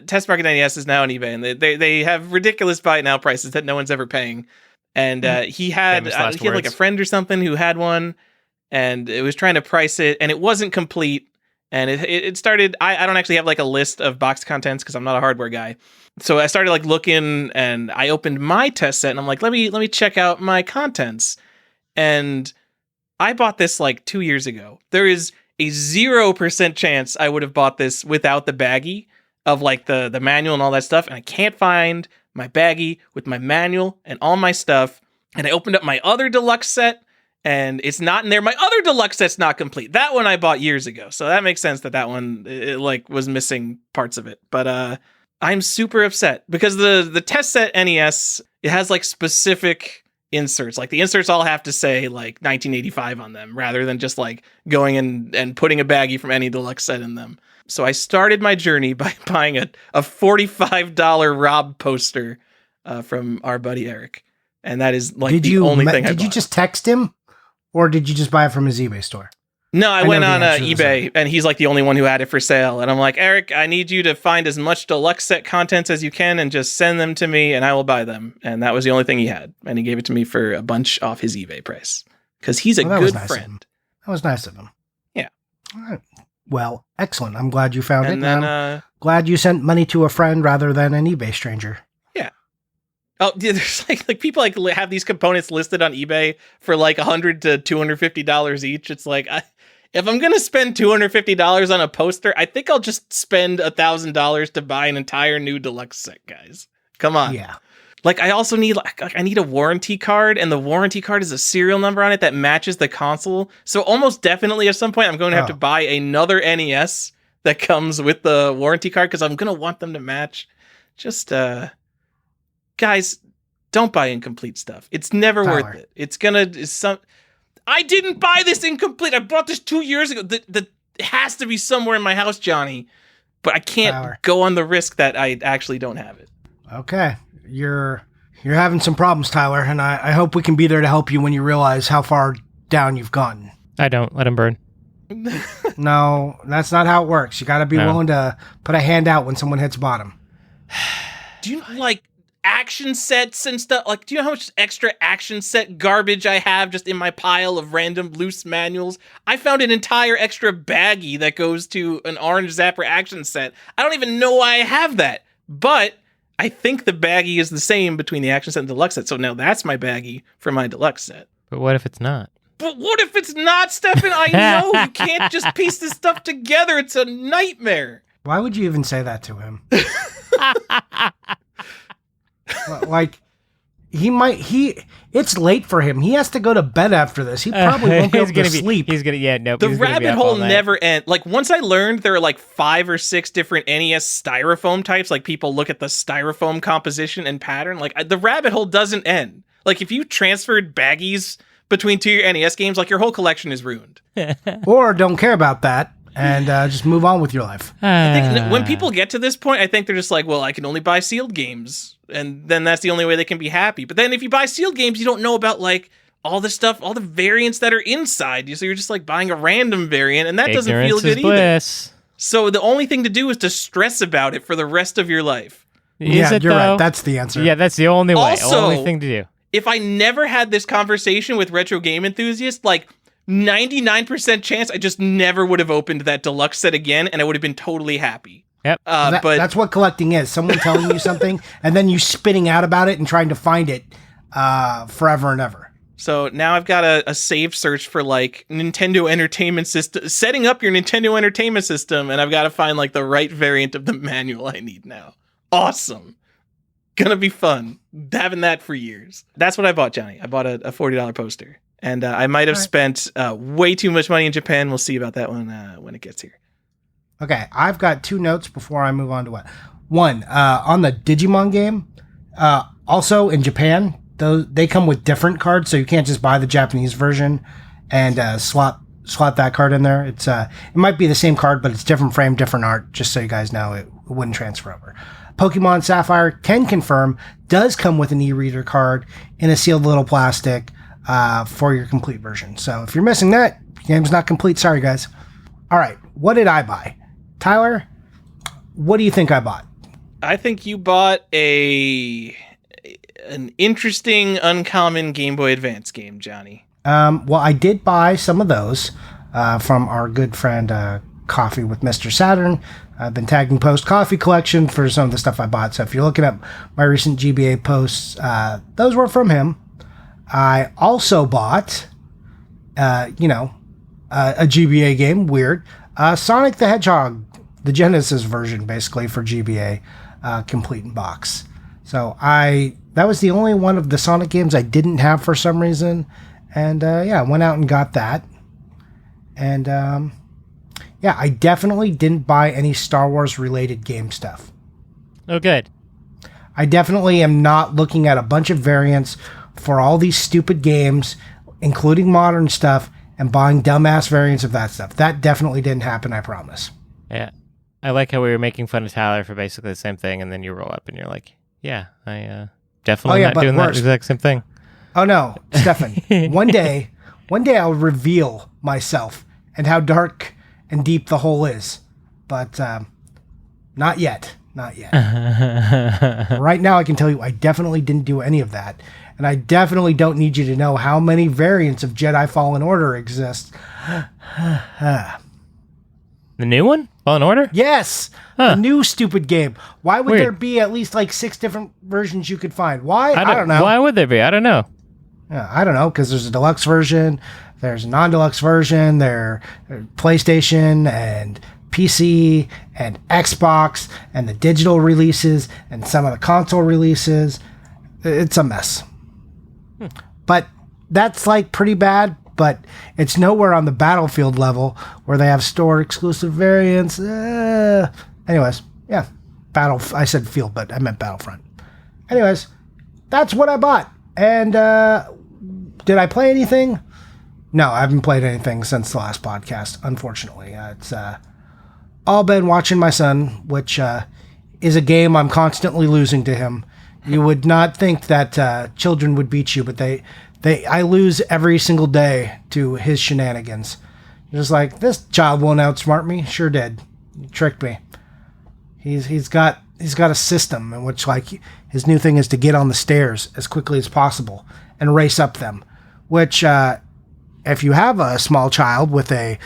test market NESs now on eBay, and they have ridiculous buy it now prices that no one's ever paying. And he had like a friend or something who had one, and it was trying to price it, and it wasn't complete. And it started. I don't actually have like a list of box contents because I'm not a hardware guy. So I started like looking, and I opened my test set, and I'm like, let me check out my contents. And I bought this like 2 years ago. There is a 0% chance I would have bought this without the baggie of like the manual and all that stuff. And I can't find my baggie with my manual and all my stuff. And I opened up my other deluxe set and it's not in there. My other deluxe set's not complete. That one I bought years ago. So that makes sense that one it like was missing parts of it. But I'm super upset because the test set NES, it has like specific inserts. Like the inserts all have to say like 1985 on them rather than just like going in and putting a baggie from any deluxe set in them. So I started my journey by buying a $45 Rob poster from our buddy Eric. And that is like only thing I bought. Did you just text him or did you just buy it from his eBay store? No, I went on eBay, and he's like the only one who had it for sale. And I'm like, Eric, I need you to find as much deluxe set contents as you can and just send them to me, and I will buy them. And that was the only thing he had. And he gave it to me for a bunch off his eBay price. Because he's a good friend. That was nice of him. Yeah. All right. Well, excellent. I'm glad you found it. And then, I'm glad you sent money to a friend rather than an eBay stranger. Yeah. Oh, there's like people like have these components listed on eBay for like $100 to $250 each. It's like if I'm going to spend $250 on a poster, I think I'll just spend $1,000 to buy an entire new deluxe set, guys. Come on. Yeah. Like, I also need I need a warranty card, and the warranty card is a serial number on it that matches the console. So almost definitely at some point, I'm going to have to buy another NES that comes with the warranty card because I'm going to want them to match. Just, guys, don't buy incomplete stuff. It's never worth it. I didn't buy this incomplete. I bought this 2 years ago. It has to be somewhere in my house, Johnny. But I can't go on the risk that I actually don't have it. Okay. You're having some problems, Tyler, and I hope we can be there to help you when you realize how far down you've gotten. I don't. Let him burn. No, that's not how it works. You got to be willing to put a hand out when someone hits bottom. Do you like action sets and stuff? Like, do you know how much extra action set garbage I have just in my pile of random loose manuals? I found an entire extra baggie that goes to an Orange Zapper action set. I don't even know why I have that, but I think the baggie is the same between the action set and deluxe set. So now that's my baggie for my deluxe set. But what if it's not? But what if it's not, Stefan? I know you can't just piece this stuff together. It's a nightmare. Why would you even say that to him? Like, it's late for him. He has to go to bed after this. He probably won't be able to sleep. The rabbit hole never ends. Like, once I learned there are like 5 or 6 different NES styrofoam types, like people look at the styrofoam composition and pattern, like the rabbit hole doesn't end. Like, if you transferred baggies between 2 of your NES games, like your whole collection is ruined. Or don't care about that and just move on with your life. I think when people get to this point, I think they're just like, well, I can only buy sealed games. And then that's the only way they can be happy. But then if you buy sealed games, you don't know about like all the stuff, all the variants that are inside you. So you're just like buying a random variant, and that doesn't feel good either. So the only thing to do is to stress about it for the rest of your life. You're right. That's the answer. Yeah, that's the only way. Also, only thing to do. If I never had this conversation with retro game enthusiasts, like 99% chance I just never would have opened that deluxe set again, and I would have been totally happy. Yep. But that's what collecting is. Someone telling you something and then you spitting out about it and trying to find it forever and ever. So now I've got a save search for like Nintendo Entertainment System, setting up your Nintendo Entertainment System, and I've got to find like the right variant of the manual I need now. Awesome. Gonna be fun. Having that for years. That's what I bought, Johnny. I bought a $40 poster. And I might have spent way too much money in Japan. We'll see about that one when it gets here. Okay, I've got 2 notes before I move on to what. One, on the Digimon game, also in Japan, they come with different cards, so you can't just buy the Japanese version and slot that card in there. It might be the same card, but it's different frame, different art, just so you guys know it wouldn't transfer over. Pokemon Sapphire, can confirm, does come with an e-reader card in a sealed little plastic for your complete version. So if you're missing that, the game's not complete. Sorry, guys. All right, what did I buy? Tyler, what do you think I bought? I think you bought an interesting, uncommon Game Boy Advance game, Johnny. Well, I did buy some of those from our good friend Coffee with Mr. Saturn. I've been tagging Post Coffee Collection for some of the stuff I bought. So if you're looking at my recent GBA posts, those were from him. I also bought, a GBA game, weird, Sonic the Hedgehog, the Genesis version, basically, for GBA, complete in box. So that was the only one of the Sonic games I didn't have for some reason. And, I went out and got that. And, I definitely didn't buy any Star Wars related game stuff. Oh, good. I definitely am not looking at a bunch of variants for all these stupid games, including modern stuff, and buying dumbass variants of that stuff. That definitely didn't happen, I promise. Yeah. I like how we were making fun of Tyler for basically the same thing, and then you roll up and you're like, yeah, I definitely not doing that exact same thing. Oh, no, Stefan. One day I'll reveal myself and how dark and deep the hole is. But not yet. Not yet. Right now, I can tell you I definitely didn't do any of that. And I definitely don't need you to know how many variants of Jedi Fallen Order exist. The new one? Fallen Order? Yes. The new stupid game. Why would there be at least like 6 different versions you could find? Why? I don't know. Why would there be? I don't know. I don't know, because there's a deluxe version, There's a non-deluxe version, there PlayStation and PC and Xbox and the digital releases and some of the console releases. It's a mess. But that's like pretty bad, but it's nowhere on the Battlefield level where they have store exclusive variants. Anyways, yeah. I said field, but I meant Battlefront. Anyways, that's what I bought. And did I play anything? No, I haven't played anything since the last podcast, unfortunately. It's all been watching my son, which is a game I'm constantly losing to him. You would not think that children would beat you, but I lose every single day to his shenanigans. Just like, this child won't outsmart me. Sure did. He tricked me. He's got a system in which, like, his new thing is to get on the stairs as quickly as possible and race up them, which if you have a small child with a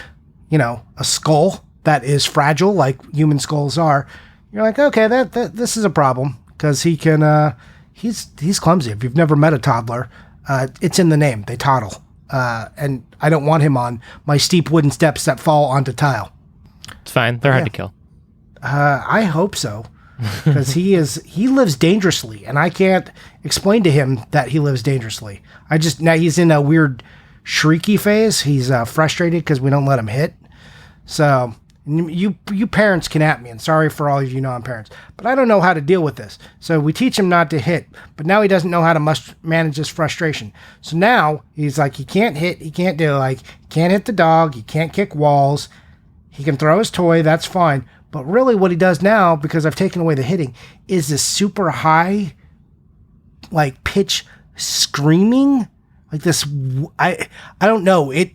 skull that is fragile like human skulls are, you're like, okay, that this is a problem, because he can he's clumsy. If you've never met a toddler, it's in the name. They toddle. And I don't want him on my steep wooden steps that fall onto tile. It's fine. They're hard to kill. I hope so, because he lives dangerously, and I can't explain to him that he lives dangerously. Now he's in a weird shrieky phase. He's frustrated because we don't let him hit. So you parents can at me, and sorry for all of you non-parents, but I don't know how to deal with this. So we teach him not to hit, but now he doesn't know how to manage his frustration. So now he's like, he can't hit, he can't hit the dog, he can't kick walls, he can throw his toy, that's fine. But really what he does now, because I've taken away the hitting, is this super high, like, pitch screaming. Like this, I don't know, it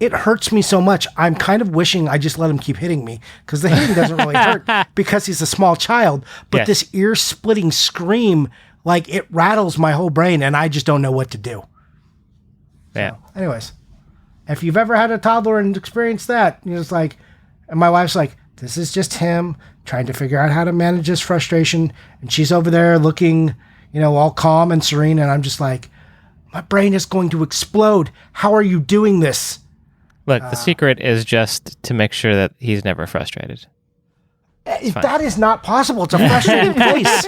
hurts me so much. I'm kind of wishing I just let him keep hitting me, because the hitting doesn't really hurt because he's a small child. But yes, this ear-splitting scream, like, it rattles my whole brain, and I just don't know what to do. Yeah. So, anyways, if you've ever had a toddler and experienced that, you're just like, and my wife's like, this is just him trying to figure out how to manage his frustration, and she's over there looking, all calm and serene, and I'm just like, my brain is going to explode. How are you doing this? Look, the secret is just to make sure that he's never frustrated. That is not possible. It's a frustrating place.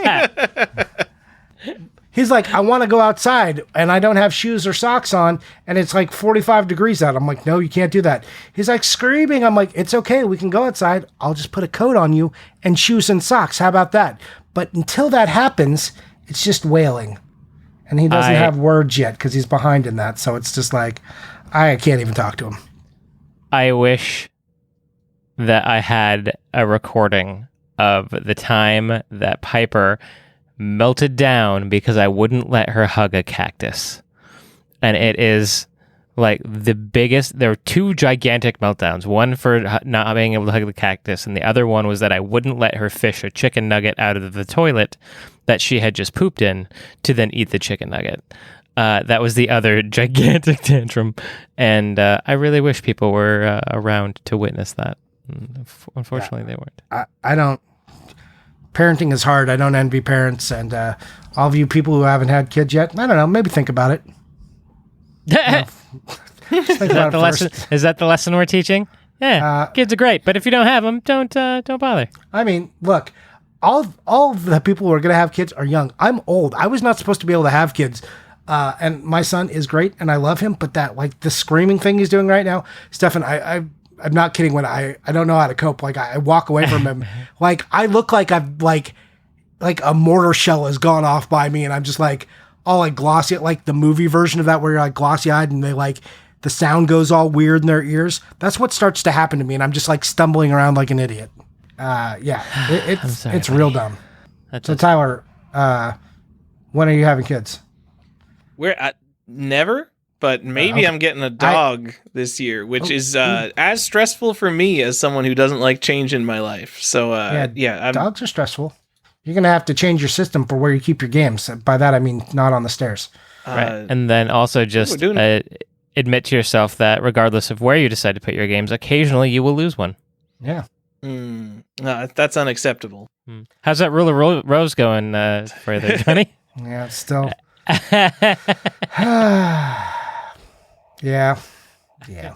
He's like, I want to go outside, and I don't have shoes or socks on, and it's like 45 degrees out. I'm like, no, you can't do that. He's like screaming. I'm like, it's okay. We can go outside. I'll just put a coat on you and shoes and socks. How about that? But until that happens, it's just wailing. And he doesn't have words yet because he's behind in that. So it's just like, I can't even talk to him. I wish that I had a recording of the time that Piper melted down because I wouldn't let her hug a cactus. And it is like the biggest. There were two gigantic meltdowns. One for not being able to hug the cactus, and the other one was that I wouldn't let her fish a chicken nugget out of the toilet that she had just pooped in to then eat the chicken nugget. That was the other gigantic tantrum. And I really wish people were around to witness that. Unfortunately, they weren't. I don't. Parenting is hard. I don't envy parents. And all of you people who haven't had kids yet, I don't know, maybe think about it. Is that the lesson? Is that the lesson we're teaching? Yeah, kids are great, but if you don't have them, don't bother. I mean, look, all of the people who are going to have kids are young. I'm old. I was not supposed to be able to have kids. And my son is great, and I love him, but that, like, the screaming thing he's doing right now, Stefan, I'm not kidding when I don't know how to cope. Like, I walk away from him. Like, I look like I've, like a mortar shell has gone off by me, and I'm just, like, all, like, glossy, like the movie version of that where you're, like, glossy-eyed, and they, like, the sound goes all weird in their ears. That's what starts to happen to me, and I'm just, like, stumbling around like an idiot. It's real dumb. So, Tyler, when are you having kids? Never, but maybe I'm getting a dog this year, which is as stressful for me as someone who doesn't like change in my life. So, dogs are stressful. You're going to have to change your system for where you keep your games. By that, I mean not on the stairs. Right. And then also just admit to yourself that regardless of where you decide to put your games, occasionally you will lose one. Yeah. That's unacceptable. How's that Rule of Rose going for you there, Johnny? Yeah, it's still... Yeah. Yeah.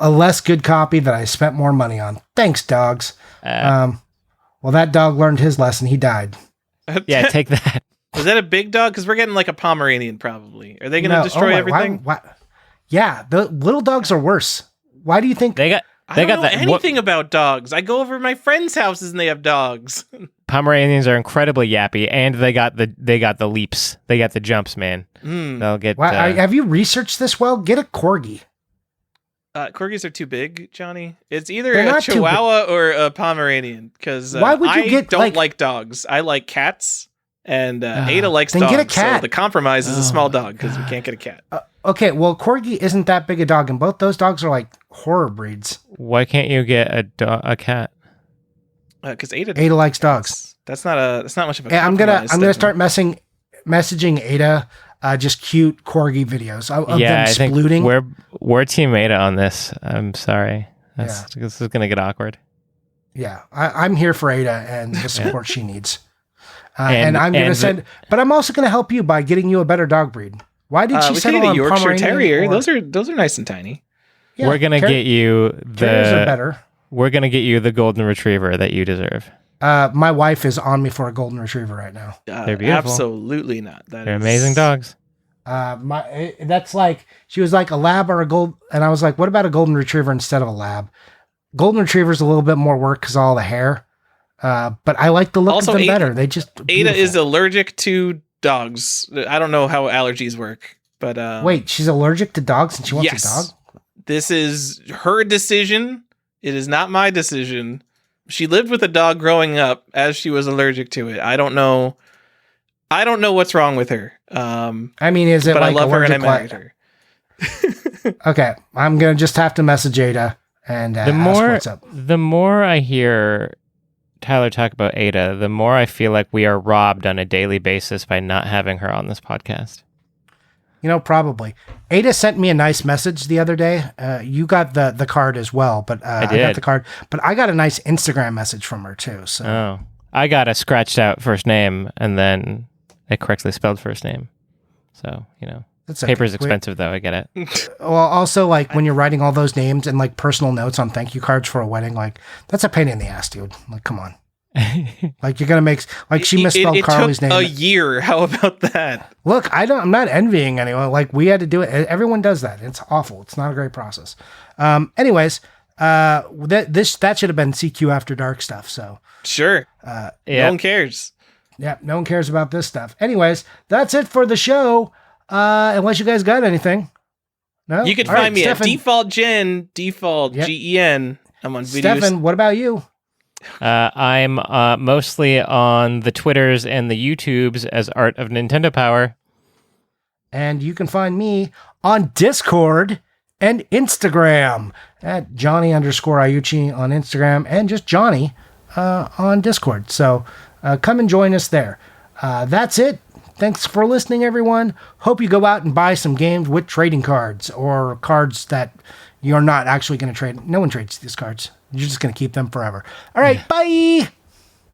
A less good copy that I spent more money on. Thanks, dogs. Well, that dog learned his lesson. He died. Yeah, take that. Is that a big dog? Because we're getting like a Pomeranian, probably. Are they going to destroy everything? Why? Yeah, the little dogs are worse. Why do you think I don't know anything about dogs. I go over to my friends' houses and they have dogs. Pomeranians are incredibly yappy, and they got the leaps. They got the jumps, man. They'll get. Have you researched this well? Get a corgi. Corgis are too big, Johnny. It's either a Chihuahua or a Pomeranian. Because I don't like dogs. I like cats, and Ada likes dogs. Get a cat. So the compromise is a small dog because we can't get a cat. Okay, well, corgi isn't that big a dog, and both those dogs are like horror breeds. Why can't you get a cat? Because Ada likes dogs. That's not much of a. Yeah, I'm gonna start messaging Ada. Just cute corgi videos of them splooting. I think we're Team Ada on this. I'm sorry. This is going to get awkward. Yeah, I'm here for Ada and the support she needs. And I'm going to send, but I'm also going to help you by getting you a better dog breed. Why did she settle on Yorkshire Pomeranian Terrier? Those are nice and tiny. Yeah, we're going to get you Terriers are better. We're going to get you the golden retriever that you deserve. My wife is on me for a golden retriever right now. They're beautiful. Absolutely not. They're amazing dogs. That's like, she was like a lab or a gold, and I was like, what about a golden retriever instead of a lab? Golden retriever's a little bit more work because of all the hair. But I like the look of them better. They just Ada is allergic to dogs. I don't know how allergies work, but wait, she's allergic to dogs and she wants a dog? This is her decision. It is not my decision. She lived with a dog growing up as she was allergic to it. I don't know what's wrong with her. I mean, is it but like I love her and I married her. Okay, I'm gonna just have to message Ada and ask what's up. The more I hear Tyler talk about Ada, the more I feel like we are robbed on a daily basis by not having her on this podcast. You know, probably. Ada sent me a nice message the other day. You got the card as well, but I got the card. But I got a nice Instagram message from her too. So I got a scratched out first name and then a correctly spelled first name. So, you know, paper's expensive though. I get it. Well, also like when you're writing all those names and like personal notes on thank you cards for a wedding, like that's a pain in the ass, dude. Like, come on. Like you're gonna make like she misspelled Carly's name. A year. How about that? Look, I'm not envying anyone. Like we had to do it. Everyone does that. It's awful. It's not a great process. Anyways, that should have been CQ After Dark stuff. So sure. No one cares. Yeah, no one cares about this stuff. Anyways, that's it for the show. Unless you guys got anything. No, you can find me Stephen, at Default Gen, Default GEN. I'm on videos. Stefan, what about you? I'm mostly on the Twitters and the YouTubes as Art of Nintendo Power. And you can find me on Discord and Instagram at Johnny_Iucci on Instagram and just Johnny on Discord. So come and join us there. That's it. Thanks for listening, everyone. Hope you go out and buy some games with trading cards or cards that you're not actually going to trade. No one trades these cards. You're just going to keep them forever. All right, bye.